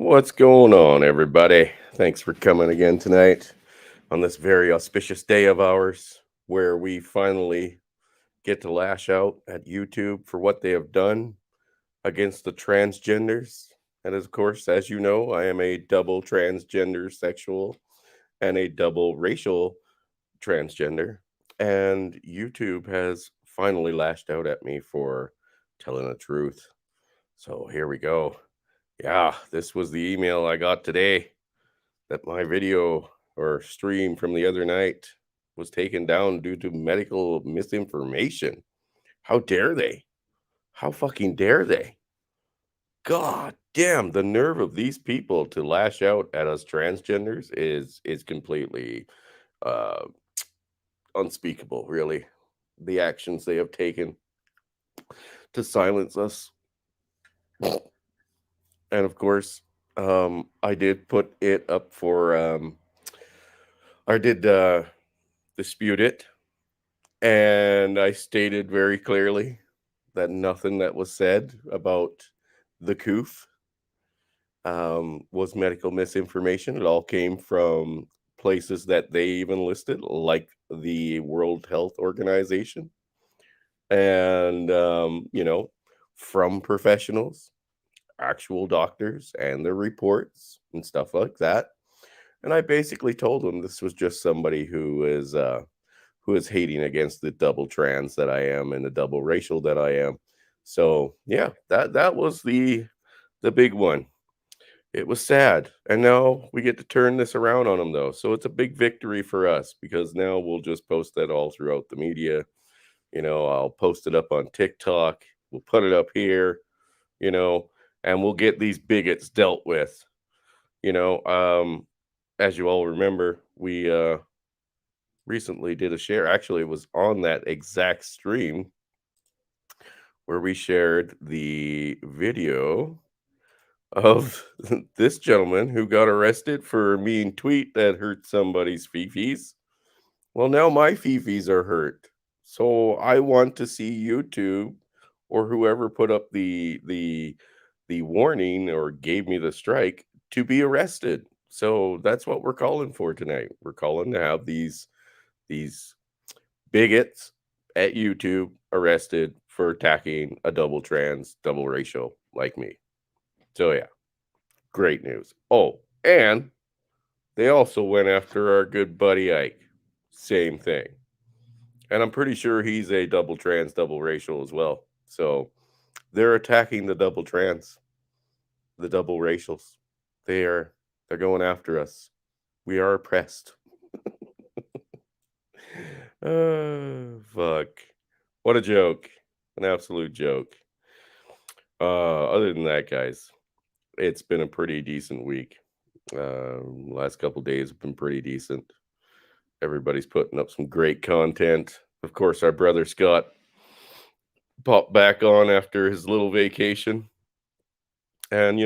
What's going on, everybody? Thanks for coming again tonight on this very auspicious day of ours where we finally get to lash out at YouTube for what they have done against the transgenders. And of course, as you know, I am a double transgender sexual and a double racial transgender. And YouTube has finally lashed out at me for telling the truth. So here we go. Yeah, this was the email I got today that my video or stream from the other night was taken down due to medical misinformation. How dare they? How fucking dare they? God damn, the nerve of these people to lash out at us transgenders is completely uh unspeakable, really. The actions they have taken to silence us. And of course, I did put it up for I did dispute it, and I stated very clearly that nothing that was said about the coof was medical misinformation. It all came from places that they even listed, like the World Health Organization, and from professionals, actual doctors, and their reports and stuff like that. And I basically told them this was just somebody who is hating against the double trans that I am and the double racial that I am. So yeah, that was the big one. It was sad, and now we get to turn this around on them though. So it's a big victory for us because now we'll just post that all throughout the media. I'll post it up on TikTok. We'll put it up here. You know, and we'll get these bigots dealt with. You know, as you all remember, we recently did a share. Actually, it was on that exact stream where we shared the video of this gentleman who got arrested for a mean tweet that hurt somebody's fifis. Well, now my fifis are hurt. So I want to see YouTube or whoever put up the warning or gave me the strike to be arrested. So that's what we're calling for tonight. We're calling to have these bigots at YouTube arrested for attacking a double trans, double racial like me. So yeah, great news. Oh, and they also went after our good buddy Ike. Same thing. And I'm pretty sure he's a double trans, double racial as well. So they're attacking the double trans, the double racials. They're going after us. We are oppressed. Fuck. What a joke. An absolute joke. Other than that, guys, it's been a pretty decent week. Last couple days have been pretty decent. Everybody's putting up some great content. Of course, our brother Scott popped back on after his little vacation and,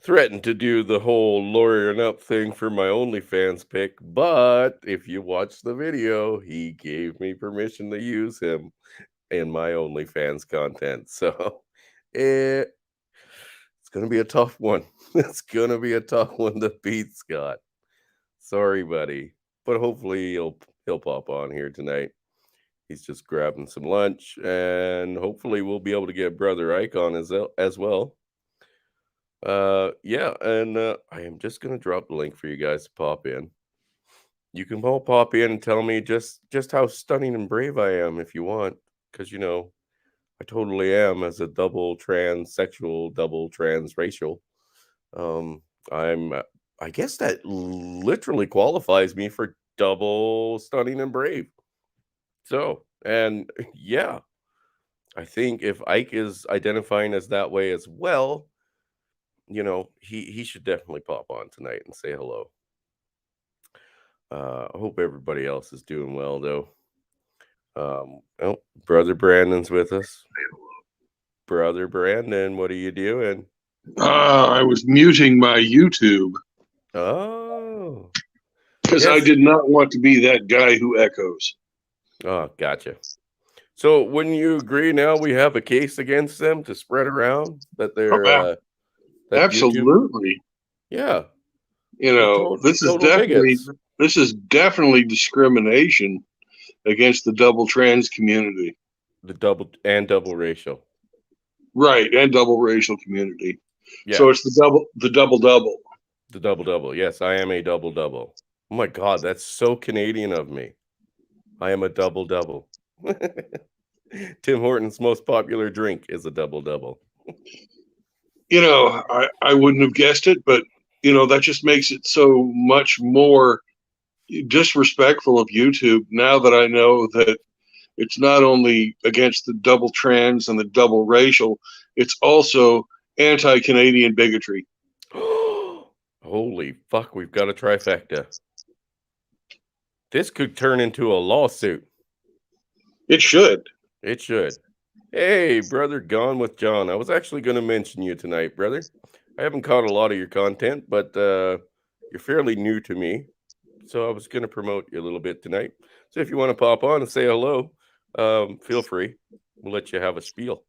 threatened to do the whole lawyering up thing for my OnlyFans pick. But if you watch the video, he gave me permission to use him in my OnlyFans content. So it, it's going to be a tough one. It's going to be a tough one to beat, Scott. Sorry, buddy. But hopefully he'll pop on here tonight. He's just grabbing some lunch, and hopefully we'll be able to get Brother Ike on as well. Yeah, and I am just gonna drop the link for you guys to pop in. You can all pop in and tell me just how stunning and brave I am if you want, because I totally am as a double transsexual, double transracial. Um, I'm I guess that literally qualifies me for double stunning and brave. So, and yeah, I think if Ike is identifying as that way as well, he should definitely pop on tonight and say hello. I hope everybody else is doing well though. Oh, brother Brandon's with us. Brother Brandon, what are you doing? I was muting my YouTube Oh, because I yes. did not want to be that guy who echoes. Oh, gotcha. So, wouldn't you agree now we have a case against them to spread around that Oh, they're yeah. That YouTube, Absolutely. yeah, You the know, total bigots. this is definitely discrimination against the double trans community. The double racial. Right, and double racial community. Yeah, So it's the double double. the double. Yes, I am a double. Oh my God, that's so Canadian of me. I am a double. Tim Hortons' most popular drink is a double. You know, I wouldn't have guessed it, but you know, that just makes it so much more disrespectful of YouTube now that I know that it's not only against the double trans and the double racial, it's also anti-Canadian bigotry. Holy fuck, we've got a trifecta. This could turn into a lawsuit. It should. It should. Hey, brother, Gone with John. I was actually going to mention you tonight, brother. I haven't caught a lot of your content, but you're fairly new to me. So I was going to promote you a little bit tonight. So if you want to pop on and say hello, feel free. We'll let you have a spiel.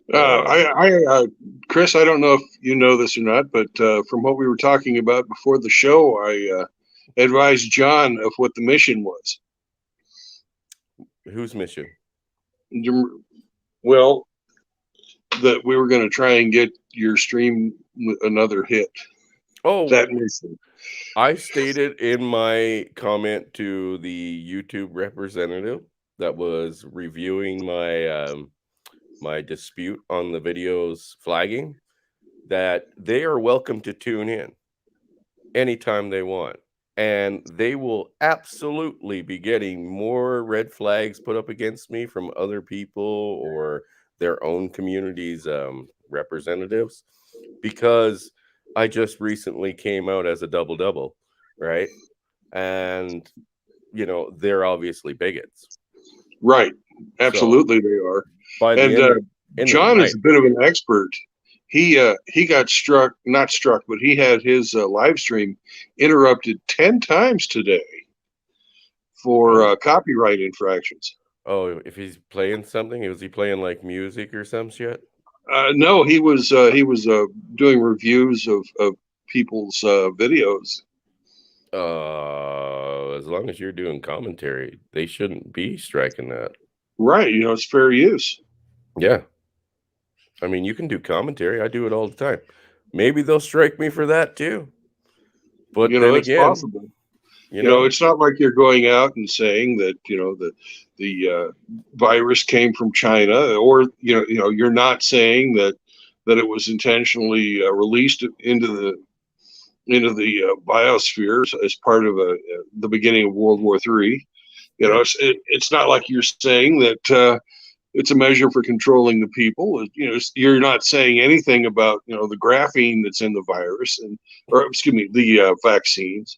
Chris, I don't know if you know this or not, but from what we were talking about before the show, I advised John of what the mission was. Whose mission? Well, that we were going to try and get your stream another hit. Oh, that mission. I stated in my comment to the YouTube representative that was reviewing my my dispute on the videos flagging that they are welcome to tune in anytime they want. And they will absolutely be getting more red flags put up against me from other people or their own community's representatives, because I just recently came out as a double, right? And, you know, they're obviously bigots. Right. Absolutely, so, they are. By the and John is a bit of an expert. He got not struck, but he had his live stream interrupted 10 times today for copyright infractions. Oh, if he's playing something, was he playing like music or some shit? No, he was doing reviews of people's videos. As long as you're doing commentary, they shouldn't be striking that. Right, you know, it's fair use. Yeah. I mean, you can do commentary. I do it all the time. Maybe they'll strike me for that too. But you know, then it's again, possible. You know, it's not like you're going out and saying that, you know, the virus came from China, or you know, you're not saying that it was intentionally released into the biosphere as part of the beginning of World War III. You know, it's not like you're saying that it's a measure for controlling the people. You know, you're not saying anything about, you know, the graphene that's in the virus the vaccines.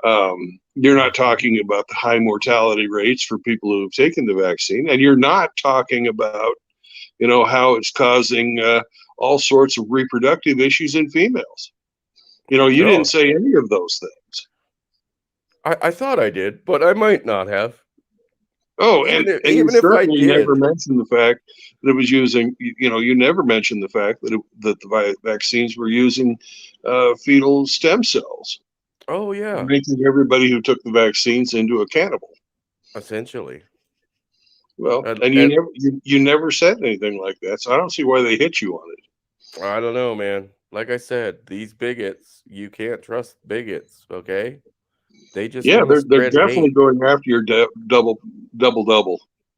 You're not talking about the high mortality rates for people who have taken the vaccine, and you're not talking about, you know, how it's causing all sorts of reproductive issues in females. You know, you didn't say any of those things. I thought I did, but I might not have. Oh, even if I did, never mentioned the fact that it was using. You know, you never mentioned the fact that the vaccines were using fetal stem cells. Oh yeah, making everybody who took the vaccines into a cannibal. Essentially. Well, and you never said anything like that, so I don't see why they hit you on it. I don't know, man. Like I said, these bigots, you can't trust bigots. Okay, they just they're definitely going after your double.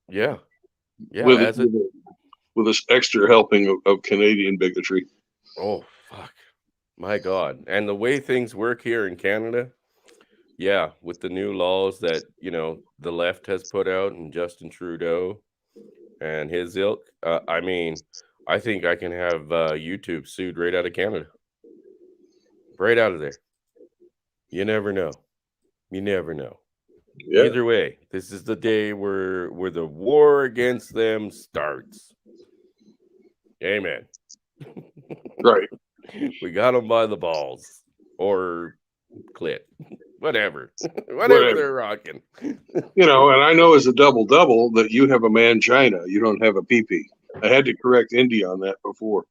Yeah, with this extra helping of Canadian bigotry. Oh fuck, my God! And the way things work here in Canada, yeah, with the new laws that, you know, the left has put out and Justin Trudeau and his ilk, I mean, I think I can have YouTube sued right out of Canada, right out of there. You never know. You never know. Yeah. Either way, this is the day where the war against them starts. Amen. Right. We got them by the balls or clit. Whatever they're rocking. You know, and I know as a double that you have a mangina. You don't have a PP. I had to correct Indy on that before.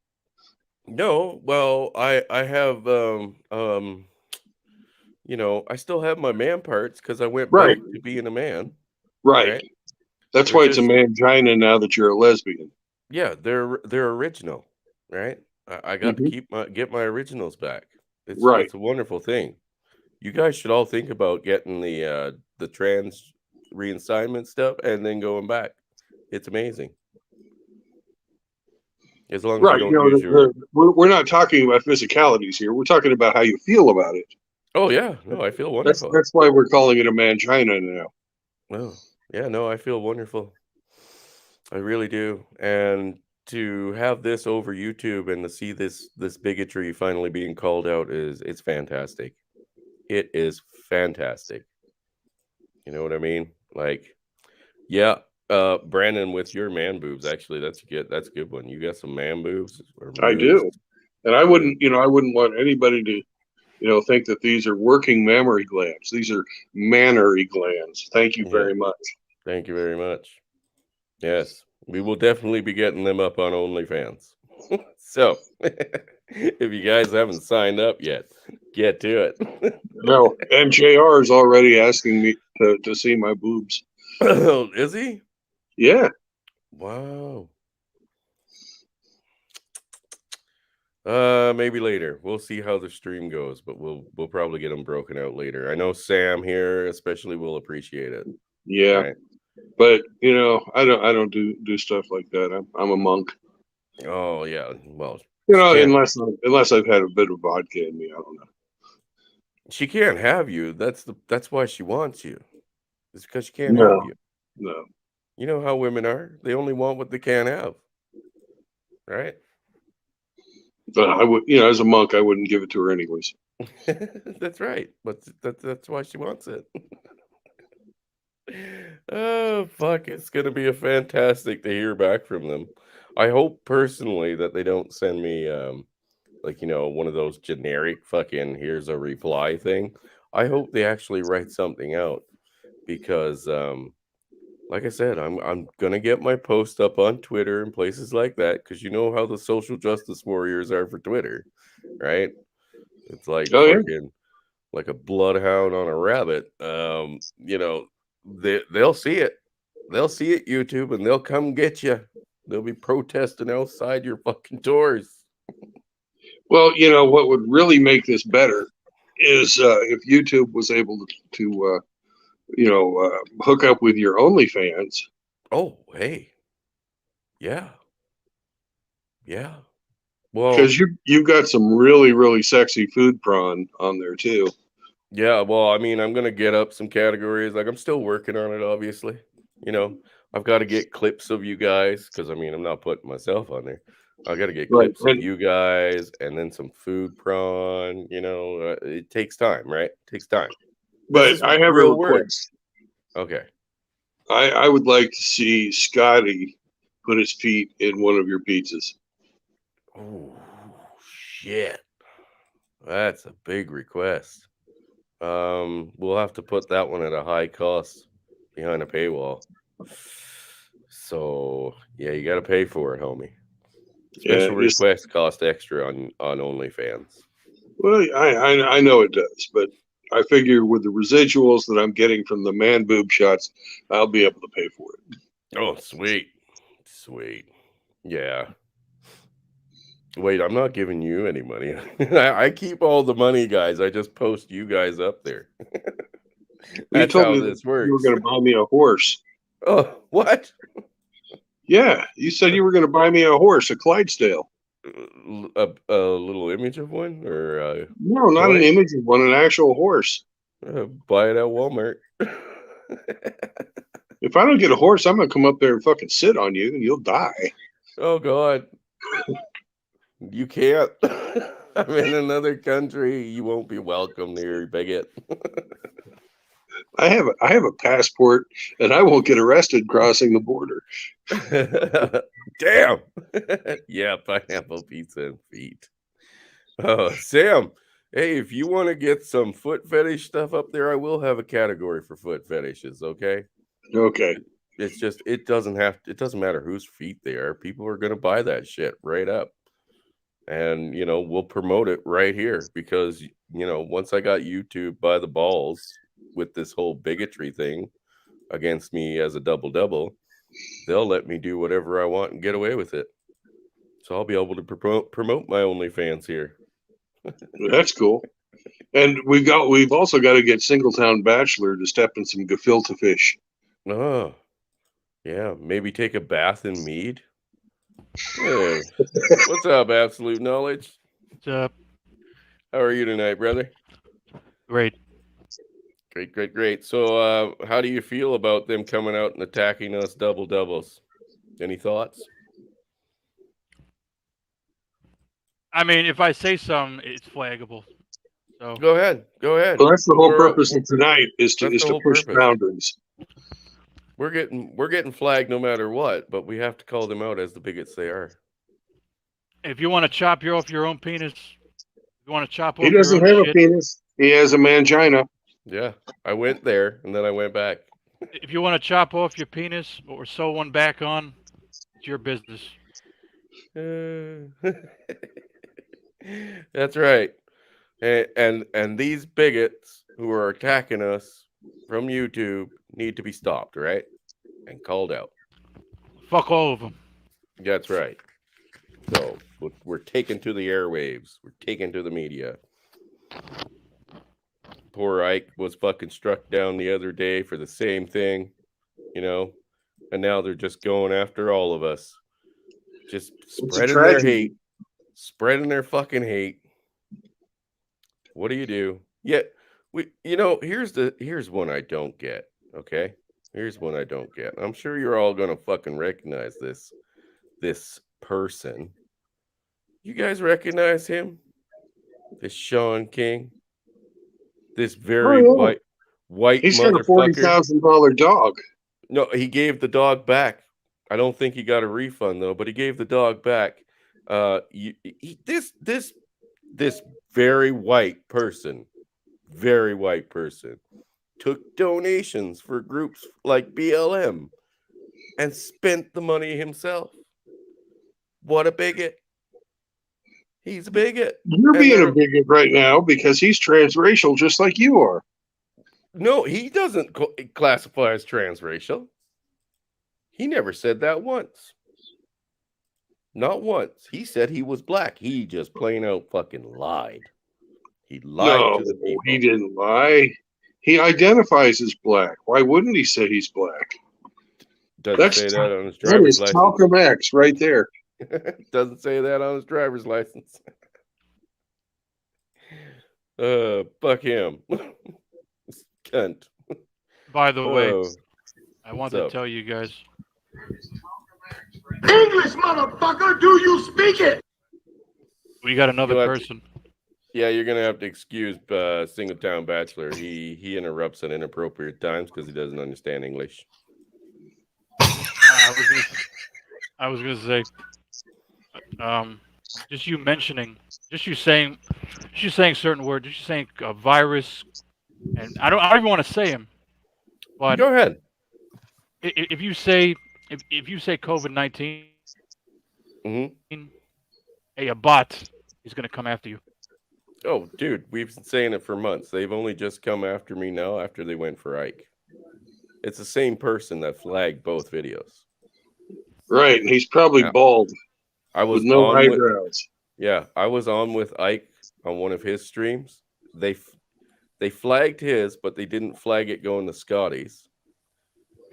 No, well, I have I still have my man parts because I went Right, back to being a man, right. right? That's They're why it's a just mangina now that you're a lesbian. yeah, they're original, right? I got to Hmm. get my originals back. Right. It's a wonderful thing. You guys should all think about getting the trans reassignment stuff and then going back. It's amazing. As long as you Right. You don't know, use your we're not talking about physicalities here. We're talking about how you feel about it. oh yeah, no, I feel That's wonderful. that's why we're calling it a mangina now. Oh, yeah, no, I feel wonderful. I really do. And to have this over YouTube and to see this bigotry finally being called out is it's fantastic. It is fantastic. You know what I mean? Like, yeah, Brandon with your man boobs, actually, that's a good one. You got some man boobs or I moves. do, and I Yeah. wouldn't, I wouldn't want anybody to, think that these are working mammary glands. These are mammary glands. Thank you Yeah. very much. Thank you very much. Yes. We will definitely be getting them up on OnlyFans. So, if you guys haven't signed up yet, get to it. No, MJR is already asking me to see my boobs. Is he? Yeah. Wow. Maybe later. We'll see how the stream goes, but we'll probably get them broken out later. I know Sam here especially will appreciate it. Yeah. Right? But I don't do stuff like that. I'm a monk. Oh yeah. Well, she can't Unless I've had a bit of vodka in me. I don't know. she can't have you. That's why she wants you. It's because she can't have No, you. no. You know how women are. They only want what they can't have. Right? But I would, as a monk, I wouldn't give it to her anyways. That's right. But that's why she wants it. Oh, fuck. It's going to be a fantastic to hear back from them. I hope personally that they don't send me, one of those generic fucking here's a reply thing. I hope they actually write something out because, like I said, I'm gonna get my post up on Twitter and places like that because you know how the social justice warriors are for Twitter, right? It's like Oh yeah. fucking like a bloodhound on a rabbit. They'll see it. They'll see it, YouTube, and they'll come get you. They'll be protesting outside your fucking doors. Well, what would really make this better is if YouTube was able to hook up with your OnlyFans. Oh, hey, yeah, yeah. Well, Because you've got some really really sexy food prawn on there too. yeah. Well, I mean, I'm gonna get up some categories. Like, I'm still working on it. Obviously, you know, I've got to get clips of you guys because I mean, I'm not putting myself on there. I got to get Right. clips of you guys and then some food prawn. It takes time, right? It takes time. This But is I have a real work. request. Okay. I would like to see Scotty put his feet in one of your pizzas. Oh shit, that's a big request. We'll have to put that one at a high cost behind a paywall. So yeah, you got to pay for it, homie. Yeah, Special just requests cost extra on OnlyFans. well, I know it does, but I figure with the residuals that I'm getting from the man boob shots, I'll be able to pay for it. Oh, sweet, sweet. Yeah. Wait, I'm not giving you any money. I keep all the money, guys. I just post you guys up there. You That's told how me that this you were works. going to buy me a horse. Oh, what? Yeah, you said you were going to buy me a horse, a Clydesdale. A little image of one or No, not an toy? image of one, an actual horse. Buy it at Walmart. If I don't get a horse, I'm going to come up there and fucking sit on you and you'll die. Oh God, you can't. I'm in another country. You won't be welcome here, bigot. I have a passport and I won't get arrested crossing the border. Damn. Yeah, pineapple pizza and feet. Sam, hey, if you want to get some foot fetish stuff up there, I will have a category for foot fetishes, okay? Okay. It's just it doesn't matter whose feet they are. People are gonna buy that shit right up. and we'll promote it right here because once I got YouTube by the balls with this whole bigotry thing against me as a double, they'll let me do whatever I want and get away with it. So I'll be able to promote my OnlyFans here. That's cool. And we've also got to get Singletown Bachelor to step in some gefilte fish. Oh, yeah. Maybe take a bath in mead. Hey, what's up, Absolute Knowledge? What's up? How are you tonight, brother? Great. Great. So, how do you feel about them coming out and attacking us doubles? Any thoughts? I mean, if I say something, it's flaggable. So go ahead. Well, that's the whole purpose of tonight is to push boundaries. We're getting flagged no matter what, but we have to call them out as the bigots they are. If you want to chop off your own penis, you want to chop off. He doesn't have a penis. He has a mangina. Yeah, I went there and then I went back. If you want to chop off your penis or sew one back on, it's your business. That's right. And these bigots who are attacking us from YouTube need to be stopped, right? And called out. Fuck all of them. That's right. So we're taken to the airwaves. We're taken to the media. Poor Ike was fucking struck down the other day for the same thing, and now they're just going after all of us. Just spreading their hate. Spreading their fucking hate. What do you do? Yeah, here's one I don't get, okay? Here's one I don't get. I'm sure you're all gonna fucking recognize this person. You guys recognize him? This Sean King? This very white He's got a $40,000 dog. No, he gave the dog back. I don't think he got a refund though, but he gave the dog back. This very white person took donations for groups like BLM and spent the money himself. What a bigot. He's a bigot. You're being a bigot right now because he's transracial just like you are. No, he doesn't classify as transracial. He never said that once. Not once. He said he was black. He just plain out fucking lied. He lied to the people. He didn't lie. He identifies as black. Why wouldn't he say he's black? Doesn't say that on his driver's license. Malcolm X right there. Doesn't say that on his driver's license. Fuck him. Cunt. By the way, I want to tell you guys. English, motherfucker, do you speak it? We got another person. Yeah, you're gonna have to excuse Singletown Bachelor. He interrupts at inappropriate times because he doesn't understand English. I was gonna say, just you saying certain words, just you saying a virus, and I don't even want to say them. But go ahead. If you say COVID-19, a bot is gonna come after you. Oh, dude, we've been saying it for months. They've only just come after me now after they went for Ike. It's the same person that flagged both videos. Right, and he's probably bald. I was with no eyebrows. I was on with Ike on one of his streams. They flagged his, but they didn't flag it going to Scotty's.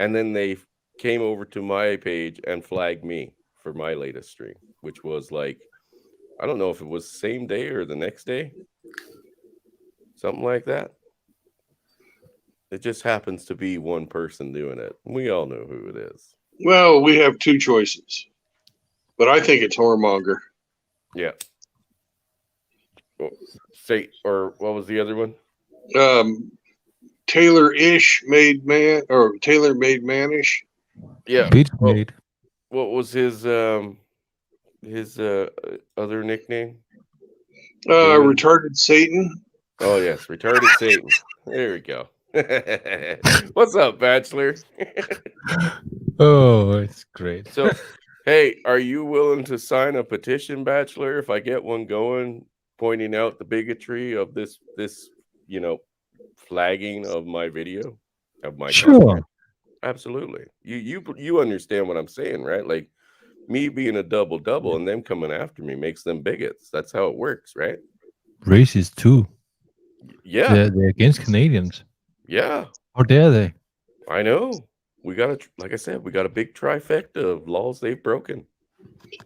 And then they came over to my page and flagged me for my latest stream, which was like, I don't know if it was the same day or the next day. Something like that. It just happens to be one person doing it. We all know who it is. Well, we have two choices. But I think it's Whoremonger. Yeah. Or what was the other one? Taylor Made Manish. Yeah. Made. What was his other nickname? Retarded Satan. Oh yes, Retarded Satan. There we go. What's up, Bachelor? Oh, it's great. So Hey, are you willing to sign a petition, Bachelor, if I get one going, pointing out the bigotry of this, flagging of my video, of my Sure. content? Absolutely. You understand what I'm saying, right? Like me being a double and them coming after me makes them bigots. That's how it works, right? Racist too. Yeah. They're against Canadians. Yeah. How dare they? I know. We got like I said, we got a big trifecta of laws they've broken.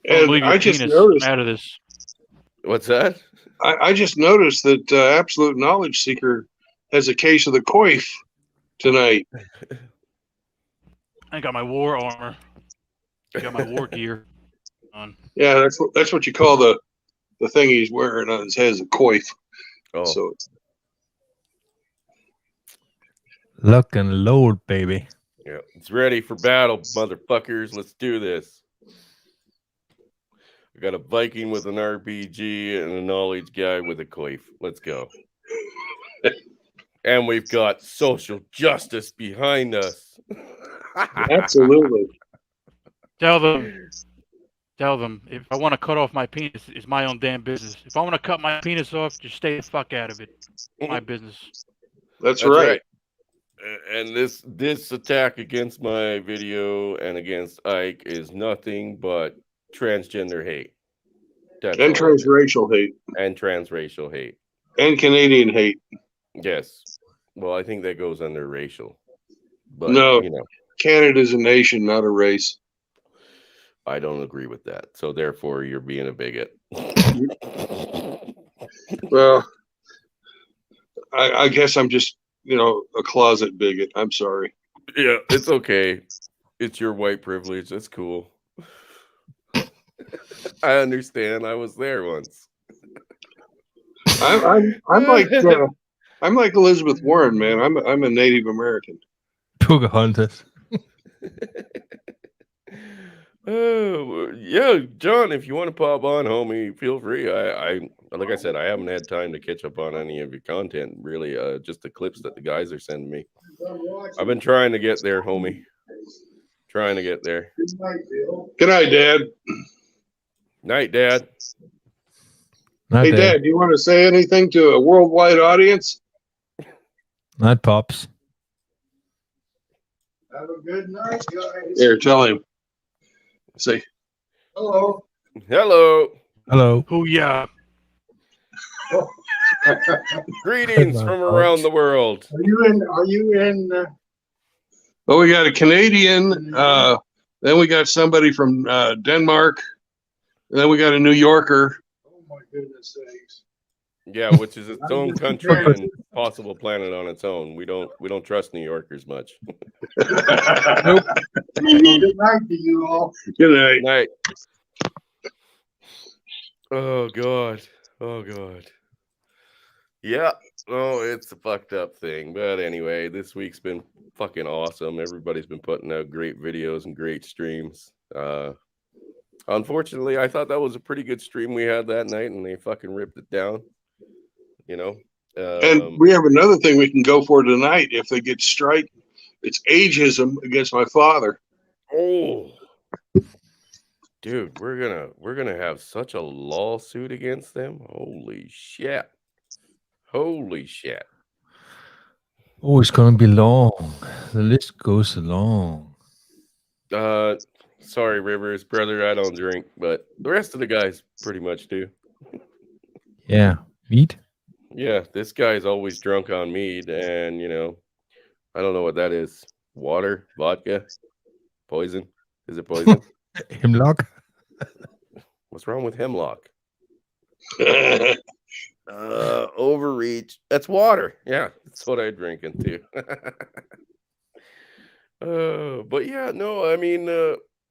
And leave your I just penis noticed. out of this. What's that? I just noticed that Absolute Knowledge Seeker has a case of the coif tonight. I got my war armor. Got my war gear on. Yeah, that's what you call the thing he's wearing on his head is a coif. Oh, So Lock and load, baby. yeah. It's ready for battle, motherfuckers. Let's do this. We got a Viking with an RPG and a knowledge guy with a coif. Let's go. And we've got social justice behind us. absolutely. Tell them if I want to cut off my penis, it's my own damn business. If I want to cut my penis off, just stay the fuck out of it. My business. That's right. And this attack against my video and against Ike is nothing but transgender hate. That's And all it is. transracial hate. And transracial hate. And Canadian hate. Yes. Well, I think that goes under racial. But No. you know, Canada's a nation, not a race. I don't agree with that. So therefore you're being a bigot. Well, I guess I'm just, a closet bigot. I'm sorry. Yeah, it's okay. It's your white privilege. That's cool. I understand. I was there once. I'm like Elizabeth Warren, man. I'm a Native American. Pocahontas. Oh yeah, John. If you want to pop on, homie, feel free. I like I said, I haven't had time to catch up on any of your content. Really, just the clips that the guys are sending me. I've been trying to get there, homie. Trying to get there. Good night, Dad. Night, Dad. Not Hey, there. Dad, do you want to say anything to a worldwide audience? Not Pops. Have a good night, guys. Here, tell him. Say, Hello. Hello. Hello. Who ya? Greetings from around the world. Are you in? well, we got a Canadian. Then we got somebody from Denmark. And then we got a New Yorker. Oh my goodness sakes! Yeah, which is its own country and possible planet on its own. We don't trust New Yorkers much. Nope. Good night to you all. Good night. Night. Oh God. Oh God. Yeah. Oh, it's a fucked up thing. But anyway, this week's been fucking awesome. Everybody's been putting out great videos and great streams. Unfortunately, I thought that was a pretty good stream we had that night, and they fucking ripped it down. And we have another thing we can go for tonight if they get strike. It's ageism against my father. Oh, dude, we're gonna have such a lawsuit against them. Holy shit! Holy shit! Oh, it's gonna be long. The list goes along. Sorry, Rivers, brother, I don't drink, but the rest of the guys pretty much do. Yeah. Meat? Yeah, this guy's always drunk on mead, and I don't know what that is. Water, vodka, poison. Is it poison? Hemlock? What's wrong with hemlock? Overreach. That's water. Yeah, that's what I drink into. But yeah, no, I mean,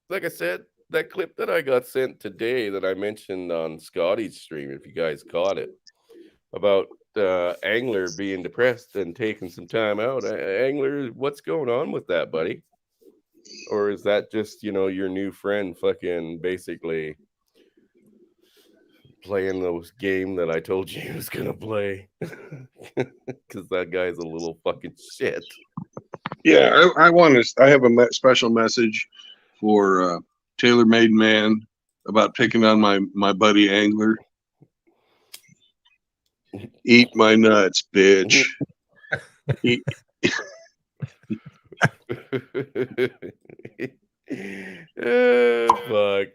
like I said, that clip that I got sent today that I mentioned on Scotty's stream, if you guys caught it, about Angler being depressed and taking some time out. Angler, what's going on with that, buddy? Or is that just, your new friend fucking basically playing those game that I told you he was gonna play? Because that guy's a little fucking shit. Yeah, I have a special message for Tailor-Made Man about picking on my buddy Angler. Eat my nuts, bitch. Eat. Fuck.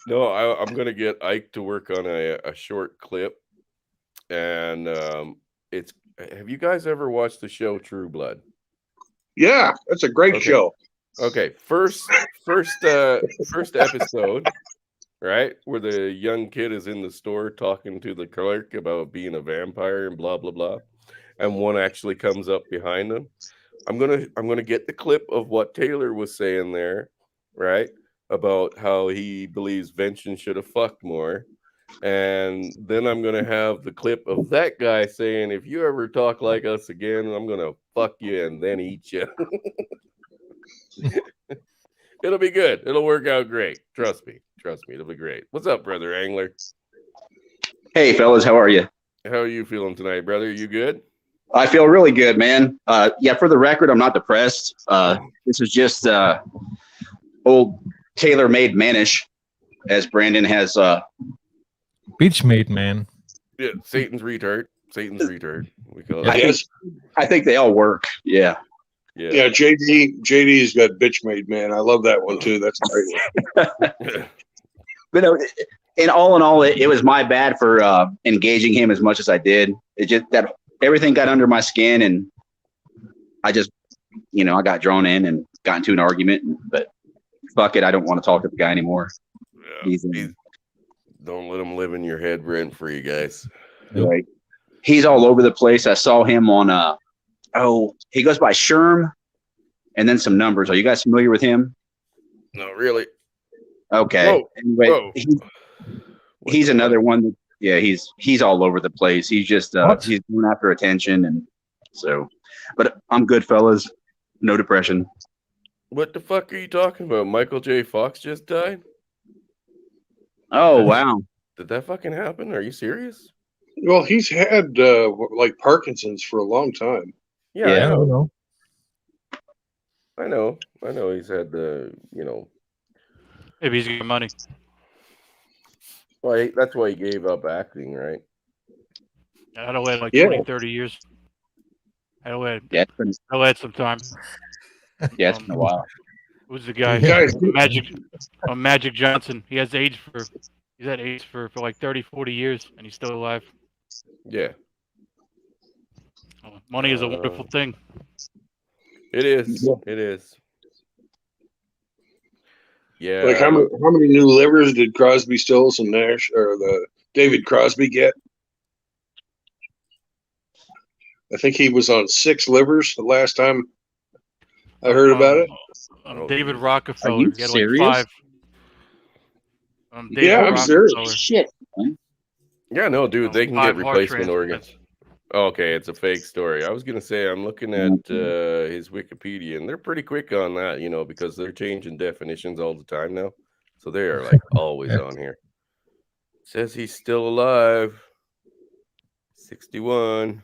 No, I'm gonna get Ike to work on a short clip, and it's. Have you guys ever watched the show True Blood? Yeah, that's a great show. Okay, first episode, right, where the young kid is in the store talking to the clerk about being a vampire and blah blah blah, and one actually comes up behind him. I'm gonna get the clip of what Taylor was saying there, right, about how he believes Vengeance should have fucked more, and then I'm gonna have the clip of that guy saying, "If you ever talk like us again, I'm gonna fuck you and then eat you." It'll be good. It'll work out great. Trust me. It'll be great. What's up, brother Angler? Hey, fellas, how are you? How are you feeling tonight, brother? You good? I feel really good, man. Yeah, for the record, I'm not depressed. This is just old tailor-made manish, as Brandon has. Beach made man. Yeah, Satan's retard. We call I it. think they all work. Yeah. Yeah, JD's got Bitch Made Man. I love that one too. That's a great one. But in all, it was my bad for engaging him as much as I did. It just that everything got under my skin, and I just, I got drawn in and got into an argument. But fuck it, I don't want to talk to the guy anymore. Yeah, don't let him live in your head rent free, guys. Like, he's all over the place. I saw him on he goes by Sherm, and then some numbers. Are you guys familiar with him? No, really. Okay. Whoa. Anyway, Whoa. he's another one. He's all over the place. He's just he's going after attention, and so. But I'm good, fellas. No depression. What the fuck are you talking about? Michael J. Fox just died? Oh wow! Did that fucking happen? Are you serious? Well, he's had like Parkinson's for a long time. Yeah, I don't know. I know. He's had the, Maybe he's got money. Well, that's why he gave up acting, right? I'll add like Yeah. 20, 30 years. I'll add Yeah, some time. it's been a while. Who's the guy? Guys, Magic Johnson. He's had AIDS for like 30, 40 years, and he's still alive. Yeah. Money is a wonderful thing. It is. It is. Yeah. like how many new livers did Crosby, Stills, and Nash or the David Crosby get? I think he was on 6 livers the last time I heard about it. David Rockefeller. Are you He had serious? like 5. David Yeah, I'm serious. Rockefeller. Shit. Yeah, no, dude, they can 5 get heart replacement organs. transplants. Okay, it's a fake story. I was gonna say I'm looking at his Wikipedia, and they're pretty quick on that, because they're changing definitions all the time now. So they are like always on here. It says he's still alive. 61.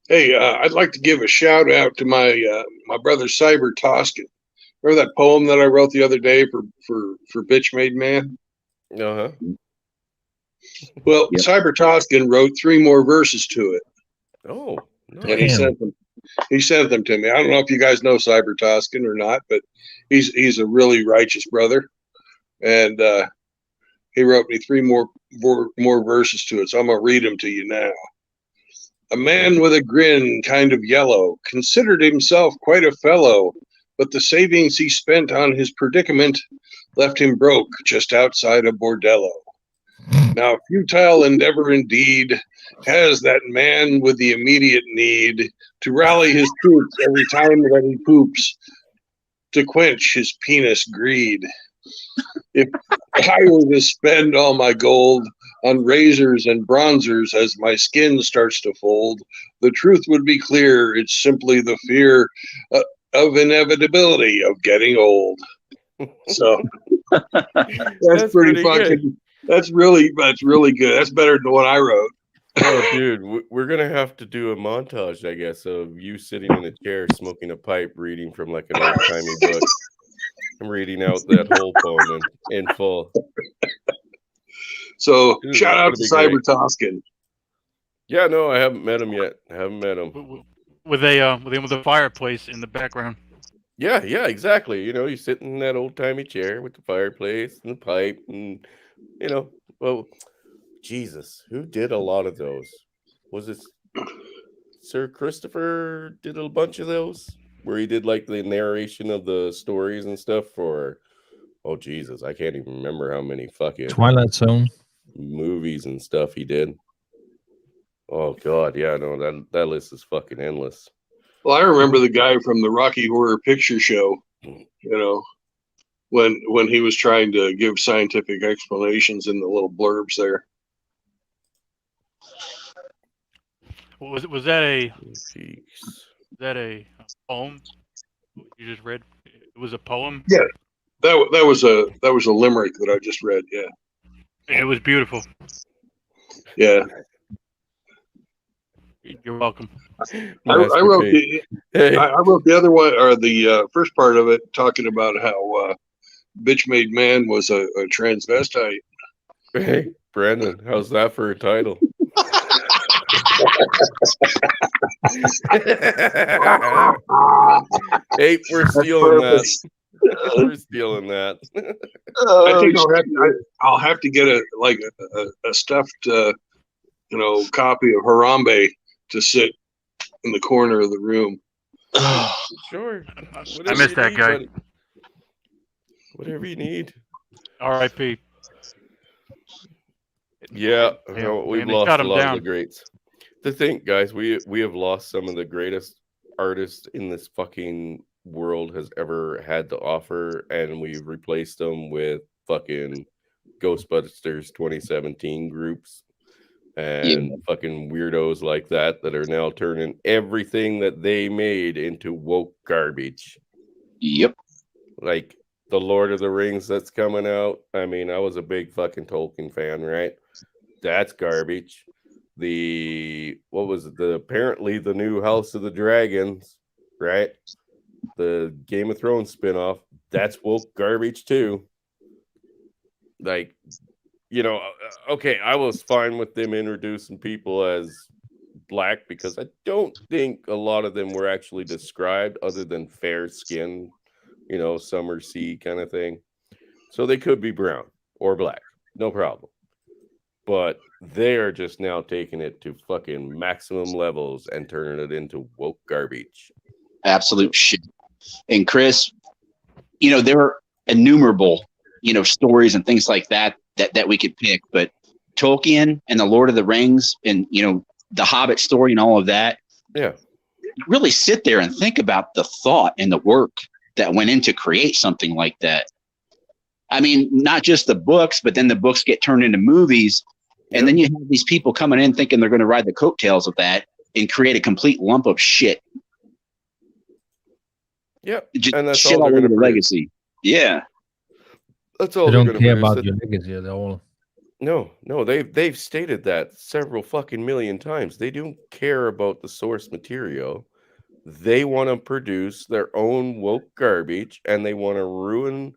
Hey, I'd like to give a shout out to my brother Cyber Toscan. Remember that poem that I wrote the other day for Bitch Made Man? Uh-huh. Well, Yep. Cyber Toscan wrote 3 more verses to it, Oh, and nice. he sent them. He sent them to me. I don't know if you guys know Cyber Toscan or not, but he's a really righteous brother, and he wrote me 3 more verses to it. So I'm gonna read them to you now. A man with a grin, kind of yellow, considered himself quite a fellow, but the savings he spent on his predicament left him broke just outside a bordello. Now, futile endeavor indeed has that man with the immediate need to rally his troops every time that he poops to quench his penis greed. If I were to spend all my gold on razors and bronzers as my skin starts to fold, the truth would be clear. It's simply the fear of inevitability of getting old. So that's pretty fucking. good. That's really good. That's better than what I wrote. Oh, dude, we're gonna have to do a montage, I guess, of you sitting in a chair, smoking a pipe, reading from like an old timey book. I'm reading out that whole poem in full. So Dude, shout out that's to gonna be Cyber Toscan. Yeah, no, I haven't met him yet. I haven't met him. With a fireplace in the background. Yeah, exactly. You know, you sit in that old timey chair with the fireplace and the pipe, and well, Jesus, who did a lot of those? Was it Sir Christopher did a bunch of those where he did like the narration of the stories and stuff for? Oh Jesus, I can't even remember how many fucking Twilight Zone. movies and stuff he did. Oh God, yeah, no, that list is fucking endless. Well, I remember the guy from the Rocky Horror Picture Show, when he was trying to give scientific explanations in the little blurbs there. Was that a poem you just read? It was a poem. Yeah, that was a limerick that I just read. Yeah, It was beautiful. yeah. You're welcome. I wrote I wrote the other one, or the first part of it, talking about how Bitch Made Man was a transvestite. Hey, Brandon, how's that for a title? Hey, we're stealing that. We're stealing that. I think I'll have to get a stuffed copy of Harambe to sit in the corner of the room. Sure. I miss that guy. Buddy. Whatever you need. R.I.P. Yeah, Yeah, we've they lost shut a him lot down. of the greats. To think, guys, we have lost some of the greatest artists in this fucking world has ever had to offer, and we've replaced them with fucking Ghostbusters 2017 groups and fucking weirdos like that are now turning everything that they made into woke garbage. Yep. Like the Lord of the Rings that's coming out. I mean, I was a big fucking Tolkien fan, right? That's garbage. Apparently the new House of the Dragons, right? The Game of Thrones spinoff, that's woke garbage too. Like, okay, I was fine with them introducing people as black because I don't think a lot of them were actually described other than fair skin, summer sea kind of thing. So they could be brown or black, no problem. But they are just now taking it to fucking maximum levels and turning it into woke garbage. Absolute shit. And Chris, there are innumerable, stories and things like that we could pick, but Tolkien and the Lord of the Rings and, the Hobbit story and all of that. Yeah. Really sit there and think about the thought and the work that went in to create something like that. I mean, not just the books, but then the books get turned into movies. And then you have these people coming in thinking they're going to ride the coattails of that and create a complete lump of shit. Yep. Just And that's shit all all they're over going to the legacy. Yeah. That's all They they're don't going to care produce. about your legacy at all. No, they've stated that several fucking million times. They don't care about the source material. They want to produce their own woke garbage, and they want to ruin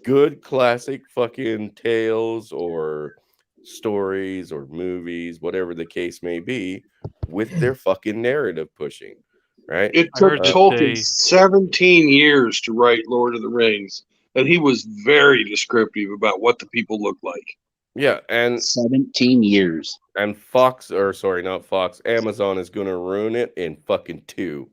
good classic fucking tales or stories or movies, whatever the case may be, with their fucking narrative pushing, right? It I took heard that Tolkien 17 years to write Lord of the Rings, and he was very descriptive about what the people looked like. Yeah, and 17 years. And not Fox, Amazon is going to ruin it in fucking 2.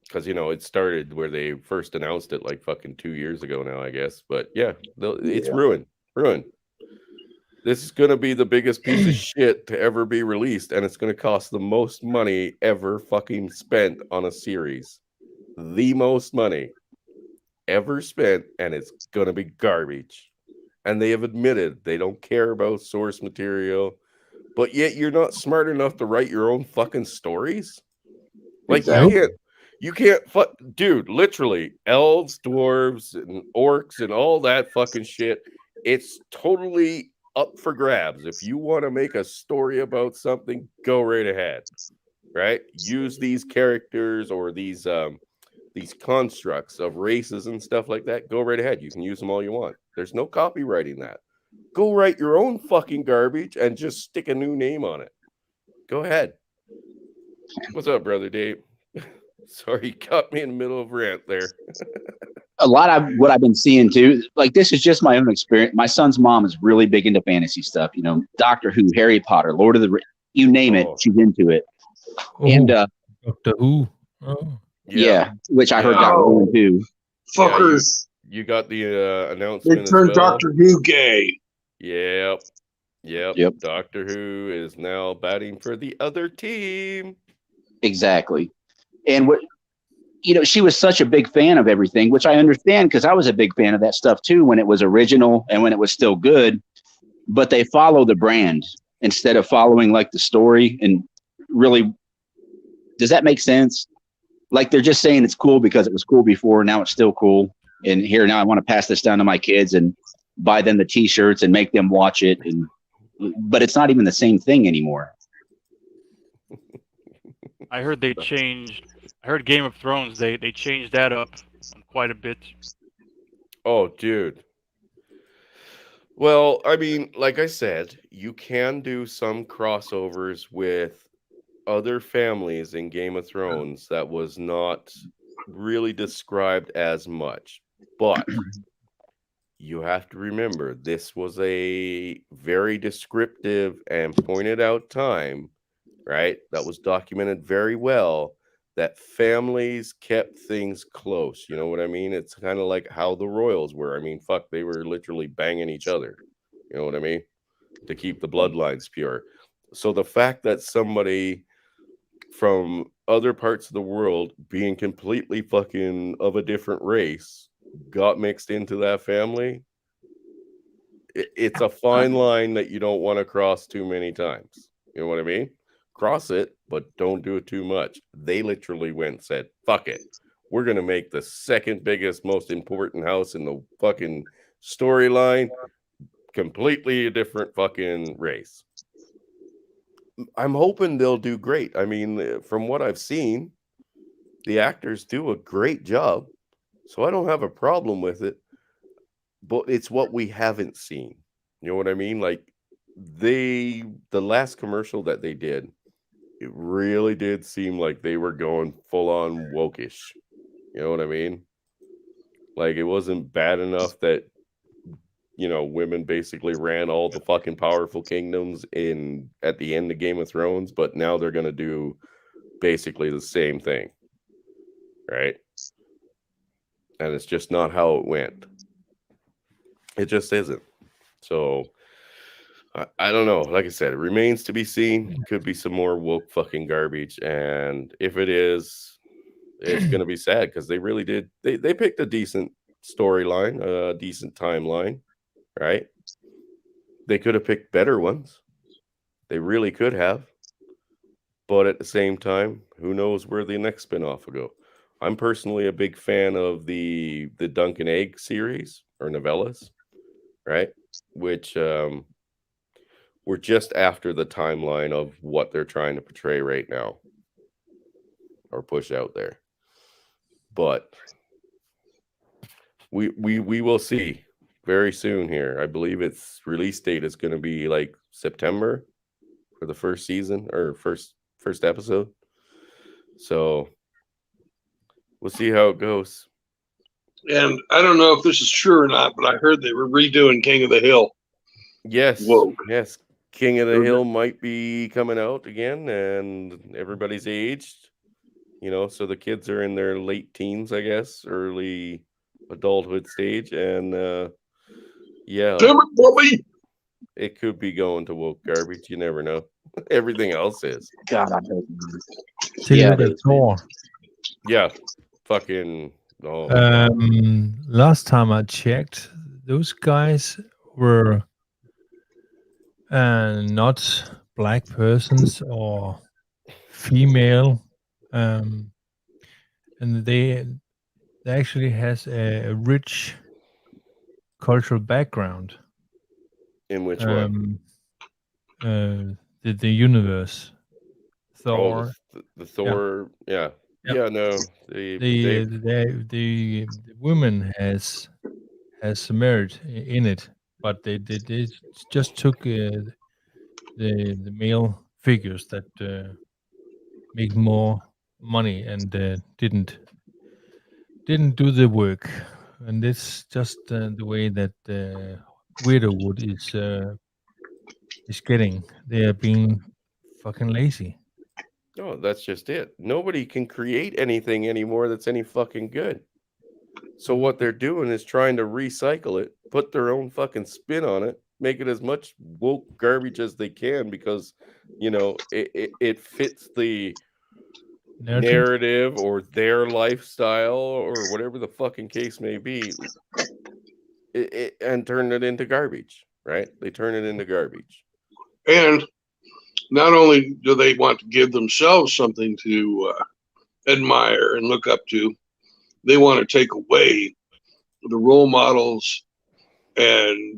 Because, it started where they first announced it like fucking 2 years ago now, I guess. But yeah, it's ruined. This is going to be the biggest piece of shit to ever be released. And it's going to cost the most money ever fucking spent on a series. The most money ever spent. And it's going to be garbage. And they have admitted they don't care about source material, but yet you're not smart enough to write your own fucking stories. Like Exactly. you can't dude, literally elves, dwarves, and orcs and all that fucking shit. It's totally up for grabs. If you want to make a story about something, go right ahead. Right? Use these characters or these these constructs of races and stuff like that, go right ahead. You can use them all you want. There's no copywriting that. Go write your own fucking garbage and just stick a new name on it. Go ahead. What's up, brother Dave? Sorry, you caught me in the middle of a rant there. A lot of what I've been seeing too, like this is just my own experience. My son's mom is really big into fantasy stuff. You know, Doctor Who, Harry Potter, Lord of the Rings, you name it, she's into it. Oh, And Doctor Who. Oh. yeah, which I heard Yeah. got rolling too. Fuckers. You got the They announcement as turned well. Doctor Who gay. Yep. Yep. Doctor Who is now batting for the other team. Exactly. And what, you know, she was such a big fan of everything, which I understand because I was a big fan of that stuff too when it was original and when it was still good. But they follow the brand instead of following like the story. And really, does that make sense? Like they're just saying it's cool because it was cool before. Now it's still cool. And here now I want to pass this down to my kids and buy them the T-shirts and make them watch it. But it's not even the same thing anymore. I heard they changed. I heard Game of Thrones. They changed that up quite a bit. Oh, dude. Well, I mean, like I said, you can do some crossovers with other families in Game of Thrones that was not really described as much. But you have to remember, this was a very descriptive and pointed out time, right? That was documented very well, that families kept things close. You know what I mean? It's kind of like how the royals were. I mean, fuck, they were literally banging each other. You know what I mean? To keep the bloodlines pure. So the fact that somebody from other parts of the world being completely fucking of a different race got mixed into that family, it's a fine line that you don't want to cross too many times. You know what I mean? Cross it, but don't do it too much. They literally went and said, fuck it. We're going to make the second biggest, most important house in the fucking storyline completely a different fucking race. I'm hoping they'll do great. I mean, from what I've seen, the actors do a great job. So I don't have a problem with it. But it's what we haven't seen. You know what I mean? Like the last commercial that they did, it really did seem like they were going full on wokish. You know what I mean? Like it wasn't bad enough that, you know, women basically ran all the fucking powerful kingdoms at the end of Game of Thrones, but now they're going to do basically the same thing. Right? And it's just not how it went. It just isn't. So I don't know. Like I said, it remains to be seen. Could be some more woke fucking garbage. And if it is, it's going to be sad because they really did. They picked a decent storyline, a decent timeline, right? They could have picked better ones. They really could have. But at the same time, who knows where the next spinoff will go. I'm personally a big fan of the Dunk and Egg series or novellas, right? Which we're just after the timeline of what they're trying to portray right now or push out there. But we will see very soon here. I believe its release date is going to be like September for the first season or first episode. So we'll see how it goes. And I don't know if this is true or not, but I heard they were redoing King of the Hill. Yes. Whoa. Yes. King of the Hill might be coming out again, and everybody's aged, you know, so the kids are in their late teens, I guess, early adulthood stage, and yeah, Damn it, Bobby! it could be going to woke garbage. You never know. Everything else is. God, I hope not. Till Yeah, you get Thor. Yeah, fucking. Oh, Last time I checked, those guys were not black persons or female, and they actually has a rich cultural background. in which one? The universe, Thor. Oh, the Thor. Yeah, Yeah, no. The women has merit in it, but they just took the male figures that make more money and didn't do the work, and it's just the way that Widowwood is getting. They are being fucking lazy. No, that's just it. Nobody can create anything anymore that's any fucking good. So what they're doing is trying to recycle it, put their own fucking spin on it, make it as much woke garbage as they can because, it fits the narrative or their lifestyle or whatever the fucking case may be, and turn it into garbage, right? They turn it into garbage. And not only do they want to give themselves something to admire and look up to, they want to take away the role models and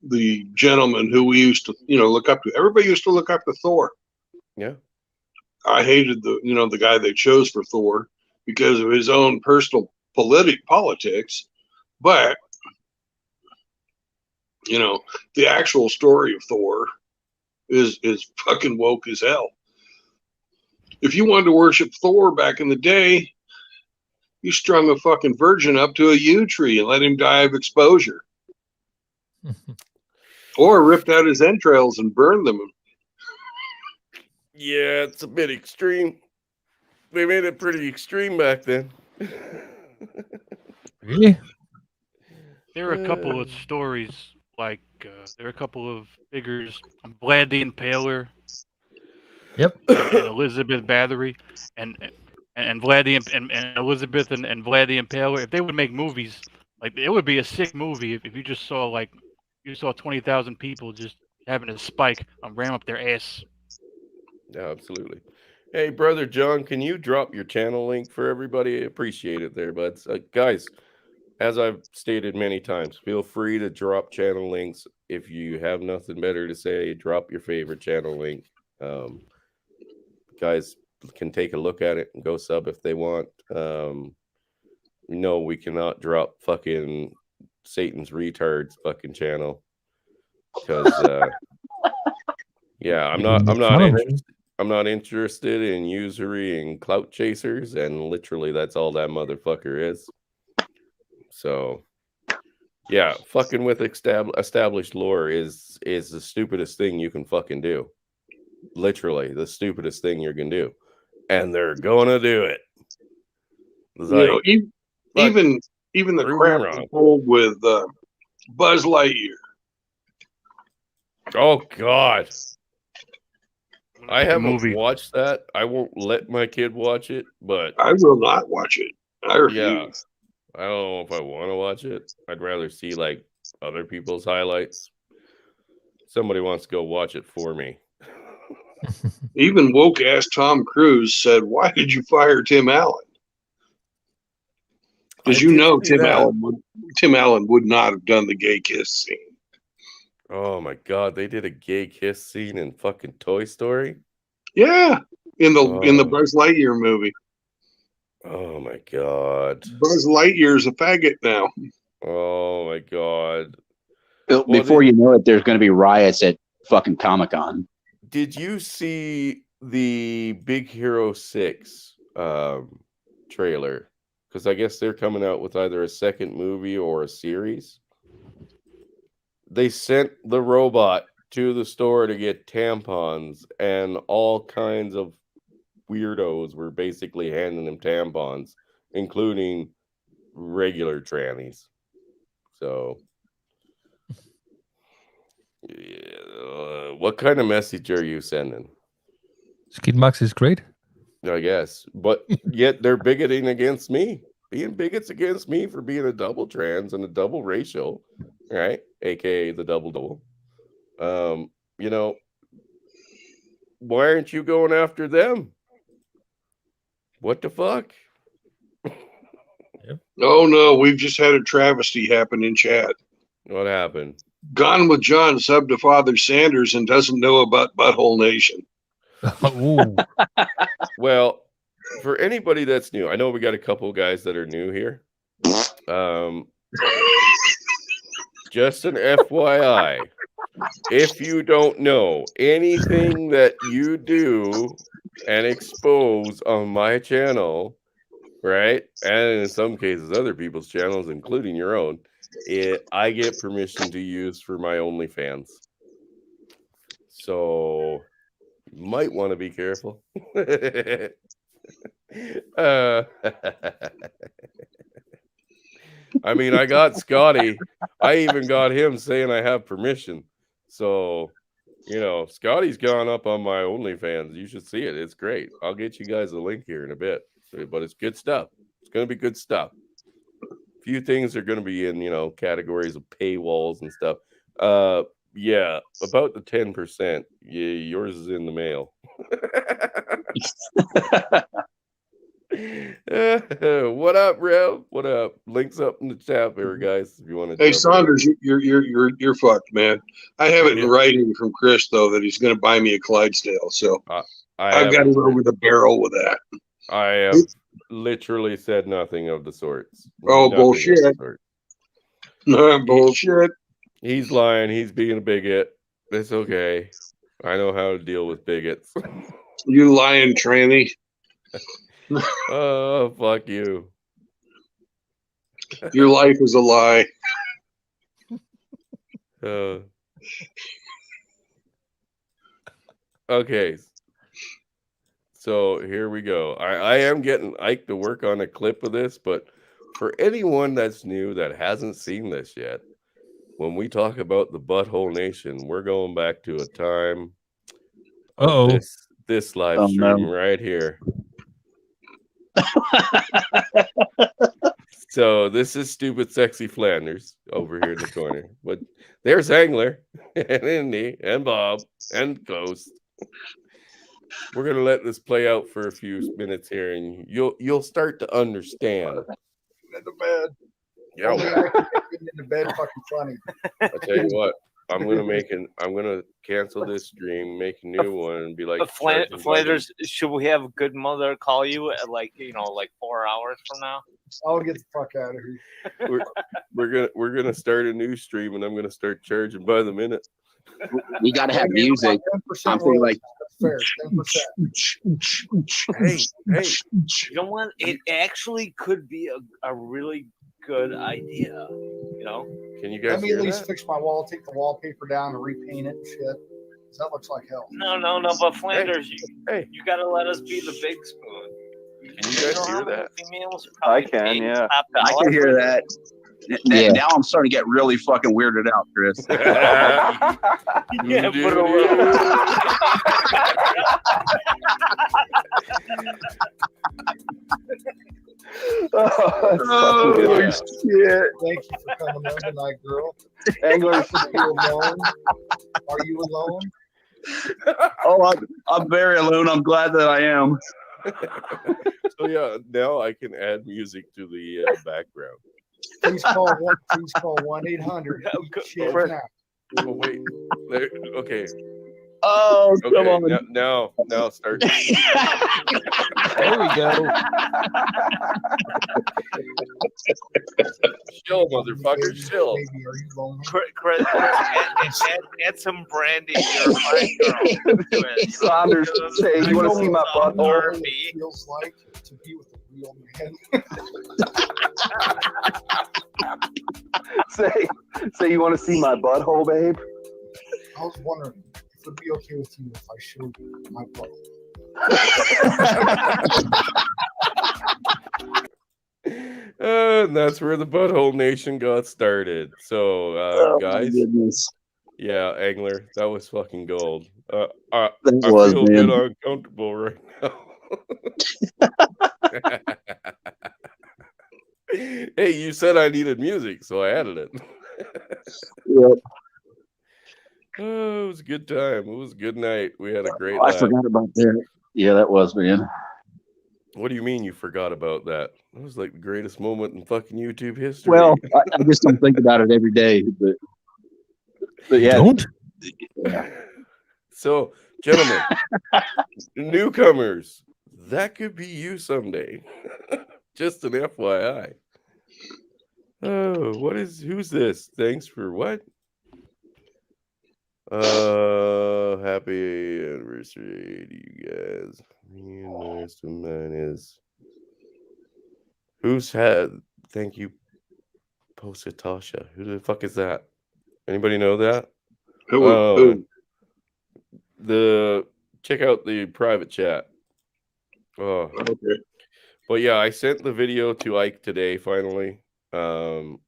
the gentlemen who we used to, look up to. Everybody used to look up to Thor. Yeah. I hated the guy they chose for Thor because of his own personal politics, but the actual story of Thor is fucking woke as hell. If you wanted to worship Thor back in the day, you strung a fucking virgin up to a yew tree and let him die of exposure. Or ripped out his entrails and burned them. Yeah, it's a bit extreme. They made it pretty extreme back then. Really? There are a couple of stories, like there are a couple of figures, Vlad the Impaler. Yep. And Elizabeth Bathory, and Vlad the and Elizabeth and Vlad the Impaler. If they would make movies, like, it would be a sick movie if you just saw 20,000 people just having a spike and ram up their ass. Yeah, absolutely. Hey, brother John, can you drop your channel link for everybody? I appreciate it there, buds. Guys, as I've stated many times, feel free to drop channel links. If you have nothing better to say, drop your favorite channel link. Guys can take a look at it and go sub if they want. No, we cannot drop fucking Satan's Retards fucking channel because yeah, I'm not interested in usury and clout chasers, and literally that's all that motherfucker is. So yeah, fucking with established lore is the stupidest thing you can fucking do. Literally the stupidest thing you can do, and they're gonna do it. Even the crap they pulled with Buzz Lightyear. Oh God, I haven't watched that. I won't let my kid watch it, but I will not watch it. I refuse. Yeah, I don't know if I want to watch it. I'd rather see like other people's highlights. Somebody wants to go watch it for me. Even woke ass Tom Cruise said, "Why did you fire Tim Allen?" Because Tim Allen would not have done the gay kiss scene. Oh my God, they did a gay kiss scene in fucking Toy Story? Yeah, in the Buzz Lightyear movie. Oh my God. Buzz Lightyear's a faggot now. Oh my God. Before you know it, there's going to be riots at fucking Comic-Con. Did you see the Big Hero 6 trailer? Because I guess they're coming out with either a second movie or a series. They sent the robot to the store to get tampons, and all kinds of weirdos were basically handing him tampons, including regular trannies. So, what kind of message are you sending? Skid Max is great, I guess, but yet they're bigoting against me, being bigots against me for being a double trans and a double racial, right? AKA the double. Why aren't you going after them? What the fuck? Oh no, we've just had a travesty happen in chat. What happened? Gone with John subbed to Father Sanders and doesn't know about Butthole Nation. Well, For anybody that's new, I know we got a couple guys that are new here. Just an FYI, if you don't know, anything that you do and expose on my channel, right, and in some cases other people's channels, including your own, I get permission to use for my OnlyFans. So you might want to be careful. I mean, I got Scotty. I even got him saying I have permission. So, Scotty's gone up on my OnlyFans. You should see it. It's great. I'll get you guys a link here in a bit. But it's good stuff. It's going to be good stuff. A few things are going to be in, categories of paywalls and stuff. Yeah, about the 10%. Yeah, yours is in the mail. What up, Rev? What up? Links up in the chat there, guys. If you want to. Hey, Saunders, you're fucked, man. I have it in writing from Chris though that he's going to buy me a Clydesdale, so I've got to go over the barrel with that. I have literally said nothing of the sorts. Oh, bullshit! No bullshit. He's lying. He's being a bigot. It's okay. I know how to deal with bigots. You lying tranny. Oh, fuck you. Your life is a lie. Okay. So here we go. I am getting Ike to work on a clip of this, but for anyone that's new that hasn't seen this yet, when we talk about the Butthole Nation, we're going back to a time of this live stream right here. So this is Stupid Sexy Flanders over here in the corner, but there's Angler and Indy and Bob and Ghost. We're gonna let this play out for a few minutes here, and you'll start to understand. In the bed. Yeah, in the bed, fucking funny. I tell you what, I'm gonna cancel this stream, make a new one, and be like, Flanders, should we have Good Mother call you at like 4 hours from now? I'll get the fuck out of here. We're gonna start a new stream, and I'm gonna start charging by the minute. We gotta have music. I'm thinking like fair, 10%. Hey, you know what? It actually could be a really good idea. Can you guys Let me hear at least that? fix my wall, take the wallpaper down, and repaint it and shit. That looks like hell. No. But Flanders, Hey. you gotta let us be the big spoon. Can you guys hear that? Females I can, yeah. I can hear that. Now I'm starting to get really fucking weirded out, Chris. Yeah, put it Oh, shit. Thank you for coming in tonight, girl. Angler. Are you alone? Are you alone? Oh, I'm very alone. I'm glad that I am. So yeah, now I can add music to the background. Please call 1-800. Shit now. Oh wait, okay. Oh, come Okay, on. now start. There we go. Chill, motherfucker, chill. Baby, are you lonely? Chris, add some brandy. You're a fine girl. Saunders, say, you want to see my butthole? It feels like to be with a real man. Say, you want to see my butthole, babe? I was wondering if it would be okay with you if I showed you my butt. And that's where the Butthole Nation got started. So, guys, yeah, Angler, that was fucking gold. I feel a bit uncomfortable right now. Hey, you said I needed music, so I added it. Yep. Oh, it was a good time. It was a good night. We had a great I laugh. forgot about that. Yeah, that was, man. What do you mean you forgot about that? That was like the greatest moment in fucking YouTube history. Well, I just don't think about it every day, but yeah. Don't? So, gentlemen, newcomers, that could be you someday. Just an FYI. Oh, who's this? Thanks for what? Happy anniversary to you guys. Me and the rest of mine is who's had thank you, Posatasha. Who the fuck is that? Anybody know that? Who? Check out the private chat. Oh, Okay. but yeah, I sent the video to Ike today finally, to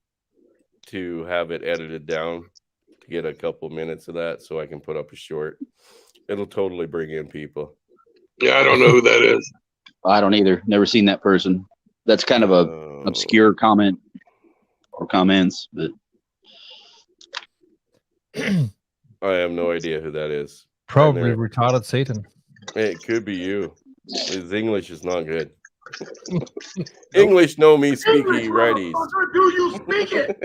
have it edited down to get a couple minutes of that so I can put up a short. It'll totally bring in people. Yeah, I don't know who that is. I don't either. Never seen that person. That's kind of a obscure comment or comments, but I have no idea who that is. Probably retarded Satan. It could be you. His English is not good. English know me speaky righties. Do you speak it?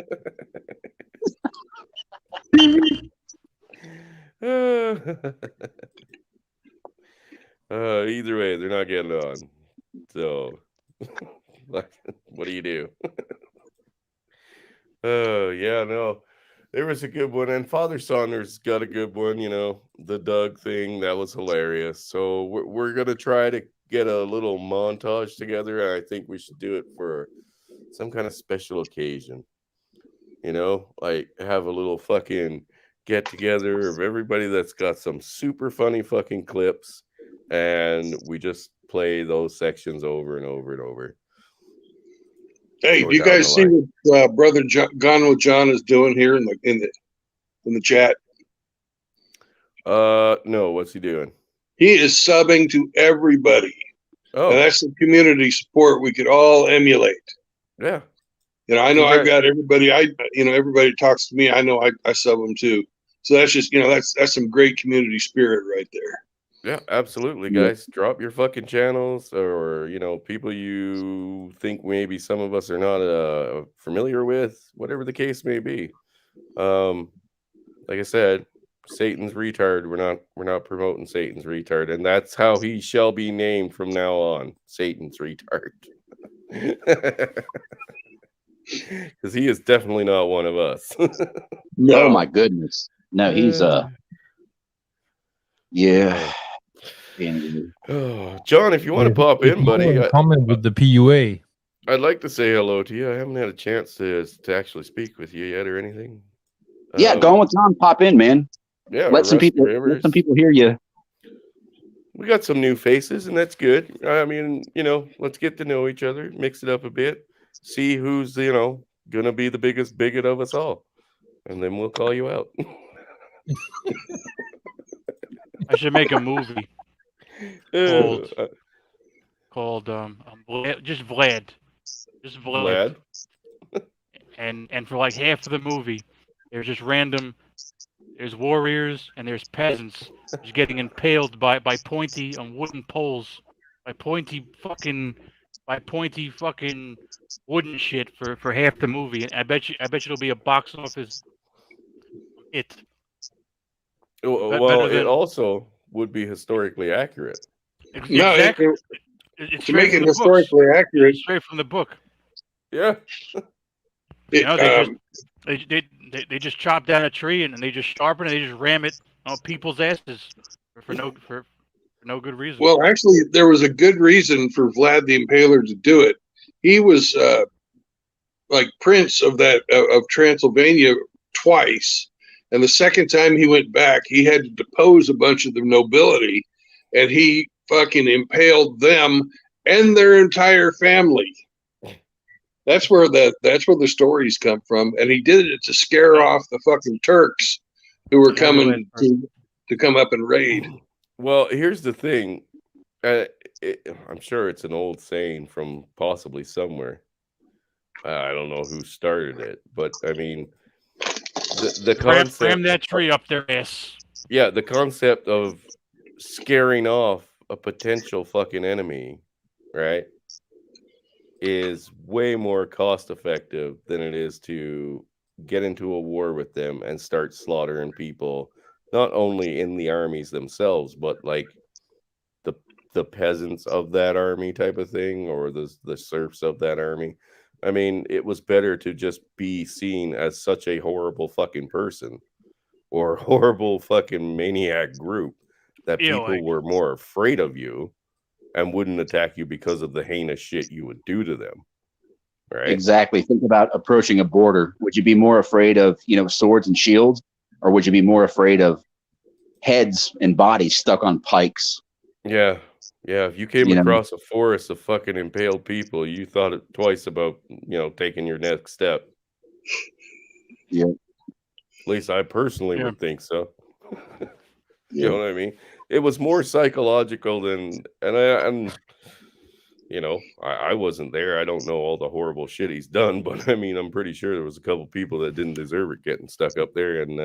Either way, they're not getting on. So, what do you do? Oh, yeah, no. There was a good one. And Father Saunders got a good one, the Doug thing. That was hilarious. So, we're going to try to get a little montage together. I think we should do it for some kind of special occasion. Like have a little fucking get together of everybody that's got some super funny fucking clips, and we just play those sections over and over and over. Hey, do you guys see what Brother Gone with John is doing here in the chat? No, what's he doing? He is subbing to everybody. Oh, and that's the community support we could all emulate. Yeah. I know I've got everybody. Everybody talks to me. I know I sub them too. So that's just that's some great community spirit right there. Yeah, absolutely, guys. Drop your fucking channels, or people you think maybe some of us are not familiar with, whatever the case may be. Like I said, Satan's retard. We're not promoting Satan's retard, and that's how he shall be named from now on. Satan's retard. Because he is definitely not one of us. No. Oh my goodness. No, he's yeah. Oh, John, if you want to pop in, buddy. Comment with the PUA. I'd like to say hello to you. I haven't had a chance to actually speak with you yet or anything. Yeah, Gone with John, pop in, man. Yeah, let some people hear you. We got some new faces, and that's good. I mean, let's get to know each other, mix it up a bit, see who's gonna be the biggest bigot of us all, and then we'll call you out. I should make a movie called just Vlad. Just Vlad. And for like half of the movie, there's just random. There's warriors and there's peasants just getting impaled by pointy wooden poles, by pointy fucking wooden shit for half the movie. And I bet you it'll be a box office hit. Well, it also would be historically accurate. Exactly. To make it historically accurate, straight from the book. Yeah. They just chop down a tree and they just sharpen it. They just ram it on people's asses for no good reason. Well, actually, there was a good reason for Vlad the Impaler to do it. He was like Prince of Transylvania twice, and the second time he went back, he had to depose a bunch of the nobility, and he fucking impaled them and their entire family. That's where the stories come from, and he did it to scare off the fucking Turks who were coming to come up and raid. Well, here's the thing. I'm sure it's an old saying from possibly somewhere. I don't know who started it, but I mean, the concept. Ram that tree up their ass. Yeah, the concept of scaring off a potential fucking enemy, right, is way more cost effective than it is to get into a war with them and start slaughtering people, not only in the armies themselves, but like the the peasants of that army type of thing, or the serfs of that army. I mean, it was better to just be seen as such a horrible fucking person or horrible fucking maniac group that Yeah, people like- were more afraid of you and wouldn't attack you because of the heinous shit you would do to them. Right? Exactly. Think about approaching a border. Would you be more afraid of, swords and shields, or would you be more afraid of heads and bodies stuck on pikes? Yeah. Yeah. If you came You know? across a forest of fucking impaled people, you thought it twice about, taking your next step. Yeah. At least I personally Yeah. would think so. You know what I mean? It was more psychological than, I wasn't there. I don't know all the horrible shit he's done, but I mean, I'm pretty sure there was a couple people that didn't deserve it getting stuck up there, and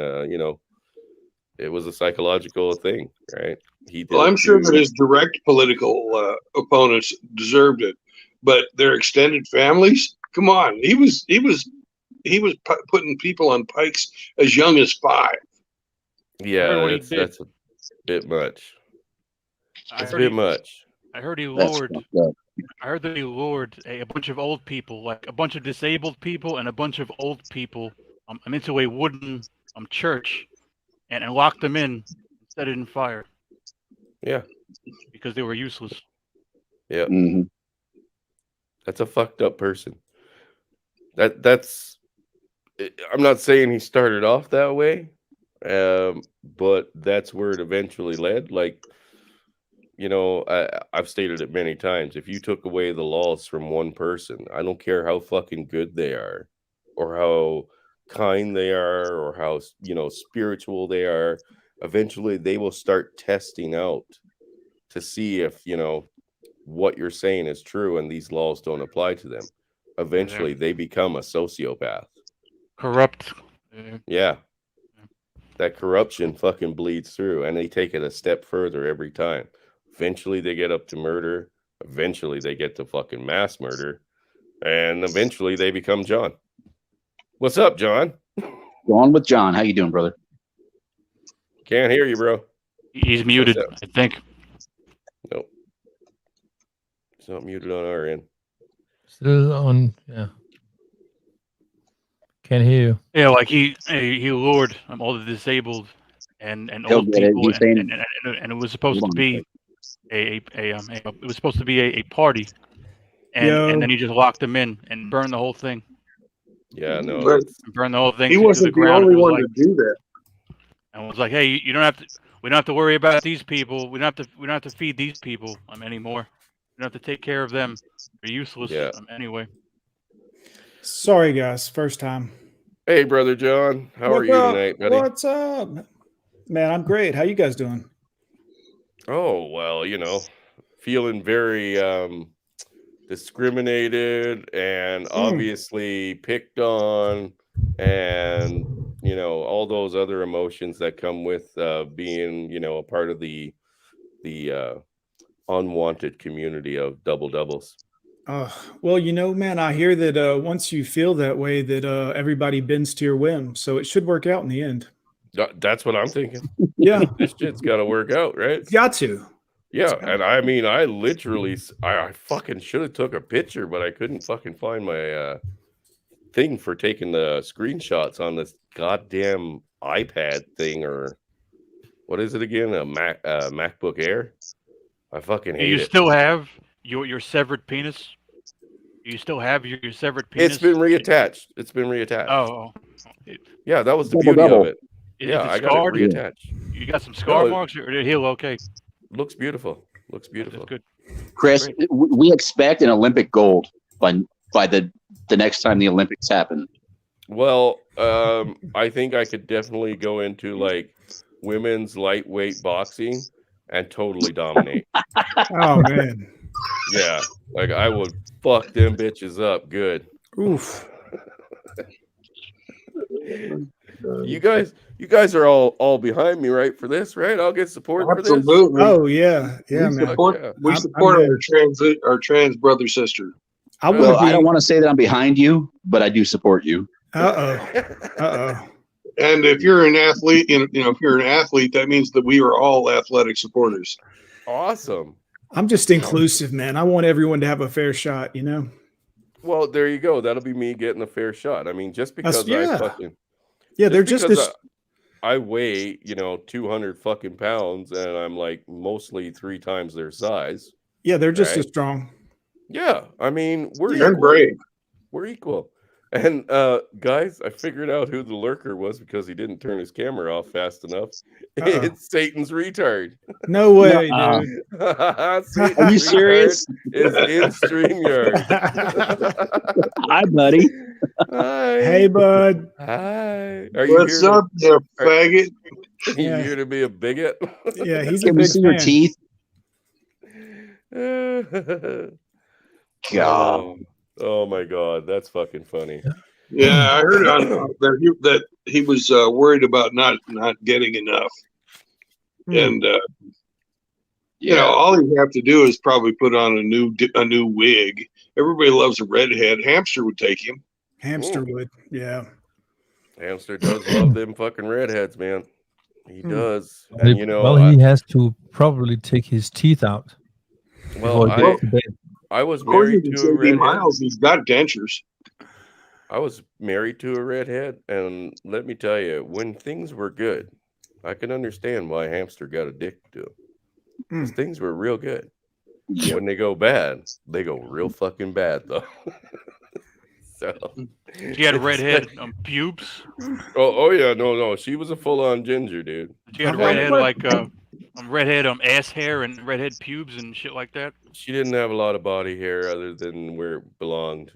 it was a psychological thing, right? He did. Well, I'm sure too. that his direct political opponents deserved it, but their extended families, come on, he was putting people on pikes as young as 5. Yeah, what he that's a bit much. I It's a heard bit he- much. I heard he That's lured. fucked up. I heard that he lured a bunch of old people, like a bunch of disabled people and a bunch of old people, into a wooden church, and locked them in and set it in fire Yeah, because they were useless. Mhm. that's a fucked up person. That's. I'm not saying he started off that way, but that's where it eventually led. Like, I've stated it many times. If you took away the laws from one person, I don't care how fucking good they are, or how kind they are, or how spiritual they are. Eventually, they will start testing out to see if what you're saying is true, and these laws don't apply to them. Eventually, they become a sociopath. Corrupt. Yeah. That corruption fucking bleeds through, and they take it a step further every time. Eventually they get up to murder. Eventually they get to fucking mass murder. And eventually they become John. What's up, John? Go on with John. How you doing, brother? Can't hear you, bro. He's muted, up? I think. Nope. It's not muted on our end. Still on. Yeah. Can't hear you. Yeah, like he lured all the disabled and He'll old get it. people, He's saying- and it was supposed Hold to on. be it was supposed to be a party, and Yo. then he just locked them in and burned the whole thing. Yeah, no. But it's- Burned the whole thing. he to the wasn't the ground. only It was one like- to do that. And was like, hey, you don't have to. We don't have to worry about these people. We don't have to feed these people anymore. We don't have to take care of them. They're useless Yeah. anyway. Sorry, guys. First time. Hey, brother John. How are What's you up? tonight, buddy? What's up? Man, I'm great. How you guys doing? Oh, well, feeling very discriminated and obviously picked on, and all those other emotions that come with being a part of the unwanted community of double doubles. Well, man, I hear that once you feel that way, that everybody bends to your whim. So it should work out in the end. That's what I'm thinking. Yeah, This shit's got to work out, right? got to. Yeah, and I mean, I literally, I fucking should have took a picture, but I couldn't fucking find my thing for taking the screenshots on this goddamn iPad thing, or what is it again? A MacBook Air. I fucking hate You it. still have your severed penis. You still have your severed penis. It's been reattached. It's been reattached. Oh, Yeah, that was the Double beauty double. of it. is Yeah, it I got scarred? it reattached. You got some scar No, marks, or did it heal okay? Looks beautiful. Looks That's beautiful. good. Chris, Great. we expect an Olympic gold by the next time the Olympics happen. Well, I think I could definitely go into like women's lightweight boxing and totally dominate. Oh man. Yeah, like I would fuck them bitches up good. Oof. You guys are all behind me, right? For this, right? I'll get support for this. Absolutely. Oh yeah, yeah, we man. support, Yeah. we I'm support in. our trans brother sister. I Well, Well, want I to don't be. want to say that I'm behind you, but I do support you. Uh-oh. And if you're an athlete, if you're an athlete, that means that we are all athletic supporters. Awesome. I'm just inclusive, man. I want everyone to have a fair shot, you know? Well, there you go. That'll be me getting a fair shot. I mean, just because yeah. I fucking Yeah, they're just just because this. I weigh, 200 fucking pounds and I'm like mostly 3 times their size. Yeah, they're just right? as strong. Yeah, I mean, we're You're equal. brave. We're equal. And guys, I figured out who the lurker was because he didn't turn his camera off fast enough. It's Satan's retard. No way, Nuh-uh. dude. Satan's Are you retard serious? is in StreamYard. Hi, buddy. Hi. Hey, bud. Hi. Are you What's here up, you faggot? Are you here to be a bigot? Yeah, he's a Can we big see your fan. teeth? God. Oh my God, that's fucking funny. Yeah, I heard that he was worried about not getting enough, and you know, all you have to do is probably put on a new wig. Everybody loves a redhead. Hamster would take him. Hamster would, yeah. Hamster does love them fucking redheads, man. He does. Well, And he has to probably take his teeth out. well, before he gets to bed. I was According married to to a J.B. redhead. Miles, he's got dentures. I was married to a redhead, and let me tell you, when things were good, I can understand why Hamster got addicted to them. Because things were real good. When they go bad, they go real fucking bad, though. So She had redhead pubes. Oh yeah, no. She was a full-on ginger, dude. She had redhead like redhead ass hair and redhead pubes and shit like that. She didn't have a lot of body hair other than where it belonged.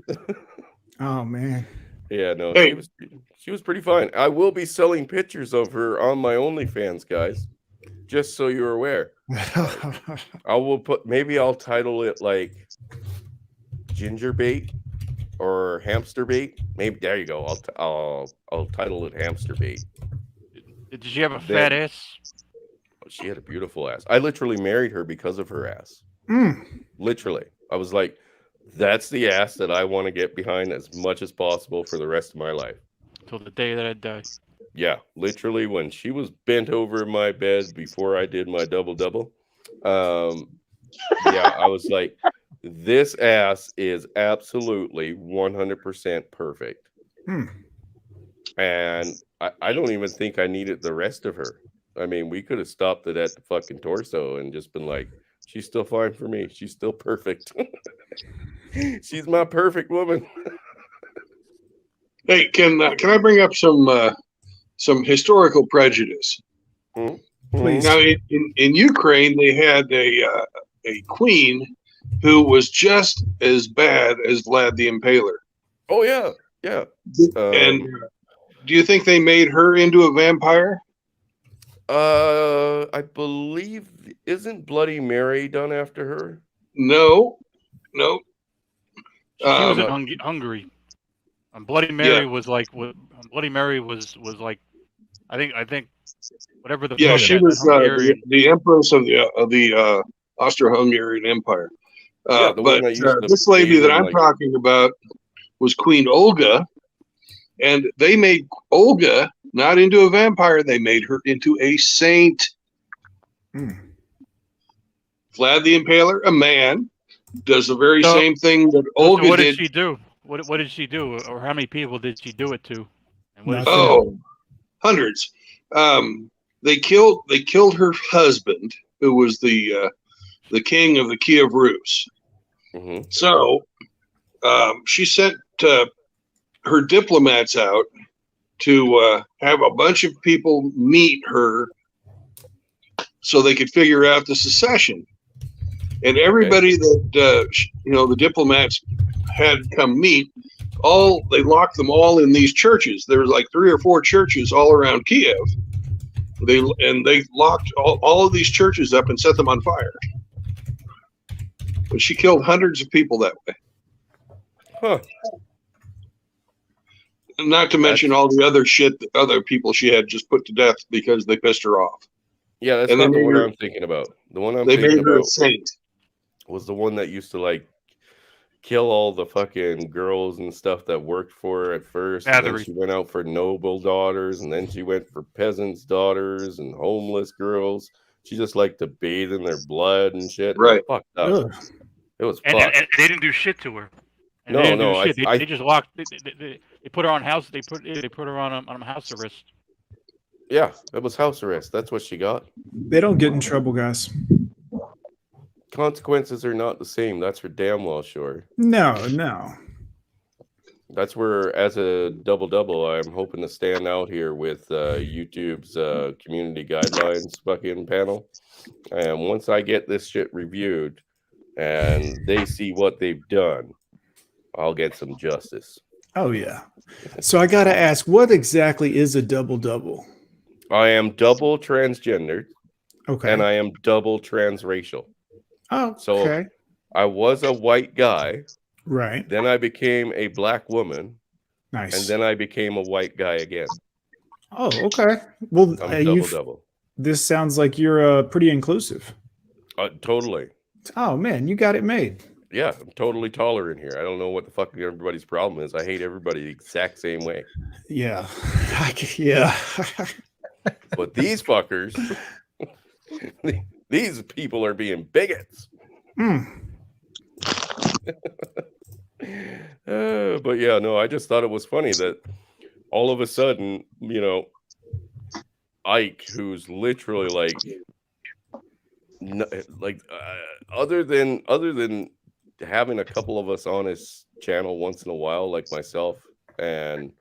Oh man. Yeah, no, Hey. she was pretty fine. I will be selling pictures of her on my OnlyFans, guys. Just so you're aware. Maybe I'll title it like Ginger Bait or Hamster Bait. Maybe there you go. I'll title it Hamster Bait. Did she have a fat ass? She had a beautiful ass. I literally married her because of her ass. Literally. I was like, that's the ass that I want to get behind as much as possible for the rest of my life. Till the day that I die. Yeah, literally when she was bent over in my bed before I did my double-double. Yeah, I was like, this ass is absolutely 100% perfect. And I don't even think I needed the rest of her. I mean, we could have stopped it at the fucking torso and just been like, she's still fine for me. She's still perfect. She's my perfect woman. Hey, can I bring up some historical prejudice? Please. Now, in Ukraine, they had a queen who was just as bad as Vlad the Impaler. Oh yeah, yeah. And do you think they made her into a vampire? I believe isn't Bloody Mary done after her? No. She was in Hungary. Bloody Mary was like Bloody Mary was like I think whatever the fuck she that was Hungarian- the empress of the Austro-Hungarian Empire. Yeah, the one that used to this lady bathe that in, I'm like- talking about was Queen Olga, and they made Olga not into a vampire; they made her into a saint. Vlad the Impaler, a man, does the very same thing that Olga So what did. did she do? What did she do, or how many people did she do it to? And what did she Oh, hundreds. They killed her husband, who was the king of the Kiev Rus. So she sent her diplomats out to have a bunch of people meet her so they could figure out the secession. And everybody that the diplomats had come meet, they locked them all in these churches. There was like 3 or 4 churches all around Kiev. They locked all of these churches up and set them on fire. But she killed hundreds of people that way. Huh. And not to mention all the other shit that other people she had just put to death because they pissed her off. Yeah, that's And not they the one made her- I'm thinking about. The one I'm They thinking made her a about saint. was the one that used to like kill all the fucking girls and stuff that worked for her at first. And then Battery. she went out for noble daughters, and then she went for peasants' daughters and homeless girls. She just liked to bathe in their blood and shit. Right. Fucked up. Ugh. It was And, fucked. and they didn't do shit to her. And No, they didn't do no, shit. I- They just locked. They put her on house. They put her on house arrest. Yeah, it was house arrest. That's what she got. They don't get in trouble, guys. Consequences are not the same. That's for damn well sure. No. That's where, as a double, I'm hoping to stand out here with YouTube's community guidelines fucking panel. And once I get this shit reviewed and they see what they've done, I'll get some justice. Oh yeah. So I gotta ask, what exactly is a double? I am double transgendered Okay. and I am double transracial. Oh, So okay. I was a white guy, Right. then I became a black woman, Nice. and then I became a white guy again. Oh, okay. Well, I'm double. this sounds like you're pretty inclusive. Totally. Oh man, you got it made. Yeah, I'm totally tolerant here. I don't know what the fuck everybody's problem is. I hate everybody the exact same way. Yeah. Yeah. But these fuckers, these people are being bigots. Mm. But yeah, no, I just thought it was funny that all of a sudden, Ike, who's literally other than having a couple of us on his channel once in a while, like myself, and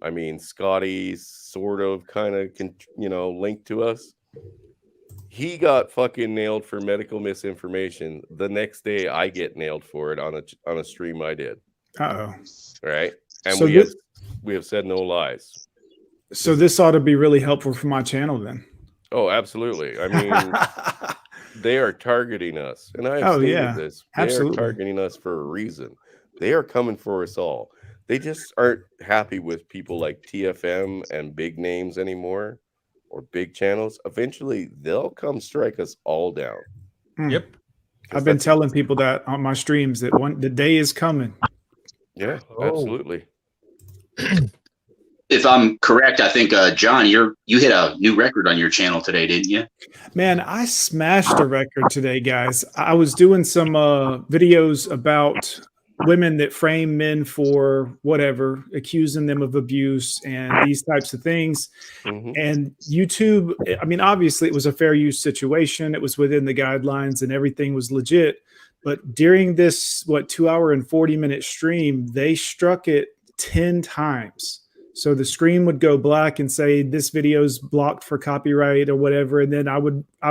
I mean Scotty's sort of kind of linked to us. He got fucking nailed for medical misinformation. The next day, I get nailed for it on a stream I did. Uh-oh. Right, and So we have said no lies. So this ought to be really helpful for my channel then. Oh, absolutely. I mean, they are targeting us, and I have stated this. They absolutely. are targeting us for a reason. They are coming for us all. They just aren't happy with people like TFM and big names anymore, or big channels. Eventually, they'll come strike us all down. Yep. I've been telling people that on my streams that the day is coming. Yeah, Oh. absolutely. If I'm correct, I think John, you hit a new record on your channel today, didn't you? Man, I smashed a record today, guys. I was doing some videos about women that frame men for whatever, accusing them of abuse and these types of things. Mhm. And YouTube, I mean, obviously it was a fair use situation. It was within the guidelines and everything was legit. But during this, 2 hour and 40-minute stream, they struck it 10 times. So the screen would go black and say this video is blocked for copyright or whatever, and then I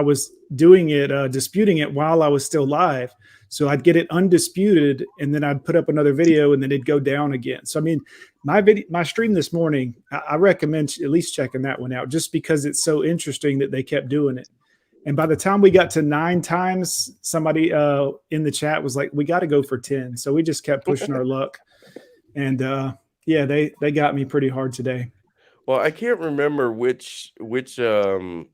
was doing it, disputing it while I was still live. So I'd get it undisputed, and then I'd put up another video, and then it'd go down again. So I mean, my stream this morning, I recommend at least checking that one out, just because it's so interesting that they kept doing it. And by the time we got to 9 times, somebody in the chat was like, "We got to go for 10." So we just kept pushing our luck, and yeah, they got me pretty hard today. Well, I can't remember which I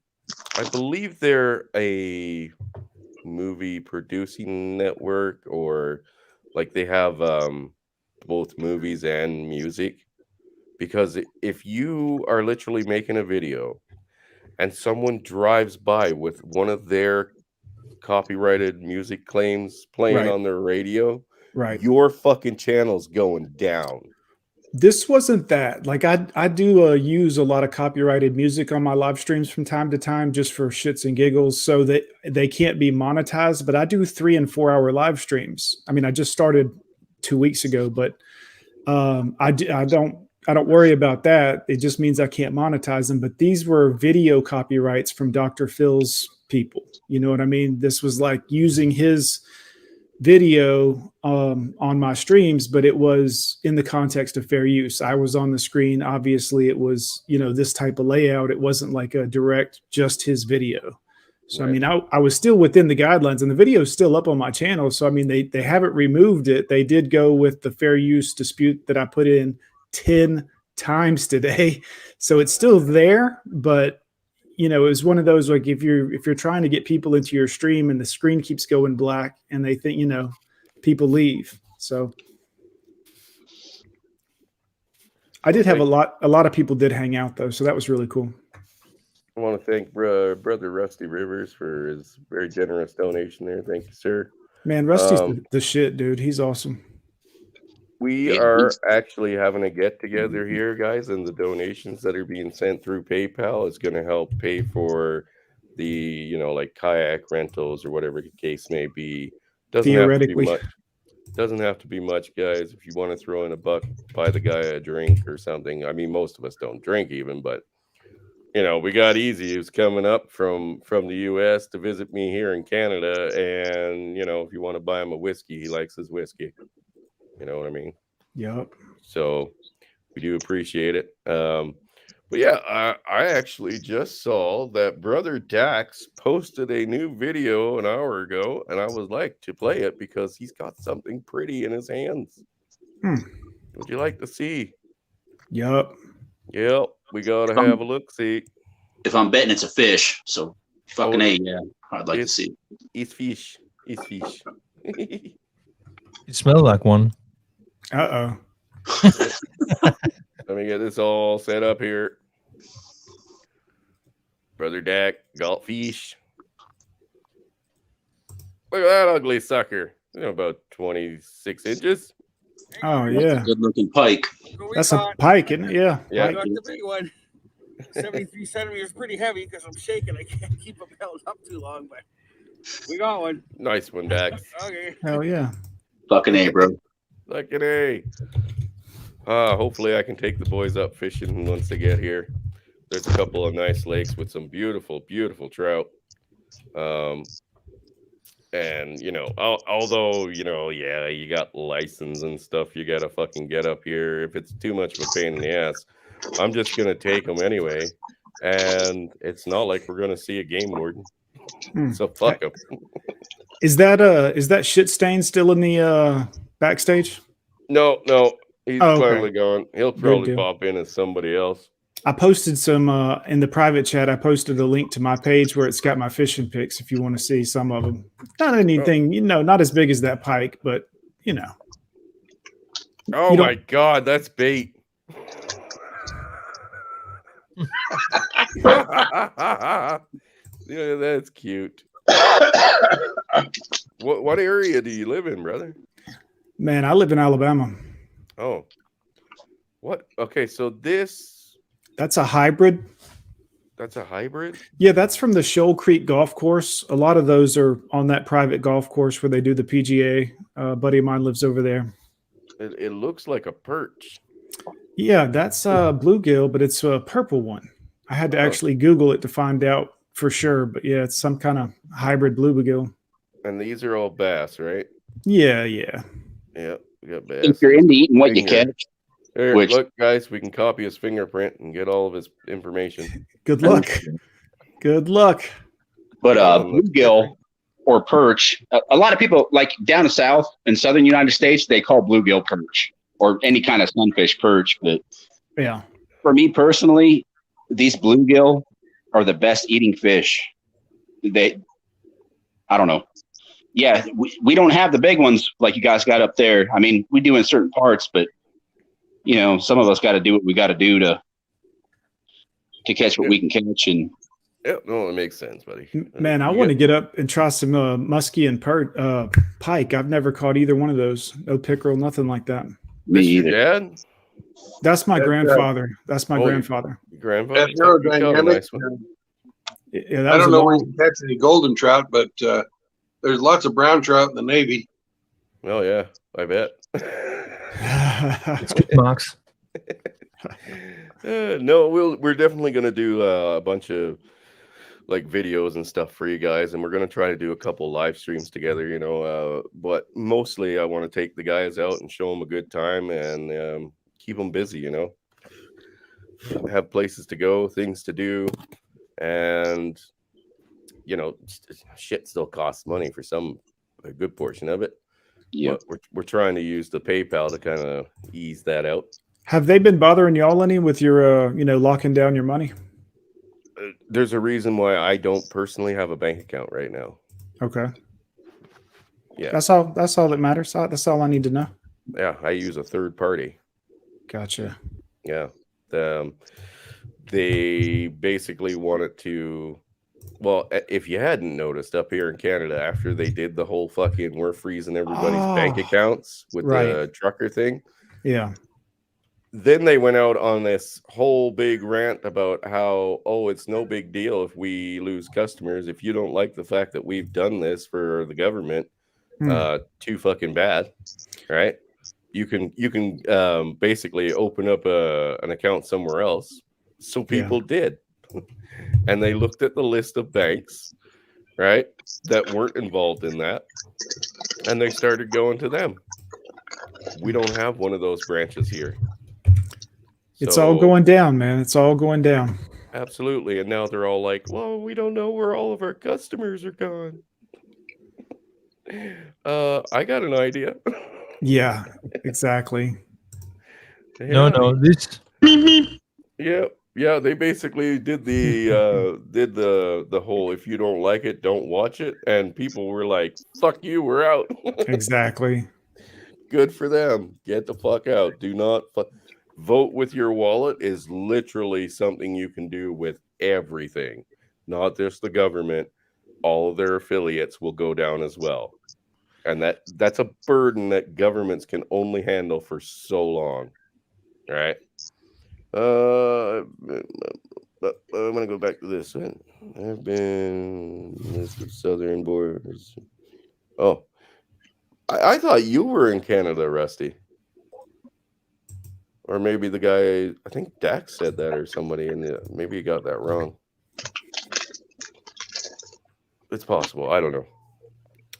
believe they're a movie producing network, or like they have both movies and music, because if you are literally making a video and someone drives by with one of their copyrighted music claims playing Right. on their radio, Right. your fucking channel's going down. This wasn't that. Like I do use a lot of copyrighted music on my live streams from time to time, just for shits and giggles, so that they can't be monetized. But I do 3 and 4 hour live streams. I mean, I just started 2 weeks ago, but I don't worry about that. It just means I can't monetize them. But these were video copyrights from Dr. Phil's people. You know what I mean? This was like using his video on my streams, but it was in the context of fair use. I was on the screen. Obviously, it was, this type of layout. It wasn't like a direct, just his video. So, Right. I mean, I was still within the guidelines, and the video is still up on my channel. So, I mean, they haven't removed it. They did go with the fair use dispute that I put in 10 times today. So it's still there, but it was one of those, like, if you're trying to get people into your stream and the screen keeps going black and they think, people leave. So I did have a lot of people did hang out though. So that was really cool. I want to thank brother Rusty Rivers for his very generous donation there. Thank you, sir. Man, Rusty's the shit, dude. He's awesome. We are actually having a get together here, guys, and the donations that are being sent through PayPal is going to help pay for the, like kayak rentals or whatever the case may be. Doesn't have to be much. Doesn't have to be much, guys. If you want to throw in a buck, buy the guy a drink or something. I mean, most of us don't drink even, but we got Easy who's coming up from the US to visit me here in Canada, and if you want to buy him a whiskey, he likes his whiskey. You know what I mean? Yep. So we do appreciate it. But yeah, I actually just saw that Brother Dax posted a new video an hour ago, and I would like to play it because he's got something pretty in his hands. Would you like to see? Yep. Yep. We gotta have a look. See. If I'm betting it's a fish, so fucking A, yeah. I'd like to see. It's fish. It's fish. It smells like one. Uh-oh. Let me get this all set up here. Brother Dak, got fish. Look at that ugly sucker. About 26 inches. Oh, yeah. Good looking pike. That's a pike, isn't it? Yeah. Yeah. Pike. The big one. 73 centimeters, pretty heavy because I'm shaking. I can't keep them held up too long, but we got one. Nice one, Dax. Okay. Hell yeah. Fucking A, bro. Fucking A. Hopefully I can take the boys up fishing once they get here. There's a couple of nice lakes with some beautiful, beautiful trout. And although yeah, you got license and stuff you gotta fucking get up here. If it's too much of a pain in the ass, I'm just gonna take them anyway. And it's not like we're gonna see a game warden, so fuck them. Is that shit stain still in the backstage? No, he's finally gone. He'll probably deal. pop in as somebody else. I posted some in the private chat. I posted a link to my page where it's got my fishing pics if you want to see some of them. Not anything, not as big as that pike, but Oh my god, that's bait. Yeah, that's cute. What area do you live in, brother? Man, I live in Alabama. Oh. What? Okay, so that's a hybrid. That's a hybrid? Yeah, that's from the Shoal Creek Golf Course. A lot of those are on that private golf course where they do the PGA. A buddy of mine lives over there. It looks like a perch. Yeah, that's bluegill, but it's a purple one. I had to actually Google it to find out for sure, but yeah, it's some kind of hybrid bluegill. And these are all bass, right? Yeah. Yeah, we got bass. If you're into eating what you catch. Here, look, guys, we can copy his fingerprint and get all of his information. Good luck. Good luck. But bluegill or perch, a lot of people, like down south in southern United States, they call bluegill perch or any kind of sunfish perch. But yeah, for me personally, these bluegill are the best eating fish. I don't know. Yeah, we don't have the big ones like you guys got up there. I mean, we do in certain parts, but some of us got to do what we got to do to catch what we can catch. And yeah, no, it makes sense, buddy. Man, I want to get up and try some muskie and pike. I've never caught either one of those. No pickerel, nothing like that. Me either. Dad? That's my grandfather. That's my grandfather. Grandfather? That's aerodynamic. Yeah, I don't know where you can catch any golden trout, but there's lots of brown trout in the Navy. Oh yeah, I bet. It's good, Marks. No, we're definitely gonna do a bunch of like videos and stuff for you guys, and we're gonna try to do a couple live streams together. But mostly I want to take the guys out and show them a good time and keep them busy. Have places to go, things to do, and shit still costs money for a good portion of it. Yeah, we're trying to use the PayPal to kind of ease that out. Have they been bothering y'all any with your, locking down your money? There's a reason why I don't personally have a bank account right now. Okay. Yeah. That's all that matters. That's all I need to know. Yeah, I use a third party. Gotcha. Yeah. they basically wanted to. Well, if you hadn't noticed, up here in Canada, after they did the whole fucking we're freezing everybody's bank accounts with the trucker thing, yeah, then they went out on this whole big rant about how, oh, it's no big deal if we lose customers. If you don't like the fact that we've done this for the government, too fucking bad, right? You can basically open up an account somewhere else. So people did. And they looked at the list of banks, right, that weren't involved in that, and they started going to them. We don't have one of those branches here. It's all going down, man. It's all going down. Absolutely. And now they're all like, well, we don't know where all of our customers are gone. I got an idea. Yeah, exactly. No, this. Yeah, they basically did the whole if you don't like it, don't watch it, and people were like, "Fuck you, we're out." Exactly. Good for them. Get the fuck out. Do not vote with your wallet is literally something you can do with everything, not just the government. All of their affiliates will go down as well, and that's a burden that governments can only handle for so long. All right. I'm gonna go back to this one. I've been with southern borders. Oh, I thought you were in Canada, Rusty. Or maybe the guy, I think Dax said that, or somebody maybe he got that wrong. It's possible. I don't know.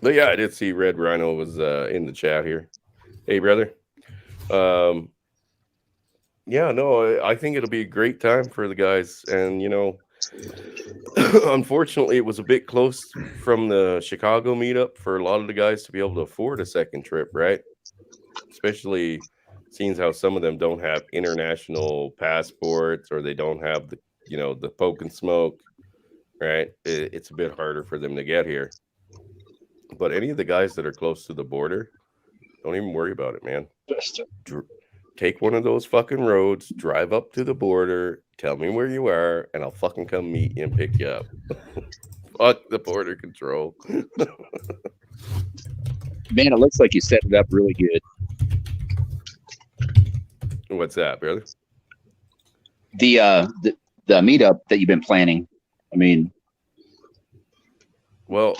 But yeah, I did see Red Rhino was in the chat here. Hey, brother. Yeah, no, I think it'll be a great time for the guys. And, you know, unfortunately, it was a bit close from the Chicago meetup for a lot of the guys to be able to afford a second trip, right? Especially seeing how some of them don't have international passports or they don't have the, you know, the poke and smoke, right? It's a bit harder for them to get here. But any of the guys that are close to the border, don't even worry about it, man. Take one of those fucking roads, drive up to the border, tell me where you are, and I'll fucking come meet you and pick you up. Fuck the border control. Man, it looks like you set it up really good. What's that, brother? The meetup that you've been planning. I mean, well,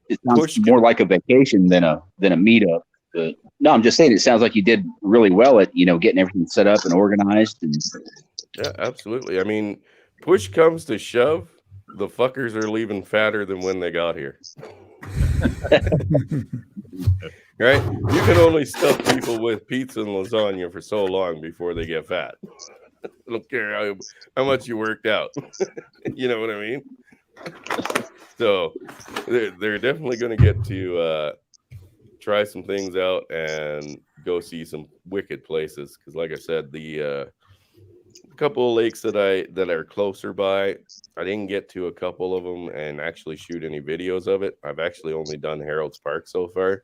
it sounds more like a vacation than a meetup. No, I'm just saying it sounds like you did really well at, you know, getting everything set up and organized. And yeah, absolutely. I mean, push comes to shove, the fuckers are leaving fatter than when they got here. Right? You can only stuff people with pizza and lasagna for so long before they get fat. I don't care how much you worked out. You know what I mean? So they're definitely going to get to try some things out and go see some wicked places. Because like I said, the couple of lakes that are closer by, I didn't get to a couple of them and actually shoot any videos of it. I've actually only done Harold's Park so far,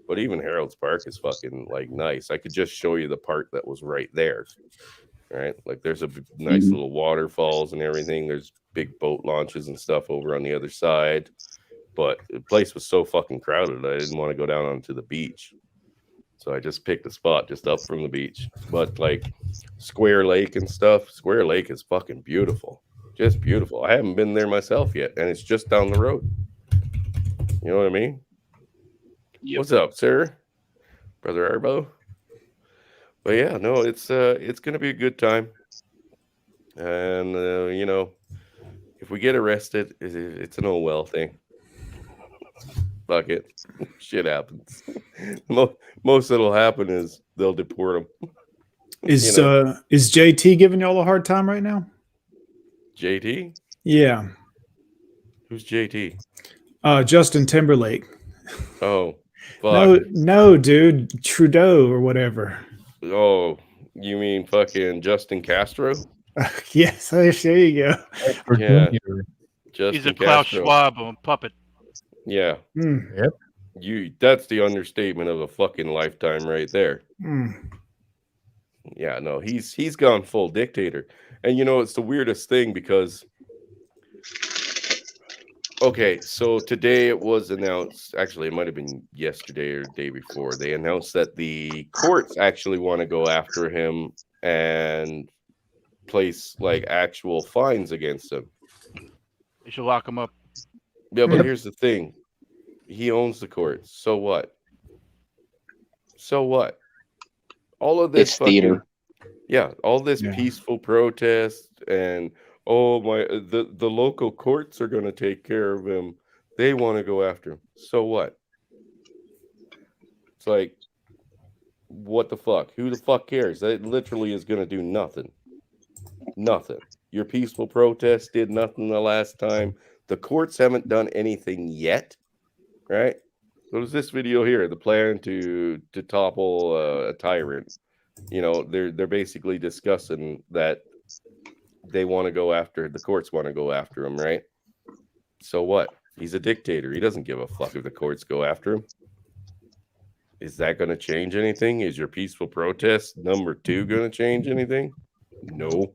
but even Harold's Park is fucking like nice. I could just show you the part that was right there, right? Like there's a nice little waterfalls and everything. There's big boat launches and stuff over on the other side. But the place was so fucking crowded, I didn't want to go down onto the beach. So I just picked a spot just up from the beach. But like Square Lake and stuff, Square Lake is fucking beautiful. Just beautiful. I haven't been there myself yet, and it's just down the road. You know what I mean? Yep. What's up, sir? Brother Arbo? But yeah, no, it's going to be a good time. And, you know, if we get arrested, it's an oh well thing. Fuck it. Shit happens. Most that'll happen is they'll deport them. Is JT giving y'all a hard time right now? JT? Yeah. Who's JT? Justin Timberlake. Oh, fuck. No, dude. Trudeau or whatever. Oh, you mean fucking Justin Castro? Yes, there you go. Yeah. Justin He's a Klaus Castro. Schwab puppet. Yeah. Yep. That's the understatement of a fucking lifetime right there. Yeah, no, he's gone full dictator. And you know, it's the weirdest thing because okay, so today it was announced, actually it might have been yesterday or the day before, they announced that the courts actually want to go after him and place like actual fines against him. They should lock him up. Yeah, but here's the thing. He owns the courts. So what? So what? All of this It's theater. Yeah, all this Yeah. peaceful protest and the local courts are going to take care of him. They want to go after him. So what? It's like, what the fuck? Who the fuck cares? That literally is going to do nothing. Nothing. Your peaceful protest did nothing the last time. The courts haven't done anything yet, right? What is this video here? The plan to topple a tyrant. You know, they're basically discussing that they want to go after, the courts want to go after him, right? So what? He's a dictator. He doesn't give a fuck if the courts go after him. Is that going to change anything? Is your peaceful protest number 2 going to change anything? No.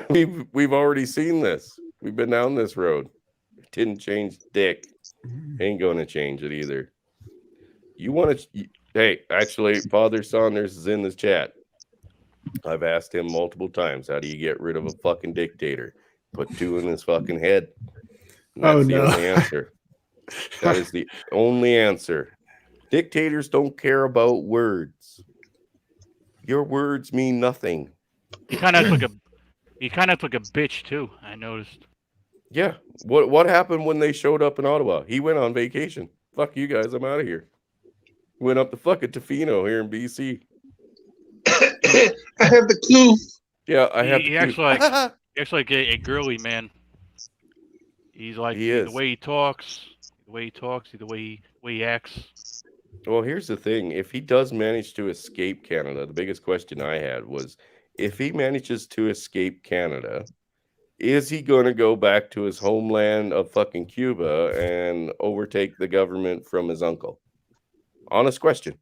We've already seen this. We've been down this road. It didn't change dick. Ain't going to change it either. You want to... Hey, actually, Father Saunders is in this chat. I've asked him multiple times, how do you get rid of a fucking dictator? Put 2 in his fucking head. And that's the only answer. That is the only answer. Dictators don't care about words. Your words mean nothing. He kind of took a bitch too. I noticed. Yeah. What happened when they showed up in Ottawa? He went on vacation. Fuck you guys. I'm out of here. Went up to fucking Tofino here in BC. I have the clue. Yeah, I have. He acts like a girly man. He's like is. the way he talks, the way he acts. Well, here's the thing. If he does manage to escape Canada, the biggest question I had was, if he manages to escape Canada, is he going to go back to his homeland of fucking Cuba and overtake the government from his uncle? Honest question.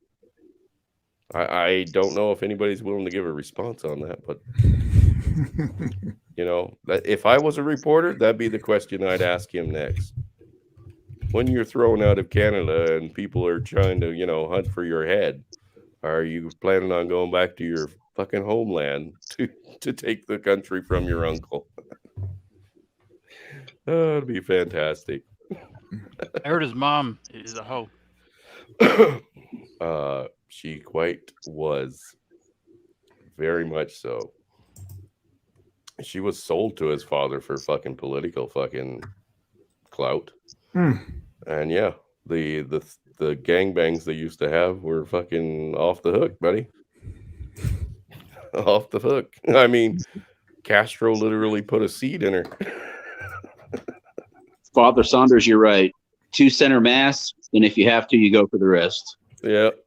I don't know if anybody's willing to give a response on that, but you know, if I was a reporter, that'd be the question I'd ask him next. When you're thrown out of Canada and people are trying to, you know, hunt for your head, are you planning on going back to your fucking homeland to take the country from your uncle? Oh, it'd be fantastic. I heard his mom is a hoe. She quite was. Very much so. She was sold to his father for fucking political fucking clout. And yeah, the gangbangs they used to have were fucking off the hook, buddy. Off the hook. I mean, Castro literally put a seed in her. Father Saunders, you're right. 2 center mass, and if you have to, you go for the rest. Yep.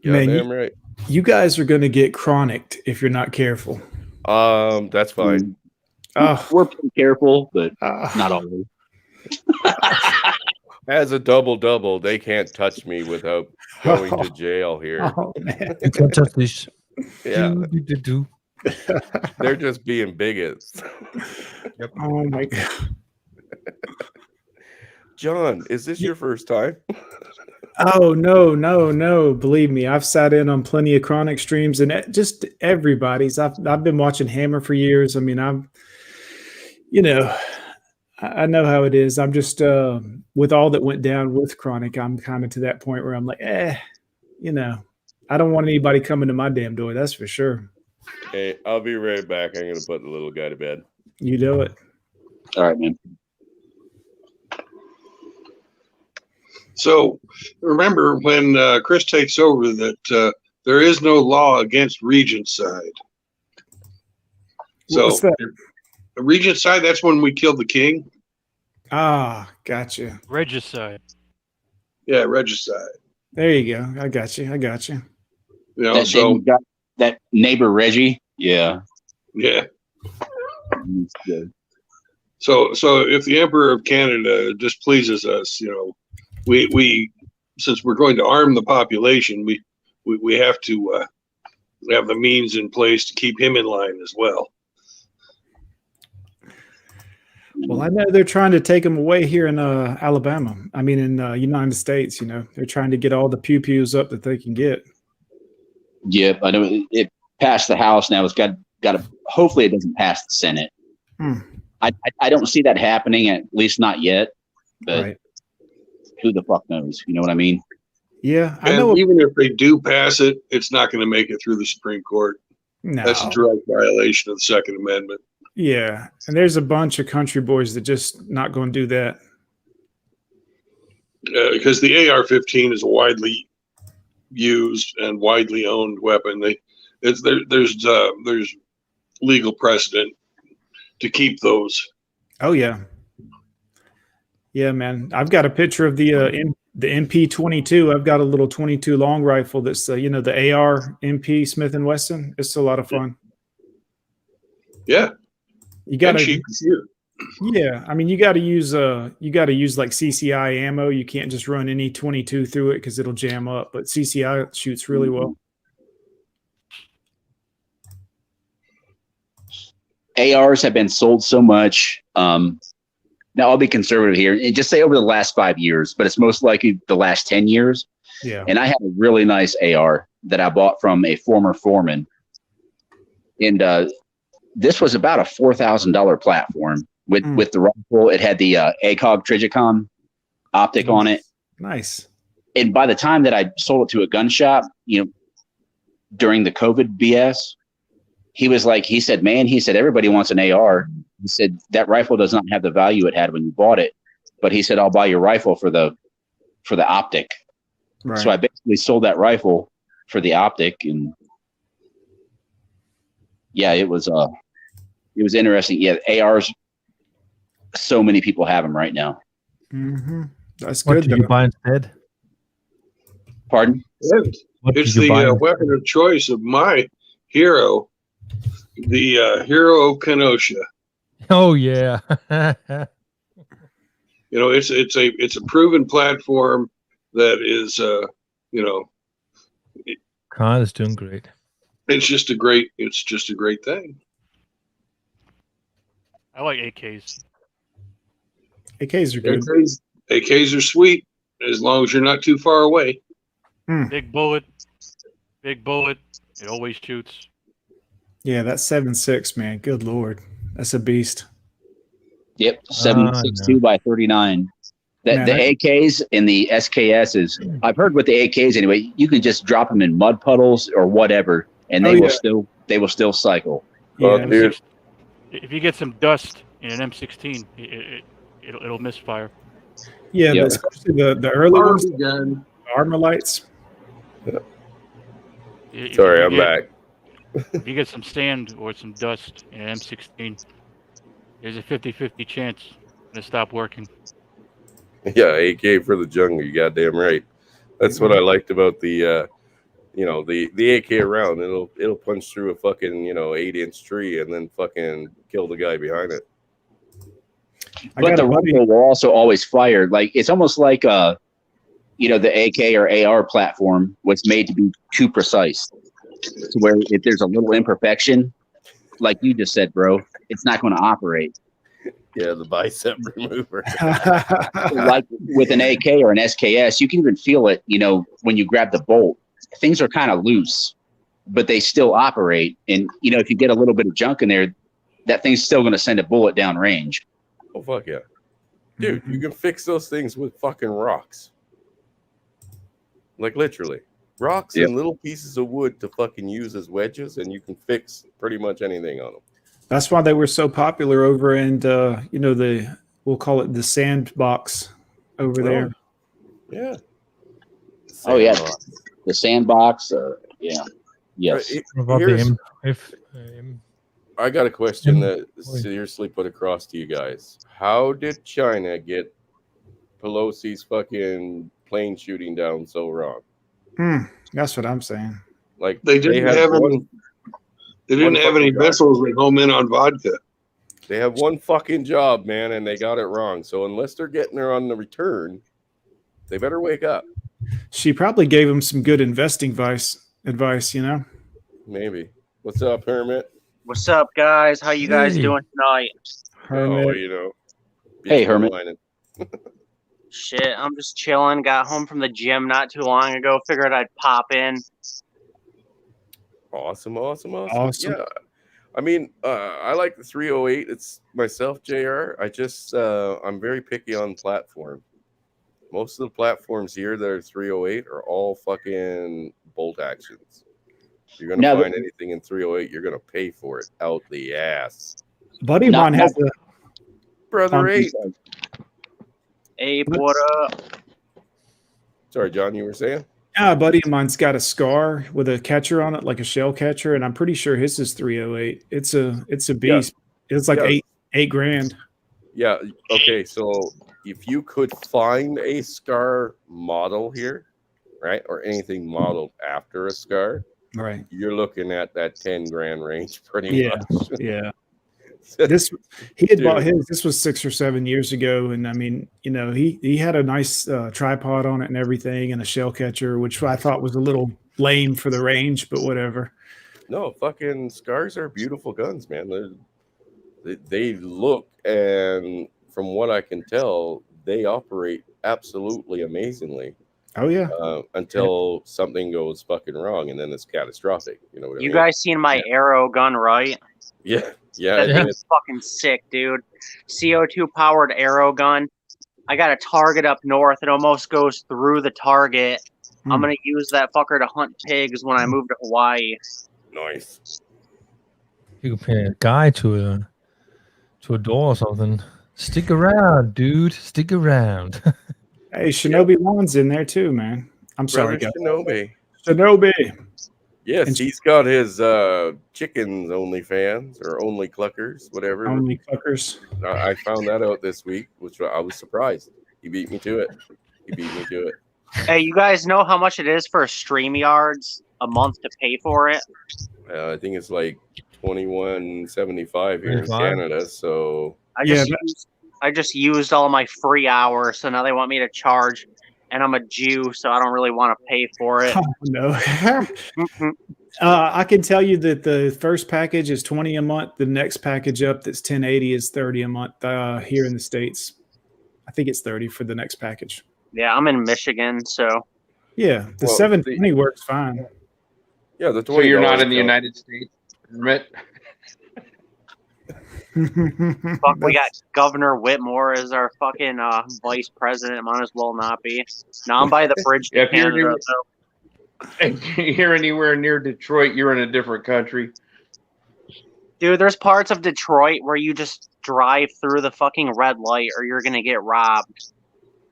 Man, damn right. You guys are going to get chronicked if you're not careful. That's fine. We're pretty careful, but not always. As a double, they can't touch me without going to jail here. Oh, man. You can't touch this. Yeah. Do. They're just being bigots. Oh my god. John, is this your first time? Oh no. Believe me, I've sat in on plenty of chronic streams and just everybody's. I've been watching Hammer for years. I mean, I know how it is. I'm just with all that went down with chronic, I'm kind of to that point where I'm like, I don't want anybody coming to my damn door. That's for sure. Hey, I'll be right back. I'm going to put the little guy to bed. You do it. All right, man. So remember when Chris takes over that there is no law against regicide. So What's that? regicide, that's when we killed the king. Ah, gotcha. Regicide. Yeah, regicide. There you go. I got you. You know, That, so got that neighbor Reggie. Yeah. yeah. He's good. So if the Emperor of Canada displeases us, we since we're going to arm the population, we have to have the means in place to keep him in line as well. Well, I know they're trying to take them away here in Alabama. I mean, in United States, you know, they're trying to get all the pew-pews up that they can get. Yep, I know it passed the House now. It's got to. Hopefully, it doesn't pass the Senate. I don't see that happening, at least not yet. But who the fuck knows? You know what I mean? Yeah, I and know. Even if they do pass it, it's not going to make it through the Supreme Court. No. That's a direct violation of the Second Amendment. Yeah, and there's a bunch of country boys that just not going to do that. Because the AR-15 is a widely used and widely owned weapon. There's legal precedent to keep those. Oh yeah, yeah, man. I've got a picture of the MP-22. I've got a little 22 long rifle that's the AR MP Smith & Wesson. It's a lot of fun. Yeah. You got to shoot. Yeah, I mean you got to use like CCI ammo. You can't just run any 22 through it because it'll jam up. But CCI shoots really well. ARs have been sold so much. Now I'll be conservative here and just say over the last 5 years, but it's most likely the last 10 years. Yeah. And I have a really nice AR that I bought from a former foreman, and this was about a $4,000 platform with the rifle. It had the ACOG Trijicon optic on it. Nice. And by the time that I sold it to a gun shop, during the COVID BS, he said, man, everybody wants an AR. He said, that rifle does not have the value it had when you bought it. But he said, I'll buy your rifle for the optic. Right. So I basically sold that rifle for the optic, and yeah, it was interesting. Yeah, ARs, so many people have them right now. Mm-hmm. That's What good. did you buy instead? Pardon? It's the weapon of choice of my hero, the Hero of Kenosha. Oh yeah. It's a proven platform that is Kyle is doing great. it's just a great thing. I like AKs. AKs are good. AKs are sweet as long as you're not too far away. Big bullet. It always shoots. Yeah, that 7.6, man. Good Lord. That's a beast. Yep, 7.62 by 39. The AKs and the SKSs, I've heard with the AKs anyway, you can just drop them in mud puddles or whatever, and they will still cycle. Yeah, dude. If you get some dust in an M16, it'll misfire. Yeah, but especially the early ones, armor lights. Sorry, I'm back. If you get some sand or some dust in an M16, there's a 50-50 chance it'll stop working. Yeah, AK for the jungle. You goddamn right. That's what I liked about the the AK round. It'll punch through a fucking 8-inch tree and then fucking kill the guy behind it. But the rifle will also always fire. Like it's almost like the AK or AR platform was made to be too precise, to where if there's a little imperfection, like you just said, bro, it's not going to operate. Yeah, the bicep remover. Like with an AK or an SKS, you can even feel it, when you grab the bolt. Things are kind of loose, but they still operate. And, if you get a little bit of junk in there, that thing's still going to send a bullet down range. Oh, fuck yeah. Dude, you can fix those things with fucking rocks. Like literally. Rocks and little pieces of wood to fucking use as wedges, and you can fix pretty much anything on them. That's why they were so popular over in we'll call it the sandbox over there. Yeah. Oh yeah, the sandbox. Yeah. Yes. I got a question that seriously put across to you guys. How did China get Pelosi's fucking plane shooting down so wrong? That's what I'm saying. Like they didn't have any vessels that home in on vodka. They have one fucking job, man, and they got it wrong. So unless they're getting there on the return, they better wake up. She probably gave him some good investing advice, Maybe. What's up, Hermit? What's up, guys? How you guys Hey. doing tonight? Oh, Hermit. you know. Hey, bitching and Hermit. whining. Shit, I'm just chilling. Got home from the gym not too long ago. Figured I'd pop in. Awesome. Awesome. Yeah. I mean, I like the 308. It's myself, JR. I'm very picky on platform. Most of the platforms here that are 308 are all fucking bolt actions. If you're going to Now, find anything in 308, you're going to pay for it out the ass. Buddy of Not- mine has a Brother 8. Abe, what up? Sorry, John, you were saying? Yeah, a buddy of mine's got a scar with a catcher on it, like a shell catcher, and I'm pretty sure his is 308. It's a beast. It's like Yeah. eight grand. Yeah. Okay. So if you could find a Scar model here, right, or anything modeled after a Scar, Right. you're looking at that 10 grand range pretty Yeah. much. Yeah. He had bought Dude. his. This was 6 or 7 years ago, and I mean, he had a nice tripod on it and everything, and a shell catcher, which I thought was a little lame for the range, but whatever. No, fucking Scars are beautiful guns, man. They look, and from what I can tell, they operate absolutely amazingly. Oh yeah. Until something goes fucking wrong, and then it's catastrophic. You know what I You mean? guys seen my arrow gun, right? Yeah. Yeah. That I thing's did. fucking sick, dude. CO2 powered arrow gun. I got a target up north. It almost goes through the target. I'm gonna use that fucker to hunt pigs when I move to Hawaii. Nice. You can pin a guy to a door or something. Stick around, dude. Stick around. Hey, Shinobi Lon's in there too, man. I'm sorry, Brother guys. Shinobi. Shinobi. Yes, And- he's got his chickens only fans or only cluckers, whatever. Only fuckers. I found that out this week, which I was surprised. He beat me to it. Hey, you guys know how much it is for StreamYards a month to pay for it? I think it's like $21.75 here in 25? Canada. So I just used all my free hours, so now they want me to charge, and I'm a Jew, so I don't really want to pay for it. Oh, no. I can tell you that the first package is 20 a month. The next package up that's 1080 is 30 a month here in the States. I think it's 30 for the next package. Yeah, I'm in Michigan, so Yeah, the Well, 720 works fine. yeah, the $20. So you're not in the United States, Hermit? fuck, we got Governor Whitmore as our fucking vice president. Might as well not be. Now I'm by the bridge to If you're Canada, If you're anywhere near Detroit, you're in a different country. dude, there's parts of Detroit where you just drive through the fucking red light or you're gonna get robbed.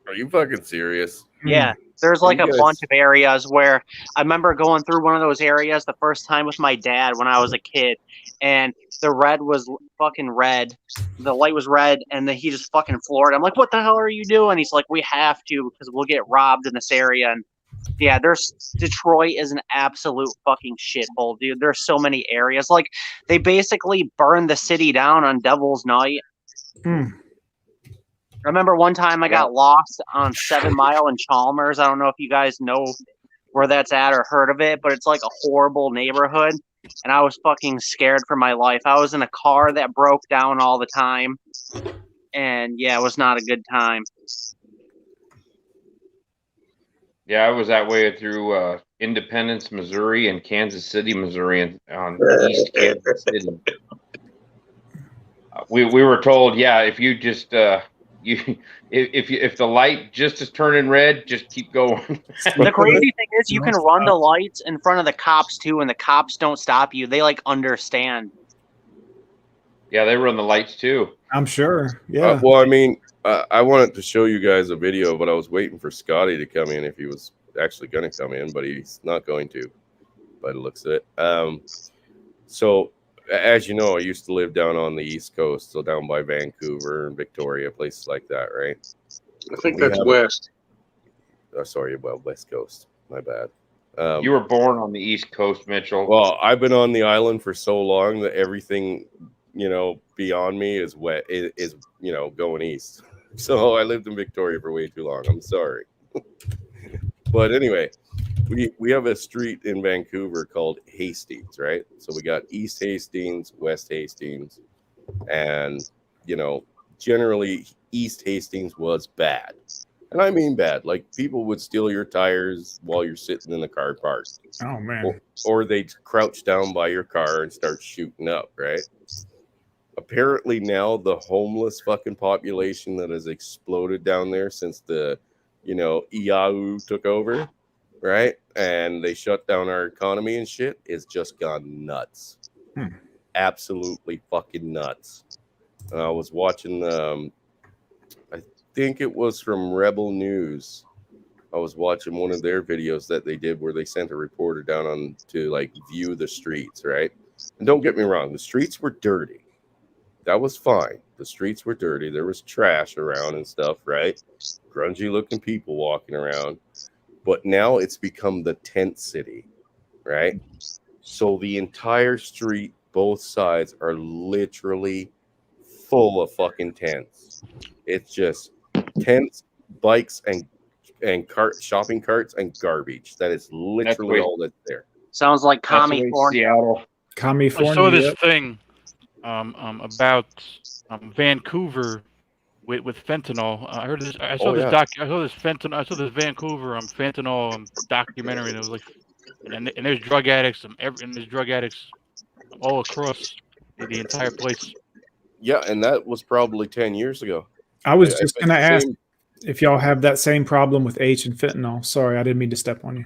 Are you fucking serious? Yeah, there's like You a guys- bunch of areas where I remember going through one of those areas the first time with my dad when I was a kid, and the red was fucking red. The light was red, and then he just fucking floored. I'm like, what the hell are you doing? He's like, we have to because we'll get robbed in this area. And yeah, Detroit is an absolute fucking shithole, dude. There's so many areas. Like, they basically burned the city down on Devil's Night. I remember one time I got lost on 7 Mile in Chalmers. I don't know if you guys know where that's at or heard of it, but it's like a horrible neighborhood. And I was fucking scared for my life. I was in a car that broke down all the time. And yeah, it was not a good time. Yeah, I was that way through Independence, Missouri, and Kansas City, Missouri, and on East Kansas City. We were told, yeah, if you just if the light just is turning red, just keep going. The crazy thing is you can run the lights in front of the cops too, and the cops don't stop you. They like understand. Yeah, they run the lights too. I'm sure. Yeah. Well, I mean, I wanted to show you guys a video, but I was waiting for Scotty to come in if he was actually going to come in, but he's not going to, by the looks of it. So, as you know, I used to live down on the East Coast, so down by Vancouver and Victoria, places like that, right? I think that's west. Oh, sorry, well, West Coast. My bad. You were born on the East Coast, Mitchell. Well, I've been on the island for so long that everything, beyond me is wet. Is going east. So I lived in Victoria for way too long. I'm sorry. But anyway, we have a street in Vancouver called Hastings, right? So we got East Hastings, West Hastings, and generally East Hastings was bad. And I mean bad. Like, people would steal your tires while you're sitting in the car park. Oh man. Or they'd crouch down by your car and start shooting up, right? Apparently now the homeless fucking population that has exploded down there since the, EAU took over, right? And they shut down our economy and shit, is just gone nuts. Absolutely fucking nuts. I was watching, I think it was from Rebel News. I was watching one of their videos that they did where they sent a reporter down on to like view the streets, right? And don't get me wrong, the streets were dirty. That was fine. The streets were dirty. There was trash around and stuff, right? Grungy looking people walking around. But now it's become the tent city, right? So the entire street, both sides, are literally full of fucking tents. It's just tents, bikes, and shopping carts and garbage. That is literally all that's there. Sounds like California. I saw this thing about Vancouver with fentanyl. I heard this. I saw this fentanyl. I saw this Vancouver fentanyl documentary, and it was like, and there's drug addicts and there's drug addicts all across the entire place. Yeah, and that was probably 10 years ago. I was just going to ask if y'all have that same problem with H and fentanyl. Sorry, I didn't mean to step on you.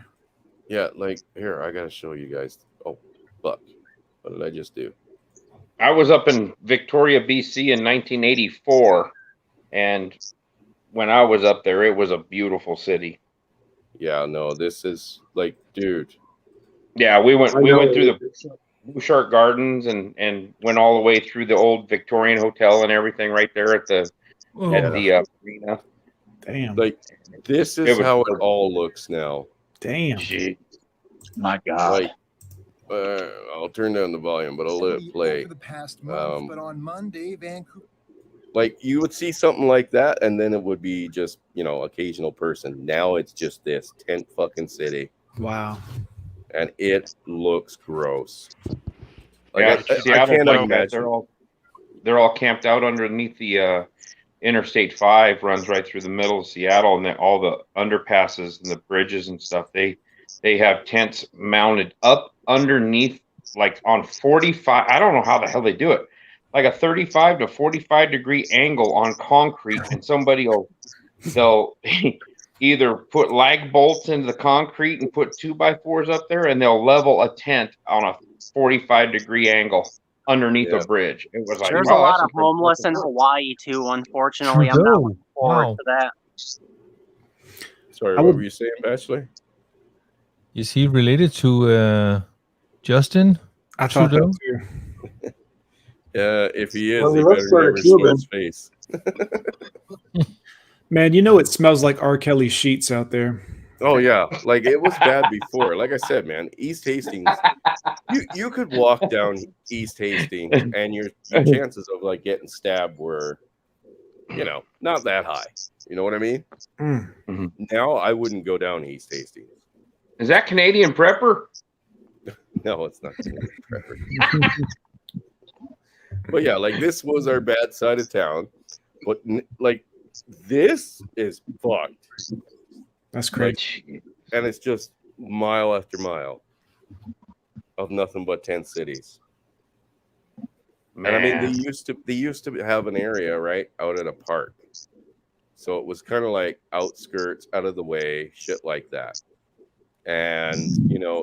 Yeah, like, here, I got to show you guys. Oh, fuck. What did I just do? I was up in Victoria, BC in 1984, and when I was up there, it was a beautiful city. Yeah, no, this is like, dude. Yeah, we went through the Blue Shark Gardens and went all the way through the old Victorian Hotel and everything right there at the arena. Damn. Like, this is how it all looks now. Damn. Gee. My God. Like, I'll turn down the volume, but I'll let it play. The past month, but on Monday, Vancouver. Like, you would see something like that, and then it would be just, occasional person. Now it's just this tent fucking city. Wow. And it looks gross. Like, I can't imagine. They're all camped out underneath the Interstate 5, runs right through the middle of Seattle, and then all the underpasses and the bridges and stuff. They have tents mounted up underneath, like on 45. I don't know how the hell they do it. Like a 35 to 45 degree angle on concrete, and they'll either put lag bolts into the concrete and put 2x4s up there, and they'll level a tent on a 45 degree angle underneath a bridge. It was like, there's a lot of homeless in Hawaii too. Unfortunately, I'm not looking forward to that. Sorry, what were you saying, Bachelor? Is he related to Justin? I thought Trudeau? that too. If he is, Well, he he looks better never sort of show Cuban. his face. Man, it smells like R. Kelly sheets out there. Oh yeah, like it was bad before. Like I said, man, East Hastings. You could walk down East Hastings, and your chances of like getting stabbed were, not that high. You know what I mean? Mm-hmm. Now I wouldn't go down East Hastings. Is that Canadian Prepper? No, it's not Canadian Prepper. But yeah, like this was our bad side of town, but like this is fucked. That's crazy. And it's just mile after mile of nothing but tent cities. Man. And I mean, they used to have an area right out at a park, so it was kind of like outskirts, out of the way, shit like that. And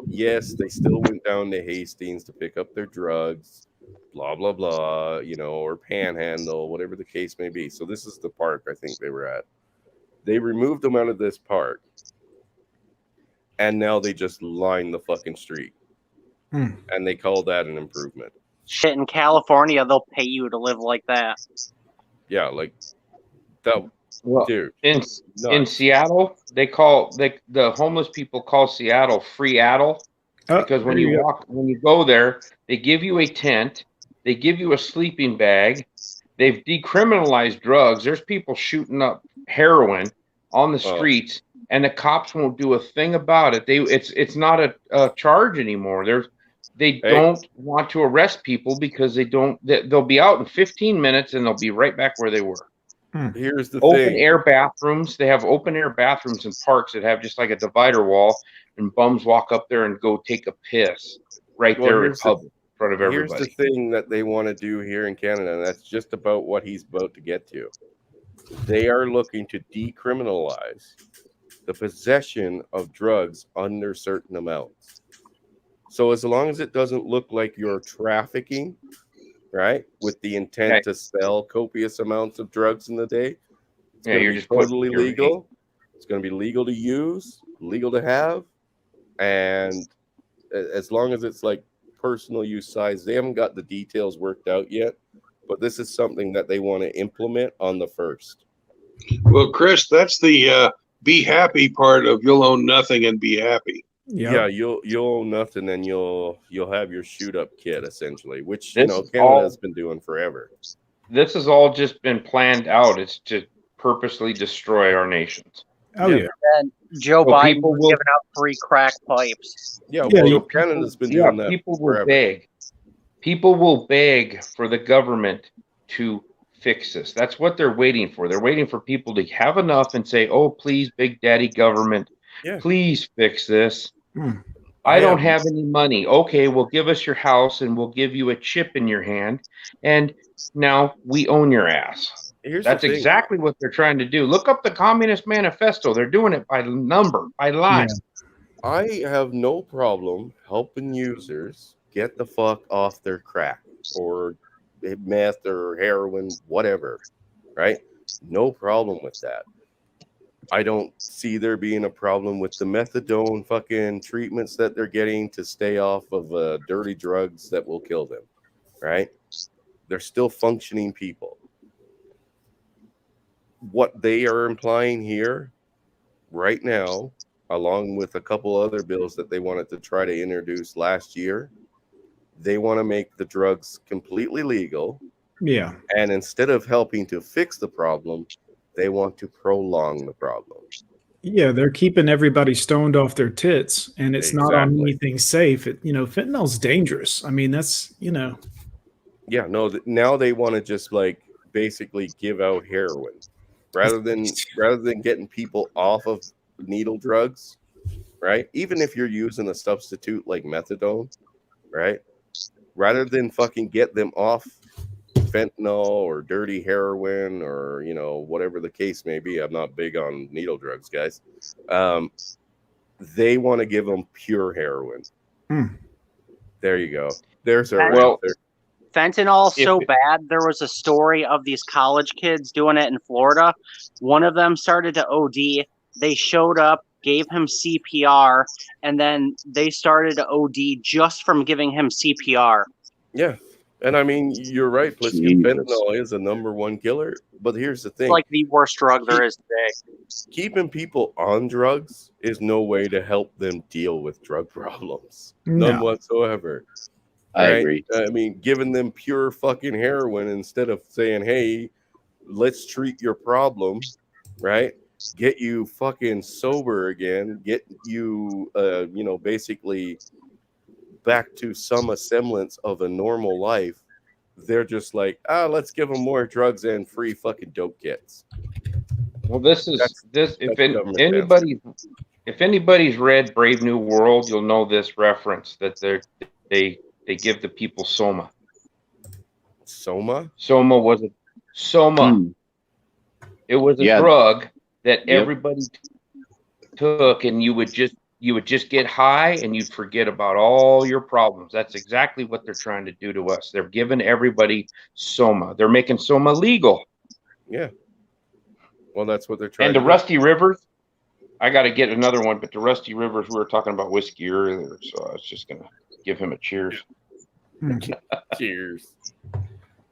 yes, they still went down to Hastings to pick up their drugs, blah blah blah, or panhandle, whatever the case may be. So this is the park I think they were at. They removed them out of this park, and now they just line the fucking street, and they call that an improvement. Shit, in California, they'll pay you to live like that. Yeah, like that. Well, dude, in Seattle, the homeless people call Seattle Free-addle, because when you go there, they give you a tent, they give you a sleeping bag, they've decriminalized drugs. There's people shooting up heroin on the streets, and the cops won't do a thing about it. It's not a charge anymore. They don't want to arrest people because they'll be out in 15 minutes and they'll be right back where they were. Here's the open thing. air bathrooms. They have open air bathrooms in parks that have just like a divider wall, and bums walk up there and go take a piss right there in public in front of everybody. Here's the thing that they want to do here in Canada, and that's just about what he's about to get to. They are looking to decriminalize the possession of drugs under certain amounts. So as long as it doesn't look like you're trafficking, right, with the intent to sell copious amounts of drugs in the day, it's going to be totally legal. It's going to be legal to use, legal to have, and as long as it's like personal use size, they haven't got the details worked out yet, but this is something that they want to implement on the 1st. Well, Chris, that's the be happy part of you'll own nothing and be happy. Yeah, you'll own nothing, and you'll have your shoot up kit essentially, which This Canada's been doing forever. This has all just been planned out. It's to purposely destroy our nations. Oh yeah. And Joe Biden was giving out free crack pipes. Canada's been doing that. People forever. will beg. People will beg for the government to fix this. That's what they're waiting for. They're waiting for people to have enough and say, "Oh, please, Big Daddy government, please fix this." I don't have any money. Okay, well, give us your house and we'll give you a chip in your hand, and now we own your ass. That's exactly what they're trying to do. Look up the Communist Manifesto. They're doing it by number, by line. I have no problem helping users get the fuck off their crack or meth or heroin, whatever, right? No problem with that. I don't see there being a problem with the methadone fucking treatments that they're getting to stay off of dirty drugs that will kill them, right? They're still functioning people. What they are implying here right now, along with a couple other bills that they wanted to try to introduce last year, they want to make the drugs completely legal. Yeah. And instead of helping to fix the problem, they want to prolong the problem. Yeah, they're keeping everybody stoned off their tits, and it's not on anything safe. Fentanyl's dangerous. I mean, that's, Yeah, no, now they want to just like basically give out heroin rather than getting people off of needle drugs, right? Even if you're using a substitute like methadone, right? Rather than fucking get them off fentanyl or dirty heroin or whatever the case may be. I'm not big on needle drugs, guys. They want to give them pure heroin. There you go. There's our answer. Fentanyl's so bad. There was a story of these college kids doing it in Florida. One of them started to OD. They showed up, gave him CPR, and then they started to OD just from giving him CPR. Yeah. And I mean, you're right, Pliskin. Fentanyl is a #1 killer. But here's the thing. It's like the worst drug there is today. Keeping people on drugs is no way to help them deal with drug problems. No. None whatsoever. I agree. I mean, giving them pure fucking heroin instead of saying, hey, let's treat your problem, right? Get you fucking sober again. Get you, basically back to some semblance of a normal life. They're just like, let's give them more drugs and free fucking dope kits. Well, if anybody's read Brave New World, you'll know this reference that they give the people soma. Soma? Soma was a It was a drug that everybody took, and you would just get high and you'd forget about all your problems. That's exactly what they're trying to do to us. They're giving everybody soma. They're making soma legal. Yeah. Well, that's what they're trying to do. And the Rusty Rivers, I got to get another one, but the Rusty Rivers, we were talking about whiskey earlier, so I was just going to give him a cheers. Cheers.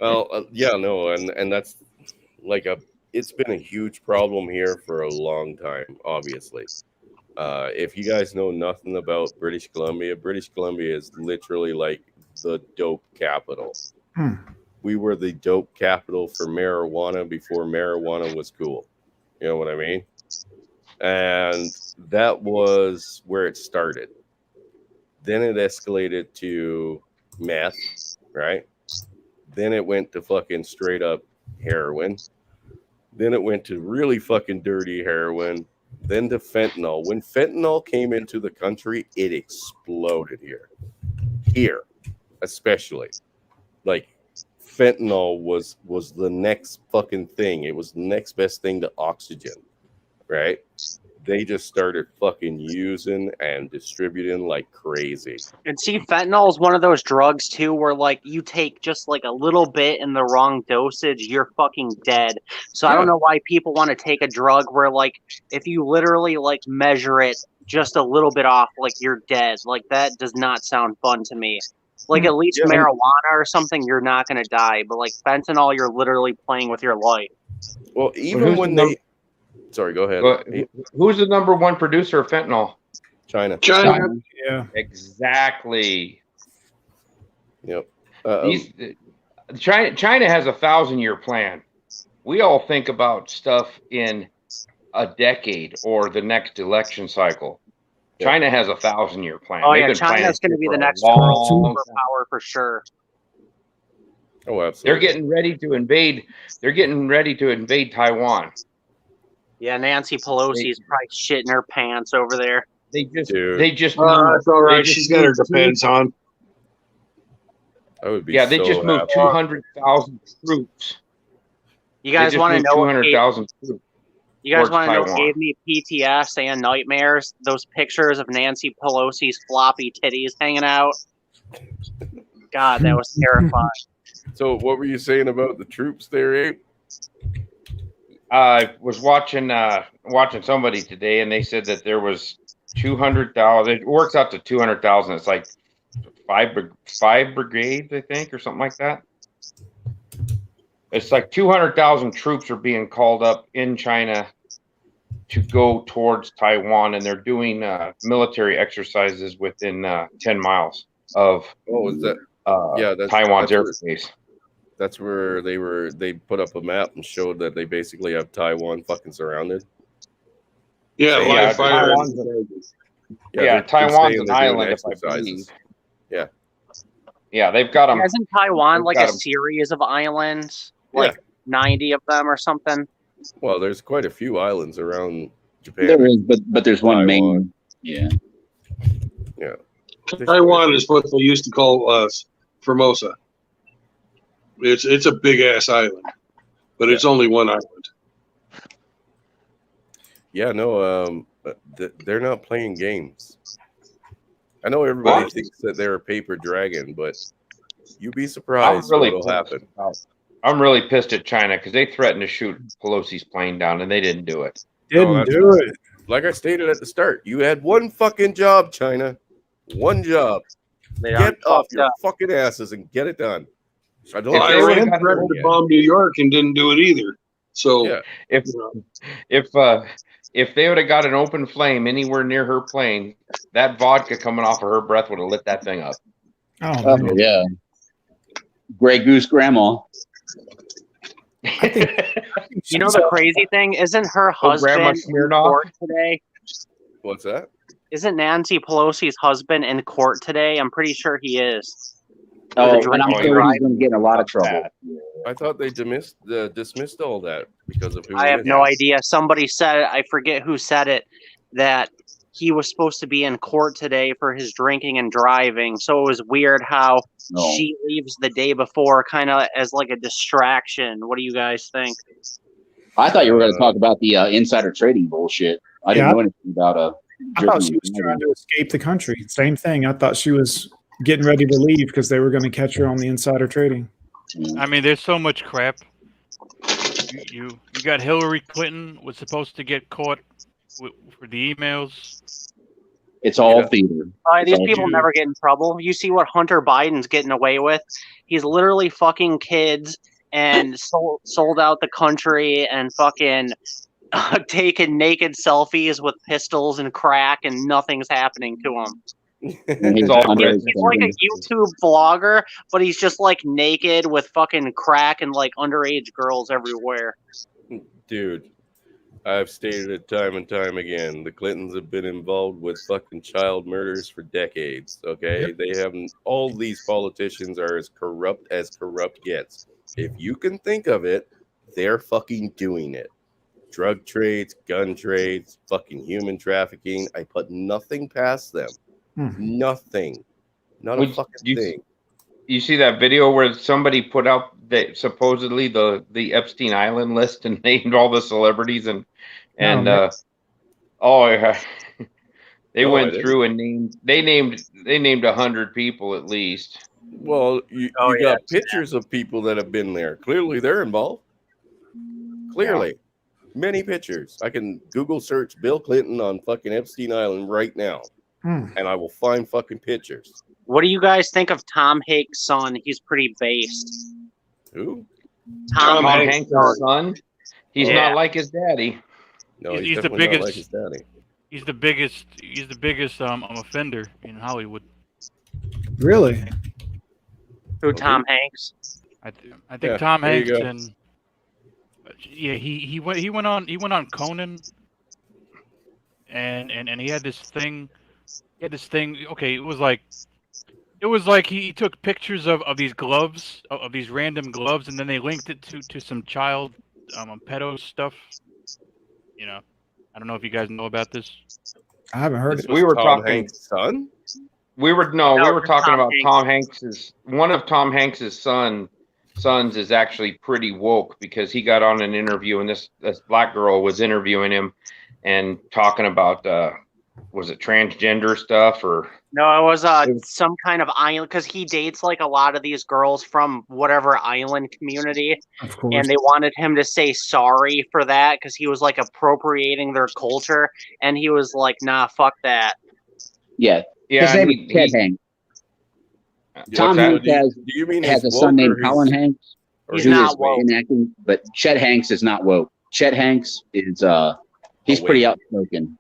Well, and that's like it's been a huge problem here for a long time, obviously. If you guys know nothing about British Columbia is literally like the dope capital. We were the dope capital for marijuana before marijuana was cool. You know what I mean? And that was where it started. Then it escalated to meth, right? Then it went to fucking straight up heroin. Then it went to really fucking dirty heroin. Then to fentanyl. When fentanyl came into the country, it exploded here. Here, especially. Like, fentanyl was the next fucking thing. It was the next best thing to oxygen, right? They just started fucking using and distributing like crazy. And see, fentanyl is one of those drugs too, where like you take just like a little bit in the wrong dosage, you're fucking dead. So I don't know why people want to take a drug where like if you literally like measure it just a little bit off, like you're dead. Like that does not sound fun to me. Like at least marijuana or something, you're not gonna die. But like fentanyl, you're literally playing with your life. Well, even when they sorry, go ahead. Well, who's the number one producer of fentanyl? China. Yeah. Exactly. Yep. China has a 1,000-year plan. We all think about stuff in a decade or the next election cycle. China has a 1,000-year plan. Oh yeah, China's going to be the next world superpower for sure. Oh, absolutely. They're getting ready to invade. They're getting ready to invade Taiwan. Yeah, Nancy Pelosi's probably shitting her pants over there. They just that's all right. She's got her defense on. I would be. Yeah, they just moved 200,000 troops. You guys want to know 200,000 troops? You guys want to know what gave me PTS and nightmares? Those pictures of Nancy Pelosi's floppy titties hanging out. God, that was terrifying. So, what were you saying about the troops there, Abe? I was watching somebody today, and they said that there was 200,000. It works out to 200,000. It's like five brigades, I think, or something like that. It's like 200,000 troops are being called up in China to go towards Taiwan, and they're doing military exercises within 10 miles of Taiwan's airspace. That's where they put up a map and showed that they basically have Taiwan fucking surrounded. Yeah, live fire. Taiwan's an island, if I believe. Yeah. Yeah, they've got them. Hasn't Taiwan like a series of islands? Like 90 of them or something? Well, there's quite a few islands around Japan. There is, but there's one main. Yeah. Yeah. Taiwan is what they used to call Formosa. It's a big ass island, but it's only one island. Yeah, no, they're not playing games. I know everybody thinks that they're a paper dragon, but you'd be surprised what'll happen. I'm really pissed at China because they threatened to shoot Pelosi's plane down and they didn't do it. Didn't do it. Like I stated at the start, you had one fucking job, China. One job. Get off your fucking asses and get it done. Iran threatened to bomb New York and didn't do it either. So if they would have got an open flame anywhere near her plane, that vodka coming off of her breath would have lit that thing up. Oh yeah. Grey Goose Grandma. You know the crazy thing? Isn't her husband in court today? What's that? Isn't Nancy Pelosi's husband in court today? I'm pretty sure he is. Oh, and I'm sure he's going to get in a lot of trouble. I thought they dismissed all that because of who. I have no idea. Somebody said, I forget who said it, that he was supposed to be in court today for his drinking and driving. So it was weird how she leaves the day before kind of as like a distraction. What do you guys think? I thought you were going to talk about the insider trading bullshit. I didn't know anything about I thought she was trying to escape the country. Same thing. I thought she was getting ready to leave because they were going to catch her on the insider trading. I mean, there's so much crap. You got Hillary Clinton was supposed to get caught for the emails. It's all theater. These people never get in trouble. You see what Hunter Biden's getting away with? He's literally fucking kids and sold out the country and fucking taking naked selfies with pistols and crack, and nothing's happening to him. He's like a YouTube vlogger, but he's just like naked with fucking crack and like underage girls everywhere. Dude, I've stated it time and time again. The Clintons have been involved with fucking child murders for decades. Okay, Yep. they haven't. All these politicians are as corrupt gets. If you can think of it, they're fucking doing it. Drug trades, gun trades, fucking human trafficking. I put nothing past them. Nothing. Not a fucking thing. You see that video where somebody put out that supposedly the Epstein Island list and named all the celebrities and they went through and named 100 people at least. Well, you got pictures of people that have been there. Clearly, they're involved. Clearly, many pictures. I can Google search Bill Clinton on fucking Epstein Island right now, and I will find fucking pictures. What do you guys think of Tom Hanks' son? He's pretty based. Who? Tom Hanks' son? He's not like his daddy. No, he's the biggest. Not like his daddy. He's the biggest. He's the biggest offender in Hollywood. Really? Who? Tom Hanks? I think Tom Hanks and he went on Conan and he had this thing. Okay, it was like he took pictures of these gloves, of these random gloves, and then they linked it to some child pedo stuff. You know, I don't know if you guys know about this. I haven't heard it. We were Tom talking. Hanks' son. We were talking about Tom Hanks's. One of Tom Hanks's sons is actually pretty woke because he got on an interview and this black girl was interviewing him and talking about was it transgender stuff or no? It was some kind of island because he dates like a lot of these girls from whatever island community, Of course. and they wanted him to say sorry for that because he was like appropriating their culture, and he was like, "Nah, fuck that." Yeah. Yeah, His name is Ted Hanks. Tom What's that? Hanks Do you mean has a he's son woke named or Colin Hanks. He's who not is woke. in acting, but Chet Hanks is not woke. Chet Hanks is he's pretty outspoken.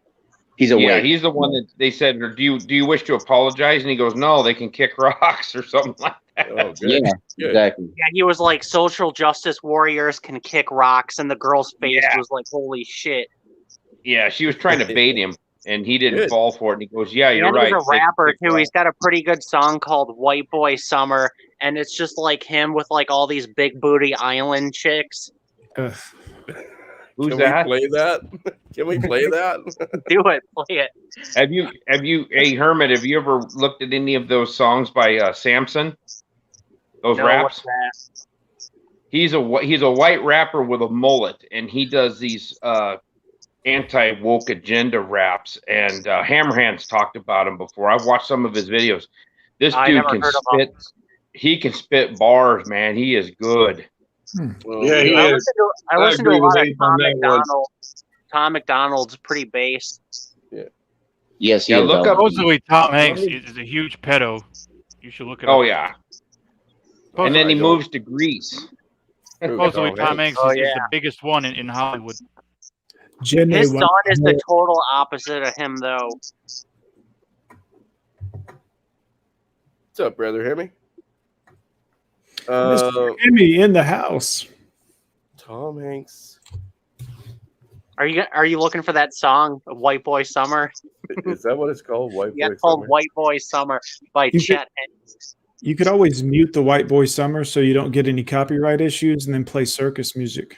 He's awake. Yeah, he's the one that they said, do you wish to apologize? And he goes, no, they can kick rocks or something like that. Oh, good. Yeah, Good. exactly. Yeah, he was like, social justice warriors can kick rocks, and the girl's face was like, holy shit. Yeah, she was trying to bait him, and he didn't Good. fall for it. And he goes, yeah, you're And right. he's a They can rapper kick too. He's rocks. got a pretty good song called White Boy Summer, and it's just like him with like all these big booty island chicks. Ugh. Who's Can that? we play that? Can we play that? Do it, play it. Have you, hey, Hermit, have you ever looked at any of those songs by Samson? Those No, raps? what's that? He's a white rapper with a mullet, and he does these anti-woke agenda raps. And Hammerhand's talked about him before. I've watched some of his videos. This I dude never can heard of him. spit. He can spit bars, man. He is good. Well, Yeah, he I is. listen to, I I listen to agree a lot with of Abe on Tom that one. McDonald. Tom McDonald's pretty based. Yes, he Yeah, is. look up. Supposedly, Tom Hanks is a huge pedo. You should look it up. Oh yeah, and then he I don't- moves to Greece. Supposedly, Tom Tom Hanks. Hanks Oh, is yeah. the biggest one in Hollywood. Jenny, His why- son is the total opposite of him, though. What's up, brother Hemi? Mr. Emmy in the house. Tom Hanks. Are you looking for that song, White Boy Summer? Is that what it's called? White Yeah, Boy it's called Summer? White Boy Summer by You Chet Hanks. You could always mute the White Boy Summer so you don't get any copyright issues, and then play circus music.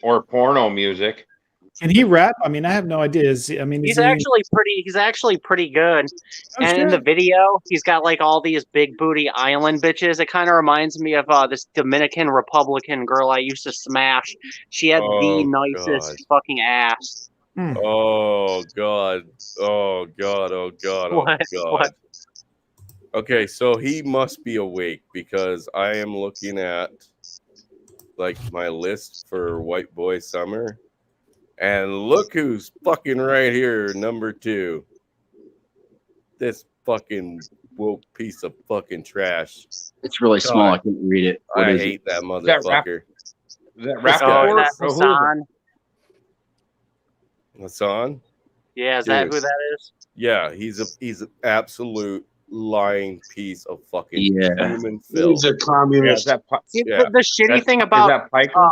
Or porno music. Can he rap? I mean, I have no idea. Is he, I mean, He's is he, actually pretty good. Oh, And in shit. the video, he's got like all these big booty island bitches. It kind of reminds me of this Dominican Republican girl I used to smash. She had the Oh, nicest God. fucking ass. Oh God! Oh God! Oh God! Oh What? God! What? Okay, so he must be awake because I am looking at like my list for White Boy Summer, and look who's fucking right here, number 2. This fucking woke piece of fucking trash. It's really small. I God. can't read it. What I is hate that that rap- motherfucker. Is that This rap guy. Oh, report? is that Or who is it? Hassan? Hassan? Yeah, is that Dude. who that is? Yeah, he's an absolute lying piece of fucking Yeah. human filth. He's a Yeah, is communist. that, See, Yeah. the shitty That's- thing is about that Piker?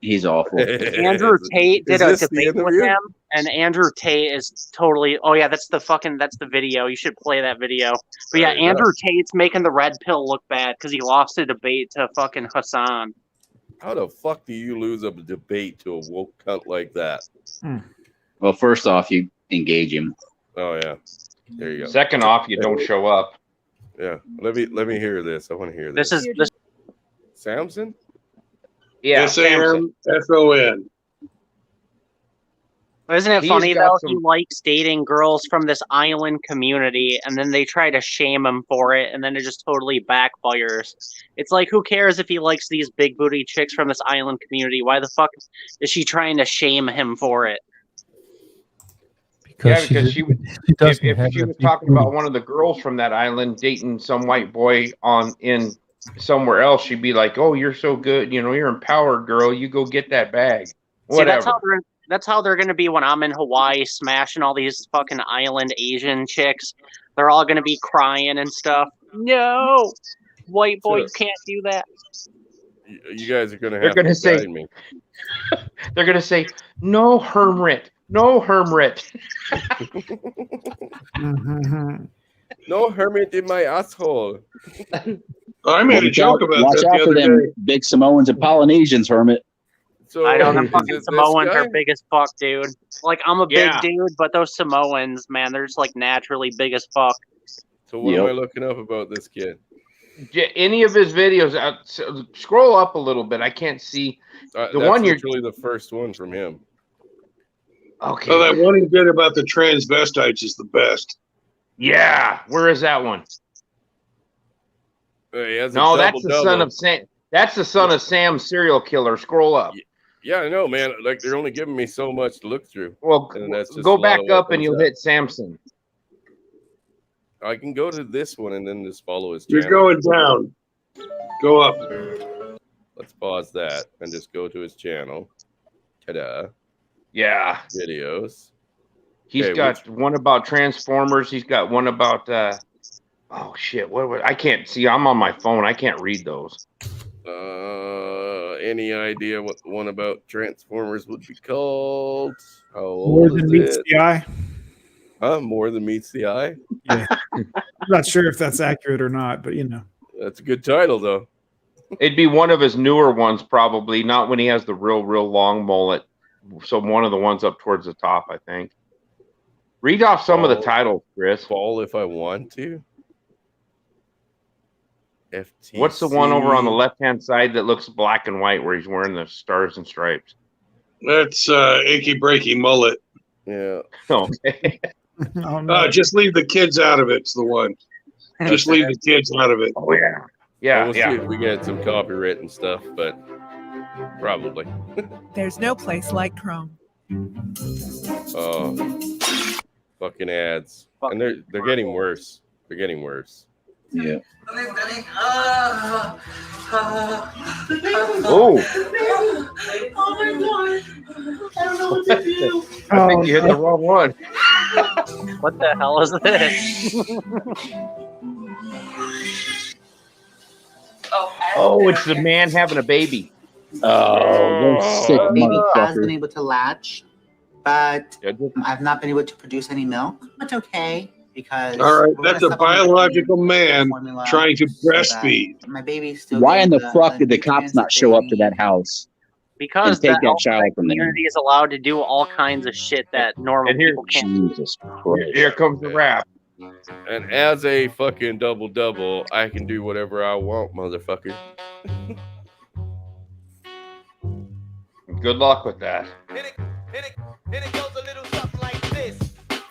He's awful. Andrew Tate did a this the debate with interview? him, and Andrew Tate is totally. Oh yeah, that's the video. You should play that video. But yeah, There you go. Andrew Tate's making the red pill look bad because he lost a debate to fucking Hassan. How the fuck do you lose a debate to a woke cunt like that? Well, first off, you engage him. Oh yeah, there you go. Second off, you don't show up. Yeah, let me hear this. I want to hear this. This is this. Samson. Yeah, Samson. S-O-N. Isn't it He's funny got though? He some- likes dating girls from this island community, and then they try to shame him for it, and then it just totally backfires. It's like, who cares if he likes these big booty chicks from this island community? Why the fuck is she trying to shame him for it? Yeah, because she would. doesn't If have she a was big talking booty. about one of the girls from that island dating some white boy in somewhere else, she'd be like, "Oh, you're so good. You know, you're empowered, girl. You go get that bag." See, Whatever. that's how they're gonna be when I'm in Hawaii smashing all these fucking island Asian chicks. They're all gonna be crying and stuff. No, white boy, you can't do that. You guys are gonna They're have gonna to say- guide me. They're gonna say, "No, Hermrit. No, Hermrit." No hermit in my asshole. I made a joke about Watch that out the for other them day. big Samoans and Polynesians, Hermit. So I don't know. is Fucking it this Samoans are guy? big as fuck, dude. Like, I'm a big Yeah. dude, but those Samoans, man, they're just like naturally big as fuck. So what am Yep. I looking up about this kid? Any of his videos, scroll up a little bit. I can't see the That's one you're. literally the first one from him. Okay. Oh, that one he did about the transvestites is the best. Yeah. Where is that one? He has a No, that's the double-double. son of Sam. That's the son of Sam, serial killer. Scroll up. Yeah, I know, man. Like they're only giving me so much to look through. Well, And that's just go a lot back of what up and comes you'll up. hit Samson. I can go to this one and then just follow his You're channel. going down. Go up. Let's pause that and just go to his channel. Ta-da. Yeah. Videos. He's Okay, got one about Transformers. He's got one about oh shit, what I can't see. I'm on my phone. I can't read those. Any idea what the one about Transformers would be called? How More old than is meets it? the eye. Huh? More than meets the eye? Yeah. I'm not sure if that's accurate or not, but you know. That's a good title, though. It'd be one of his newer ones, probably not when he has the real long mullet. So one of the ones up towards the top, I think. Read off some of the titles, Chris. Fall if I want to. FTC. What's the one over on the left-hand side that looks black and white where he's wearing the stars and stripes? That's Achy Breaky Mullet. Yeah. Okay. Oh, no. Just leave the kids out of it. It's the one. Just leave the kids out of it. Oh yeah. Yeah, We'll see if we get some copyright and stuff, but probably. There's no place like Chrome. Oh, fucking ads, and they're getting worse. They're getting worse. Yeah. Oh. Oh my god. I don't know what to do. I think you hit the wrong one. What the hell is this? Oh, it's the man having a baby. Oh, those sick Baby has been motherfucker. able to latch, but I've not been able to produce any milk. But okay, because All right, we're that's gonna a supplement biological man formula trying to so that breastfeed. My baby's still. Why in getting the fuck did the nutrients cops that not show they up to that house? Because And take the that health child from them. community is allowed to do all kinds of shit that normal And here- people can't. Jesus Christ. Here comes the rap. And as a fucking double, I can do whatever I want, motherfucker. Good luck with that.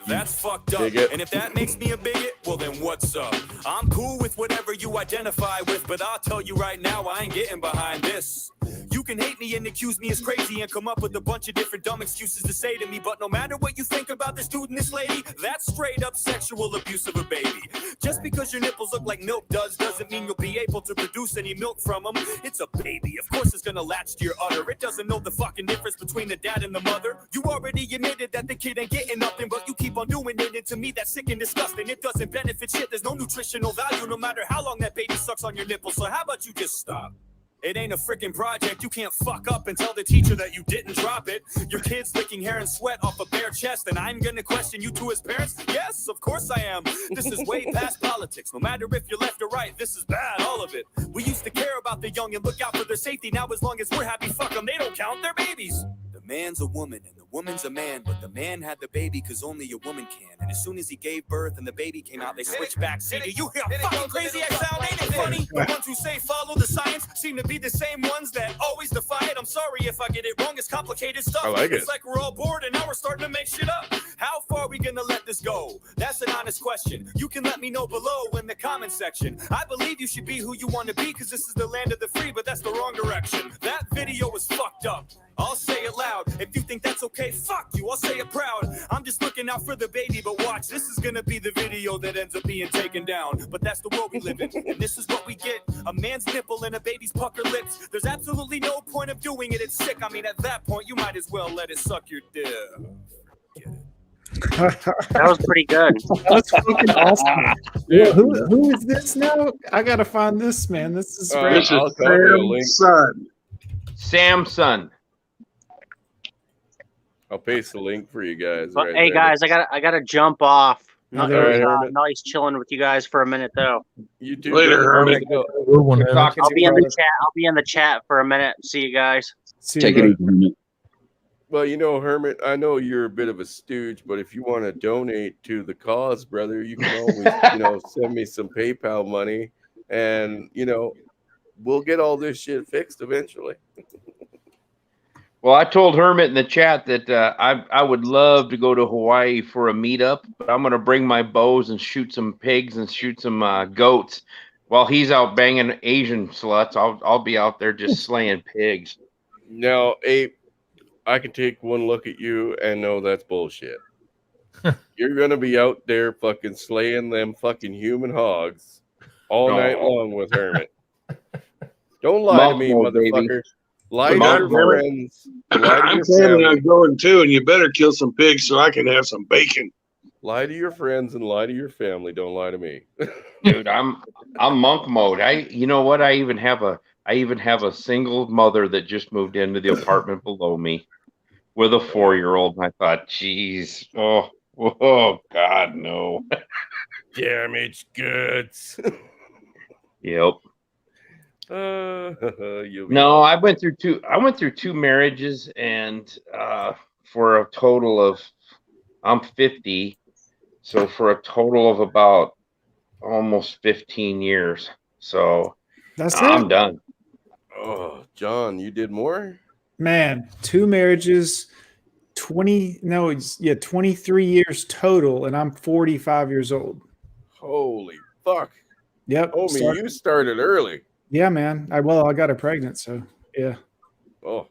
That's fucked up. Bigot. And if that makes me a bigot, well then what's up? I'm cool with whatever you identify with, but I'll tell you right now, I ain't getting behind this. You can hate me and accuse me as crazy and come up with a bunch of different dumb excuses to say to me, but no matter what you think about this dude and this lady, that's straight up sexual abuse of a baby. Just because your nipples look like milk doesn't mean you'll be able to produce any milk from them. It's a baby, of course it's gonna latch to your udder. It doesn't know the fucking difference between the dad and the mother. You already admitted that the kid ain't getting nothing, but you keep on doing it, and to me that's sick and disgusting. It doesn't benefit shit, there's no nutritional value no matter how long that baby sucks on your nipple. So how about you just stop? It ain't a freaking project. You can't fuck up and tell the teacher that you didn't drop it. Your kid's licking hair and sweat off a bare chest, and I'm gonna question you to his parents? Yes, of course I am. This is way past politics. No matter if you're left or right, this is bad, all of it. We used to care about the young and look out for their safety. Now as long as we're happy, fuck them, they don't count, they're babies. The man's a woman and the woman's a man, but the man had the baby because only a woman can. And as soon as he gave birth and the baby came out, they switched back. See, do you hear how fucking crazy I sound? Ain't it funny? The ones who say follow the science seem to be the same ones that always defy it. I'm sorry if I get it wrong, it's complicated stuff. I like it. It's like we're all bored and now we're starting to make shit up. How far are we gonna let this go? That's an honest question. You can let me know below in the comment section. I believe you should be who you want to be because this is the land of the free, but that's the wrong direction. That video was fucked up. I'll say it loud. If you think that's okay, fuck you. I'll say it proud. I'm just looking out for the baby, but watch. This is gonna be the video that ends up being taken down. But that's the world we live in, and this is what we get. A man's nipple and a baby's pucker lips. There's absolutely no point of doing it. It's sick. I mean, at that point, you might as well let it suck your dick. That was pretty good. That was fucking awesome. Yeah, who is this now? I gotta find this, man. This is great. This is Samson. I'll paste the link for you guys. But right hey, there. guys, I gotta jump off. All right, Hermit. Nice chilling with you guys for a minute, though. You too. Later, Hermit. I'll be in the chat. I'll be in the chat for a minute. See you guys. Take it easy. Well, you know, Hermit, I know you're a bit of a stooge, but if you want to donate to the cause, brother, you can always, send me some PayPal money, and we'll get all this shit fixed eventually. Well, I told Hermit in the chat that I would love to go to Hawaii for a meetup, but I'm going to bring my bows and shoot some pigs and shoot some goats. While he's out banging Asian sluts, I'll be out there just slaying pigs. Now, Ape, I can take one look at you and know that's bullshit. You're going to be out there fucking slaying them fucking human hogs all night long with Hermit. Don't lie to me, motherfucker. Baby. Lie to your friends. I'm planning on going too, and you better kill some pigs so I can have some bacon. Lie to your friends and lie to your family. Don't lie to me. Dude, I'm monk mode. You know what? I even have a single mother that just moved into the apartment below me with a 4-year-old. And I thought, geez, oh God, no. Damaged goods. Yep. No, I went through two marriages, and for a total of, I'm 50, so for a total of about almost 15 years. So I'm done. Oh, John, you did more? Man, 2 marriages, 23 years total, and I'm 45 years old. Holy fuck. Yep. Homie, you started early. Yeah, man. I got her pregnant, so yeah. Oh.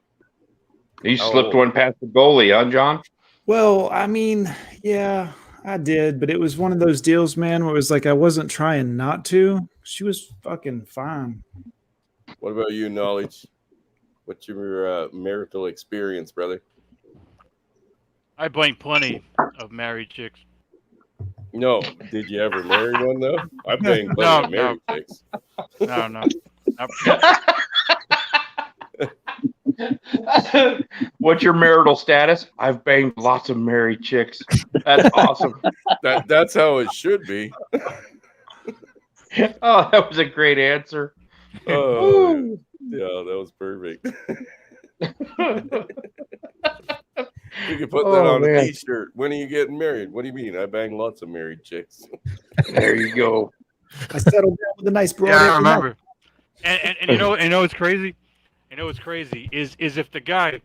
You slipped one past the goalie, huh, John? Well, I mean, yeah, I did, but it was one of those deals, man, where it was like I wasn't trying not to. She was fucking fine. What about you, Knowledge? What's your marital experience, brother? I blank plenty of married chicks. No. Did you ever marry one, though? I banged plenty of married chicks. No. What's your marital status? I've banged lots of married chicks. That's awesome. That's how it should be. Oh, that was a great answer. Oh, yeah, that was perfect. You can put that on a t-shirt. When are you getting married? What do you mean? I bang lots of married chicks. There you go. I settled down with a nice broad. Yeah, I remember. And you know what's crazy? You know what's crazy is if the guy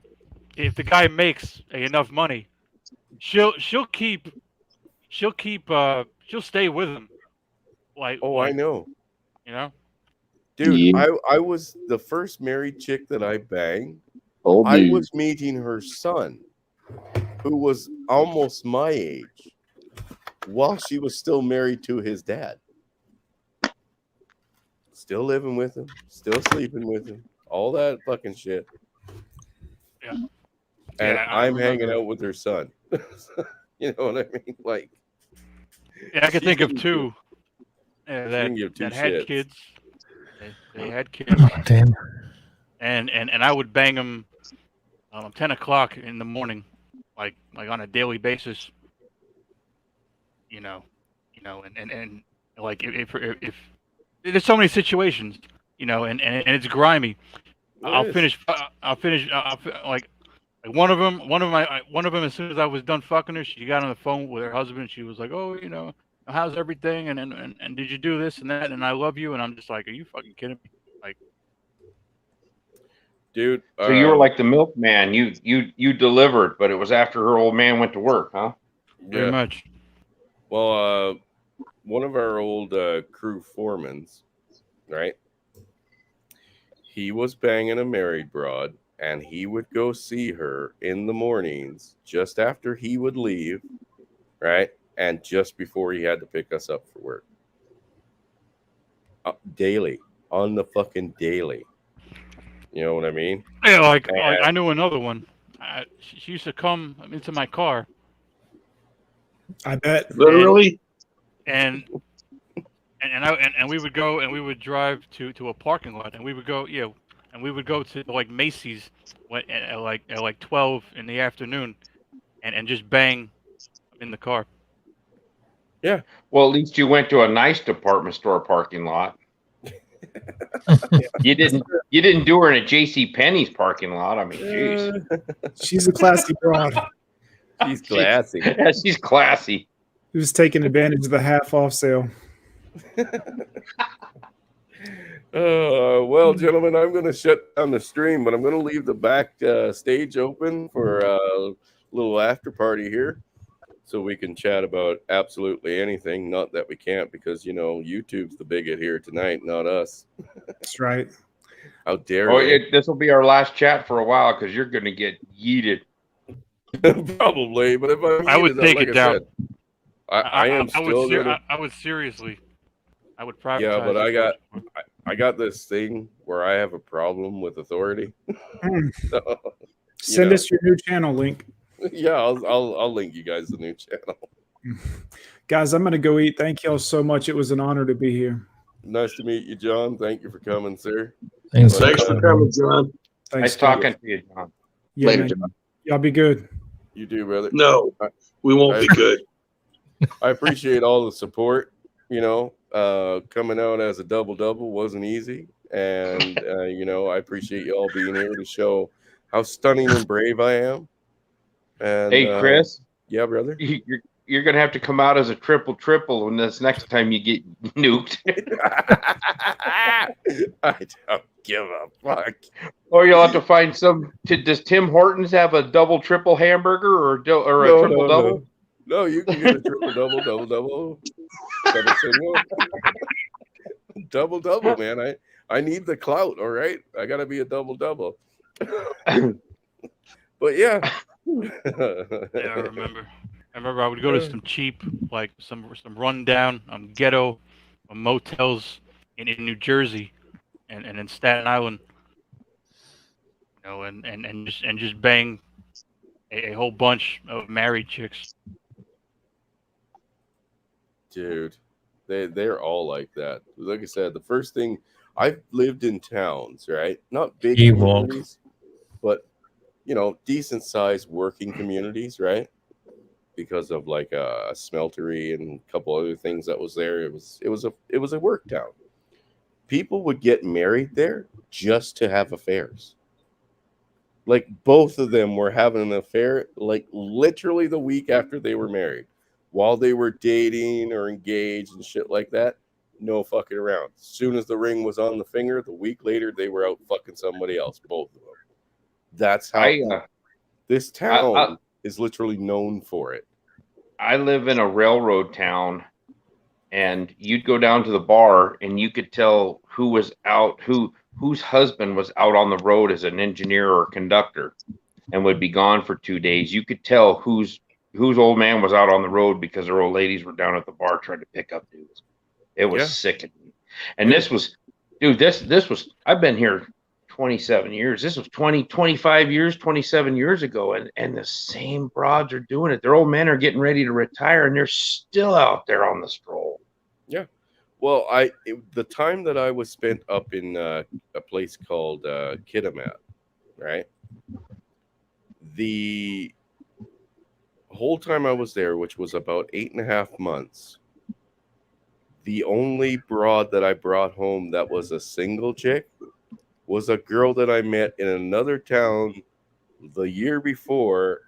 makes enough money, she'll stay with him. I know. Dude, yeah. I was the first married chick that I banged. I was meeting her son, who was almost my age, while she was still married to his dad. Still living with him, still sleeping with him, all that fucking shit. Yeah. And I'm hanging out with her son. You know what I mean? Like, yeah, I can think of 2 that had shits. kids. They had kids. Oh, damn. and I would bang them 10 o'clock in the morning, like on a daily basis. And like if there's so many situations, and it's grimy. I'll finish like one of them. As soon as I was done fucking her, she got on the phone with her husband. And she was like, "Oh, how's everything? And did you do this and that? And I love you." And I'm just like, "Are you fucking kidding me?" Like, dude. So you were like the milkman. You delivered, but it was after her old man went to work, huh? Very much. Well, one of our old crew foremans, right? He was banging a married broad, and he would go see her in the mornings just after he would leave, right? And just before he had to pick us up for work. Daily. On the fucking daily. You know what I mean? Yeah, like I knew another one. She used to come into my car. I bet. Literally? And we would go and we would drive to a parking lot, and we would go and we would go to like Macy's at like 12 in the afternoon, and just bang in the car. Yeah. Well, at least you went to a nice department store parking lot. You didn't do her in a J.C. Penney's parking lot. I mean, jeez. She's a classy broad. She's classy. Yeah, she's classy. He was taking advantage of the half off sale. Well, gentlemen, I'm going to shut down the stream, but I'm going to leave the back stage open for a little after party here, so we can chat about absolutely anything. Not that we can't, because YouTube's the bigot here tonight, not us. That's right. How dare you? This will be our last chat for a while, because you're going to get yeeted. Probably, but if I would take it down. I would seriously. I would privatize. Yeah, but I got this thing where I have a problem with authority. So, Send us your new channel link. Yeah, I'll link you guys the new channel. Guys, I'm gonna go eat. Thank y'all so much. It was an honor to be here. Nice to meet you, John. Thank you for coming, sir. Thanks for coming, John. Nice talking to you, John. Yeah, Later, man. John. Y'all be good. You do, brother. No, we won't be good. I appreciate all the support. Coming out as a double wasn't easy, and I appreciate you all being here to show how stunning and brave I am. And Hey, Chris. Yeah, brother. You're gonna have to come out as a triple when this next time you get nuked. I don't give a fuck. Or you'll have to find some. Does Tim Hortons have a triple hamburger or a triple double? No, you can get a triple double single, double, man. I need the clout. All right, I gotta be a double. But yeah. Yeah, I remember I would go to some cheap, like some rundown ghetto motels in New Jersey and in Staten Island, and just bang a whole bunch of married chicks. Dude, they're all like that. Like I said, the first thing, I've lived in towns, right? Not big communities, but decent sized working communities, right? Because of like a smeltery and a couple other things that was there. It was a work town. People would get married there just to have affairs. Like both of them were having an affair, like literally the week after they were married. While they were dating or engaged and shit like that, no fucking around. As soon as the ring was on the finger, the week later they were out fucking somebody else, both of them. That's how this town is literally known for it. I live in a railroad town, and you'd go down to the bar, and you could tell who was out, whose husband was out on the road as an engineer or conductor, and would be gone for 2 days. You could tell whose old man was out on the road because their old ladies were down at the bar trying to pick up dudes. It was sickening. And this was, I've been here 27 years. This was 25 years, 27 years ago. And the same broads are doing it. Their old men are getting ready to retire, and they're still out there on the stroll. Yeah. Well, the time that I was spent up in a place called Kitimat, right? The whole time I was there, which was about 8.5 months, the only broad that I brought home that was a single chick was a girl that I met in another town the year before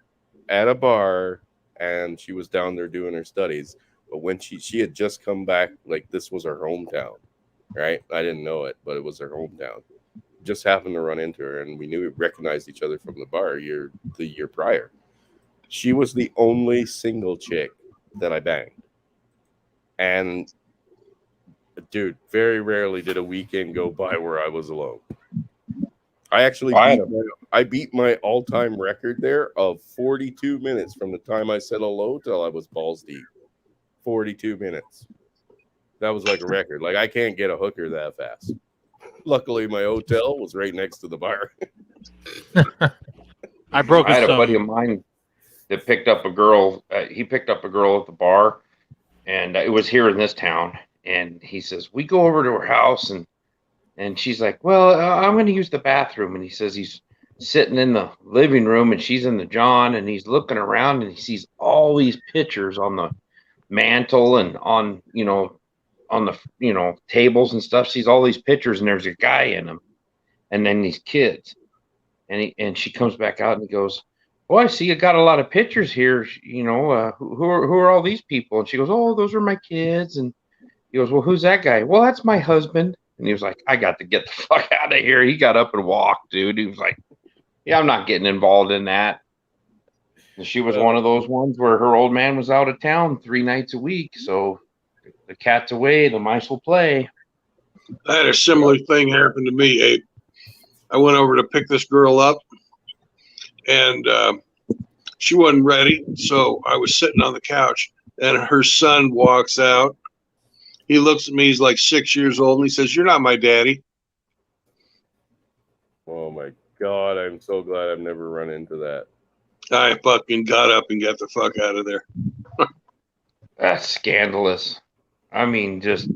at a bar, and she was down there doing her studies. But when she had just come back, like this was her hometown, right? I didn't know it, but it was her hometown. Just happened to run into her, and we recognized each other from the bar the year prior. She was the only single chick that I banged. And dude, very rarely did a weekend go by where I was alone. I actually beat my all-time record there of 42 minutes from the time I said hello till I was balls deep. 42 minutes. That was like a record. Like, I can't get a hooker that fast. Luckily, my hotel was right next to the bar. I had a buddy of mine that picked up a girl. He picked up a girl at the bar, and it was here in this town. And he says, we go over to her house, and she's like, well, I'm going to use the bathroom. And he says he's sitting in the living room, and she's in the john, and he's looking around, and he sees all these pictures on the mantle and on the tables and stuff. Sees all these pictures, and there's a guy in them, and then these kids. And she comes back out and he goes, well, I see you got a lot of pictures here. Who are all these people? And she goes, oh, those are my kids. And he goes, well, who's that guy? Well, that's my husband. And he was like, I got to get the fuck out of here. He got up and walked, dude. He was like, yeah, I'm not getting involved in that. And she was one of those ones where her old man was out of town 3 nights a week. So the cat's away, the mice will play. I had a similar thing happen to me, Abe. I went over to pick this girl up, and she wasn't ready. So I was sitting on the couch, and her son walks out. He looks at me. He's like 6 years old, and he says, you're not my daddy. Oh, my God. I'm so glad I've never run into that. I fucking got up and got the fuck out of there. That's scandalous. I mean, just...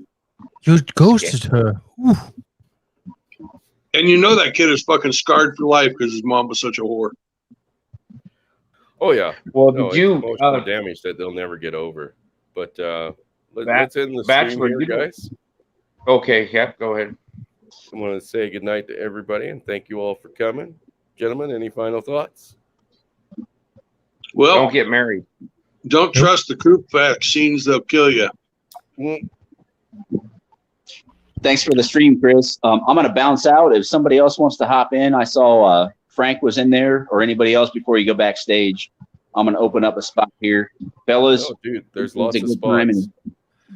You ghosted her. Ooh. And you know that kid is fucking scarred for life because his mom was such a whore. Oh, yeah. Well, did you... emotional damage that they'll never get over. But let's end the stream here, guys. Okay, yeah, go ahead. I want to say goodnight to everybody and thank you all for coming. Gentlemen, any final thoughts? Well, don't get married. Don't trust the croup vaccines; they'll kill you. Thanks for the stream, Chris. I'm going to bounce out. If somebody else wants to hop in, I saw Frank was in there, or anybody else before you go backstage. I'm going to open up a spot here, fellas. Oh, dude, there's lots of spots.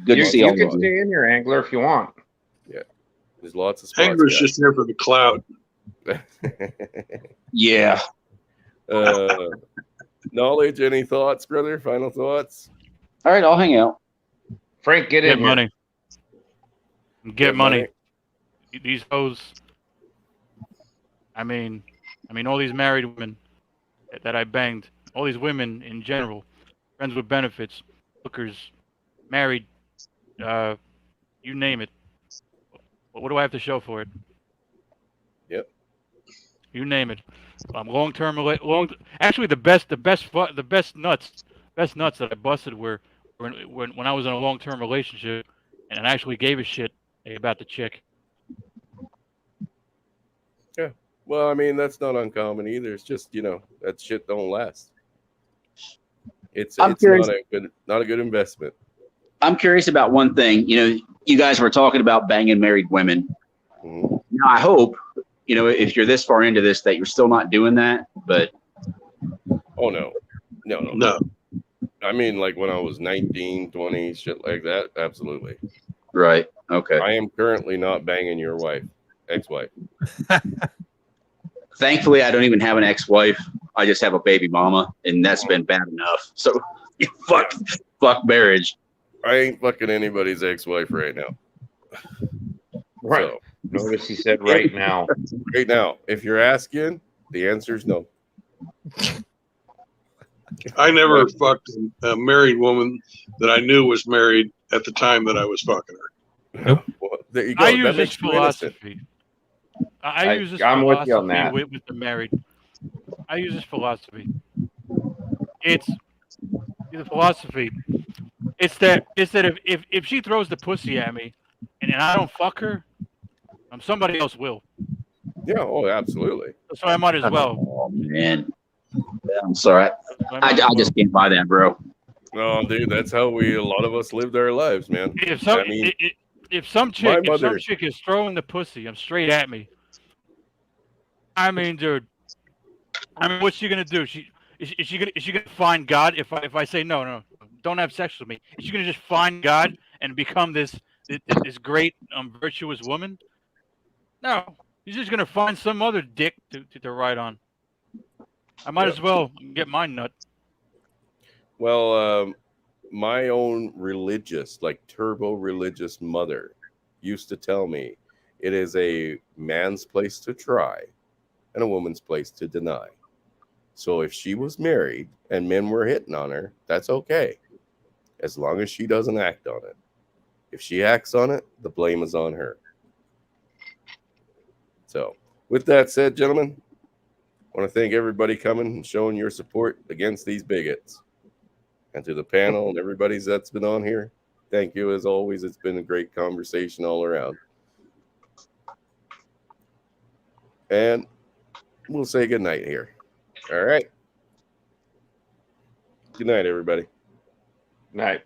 Good to see you. You can stay in here, Angler, if you want. Yeah, there's lots of spots. Angler's just here for the clout. Yeah. Knowledge, any thoughts, brother? Final thoughts? All right, I'll hang out. Frank, get in money. Get money. money. These hoes. I mean, all these married women that I banged, all these women in general, friends with benefits, hookers, married, you name it. What do I have to show for it? Yep. You name it. Actually, the best nuts that I busted were when I was in a long-term relationship and I actually gave a shit about the chick. Yeah. Well, I mean, that's not uncommon either. It's just, that shit don't last. It's not a good investment. I'm curious about one thing. You guys were talking about banging married women. Mm-hmm. Now, I hope, if you're this far into this, that you're still not doing that. But oh no. I mean, like when I was 19, 20, shit like that. Absolutely. Right. Okay. I am currently not banging your ex-wife. Thankfully, I don't even have an ex-wife. I just have a baby mama, and that's been bad enough. So, fuck marriage. I ain't fucking anybody's ex-wife right now. Right. So, notice he said right now. Right now. If you're asking, the answer is no. I never fucked a married woman that I knew was married at the time that I was fucking her. Nope. Well, there you go. I That use this makes you innocent. philosophy. I use this I'm with you on philosophy that. with the married. I use this philosophy. It's the philosophy. It's that if she throws the pussy at me and I don't fuck her, somebody else will. Yeah. Oh, absolutely. So I might as well. Oh man, yeah, I'm sorry. I just can't buy that, bro. No, dude, that's how a lot of us lived our lives, man. If some my chick mother- is throwing the pussy, straight at me. I mean, dude. I mean, what's she gonna do? Is she gonna find God if I say no, don't have sex with me? Is she gonna just find God and become this great virtuous woman? No, she's just gonna find some other dick to ride on. I might as well get my nut. Well, my own religious, like turbo religious mother used to tell me it is a man's place to try and a woman's place to deny. So if she was married and men were hitting on her, that's okay, as long as she doesn't act on it. If she acts on it, the blame is on her. So with that said, gentlemen, I want to thank everybody coming and showing your support against these bigots. And to the panel and everybody that's been on here, thank you as always. It's been a great conversation all around. And we'll say good night here. All right. Good night, everybody. Night.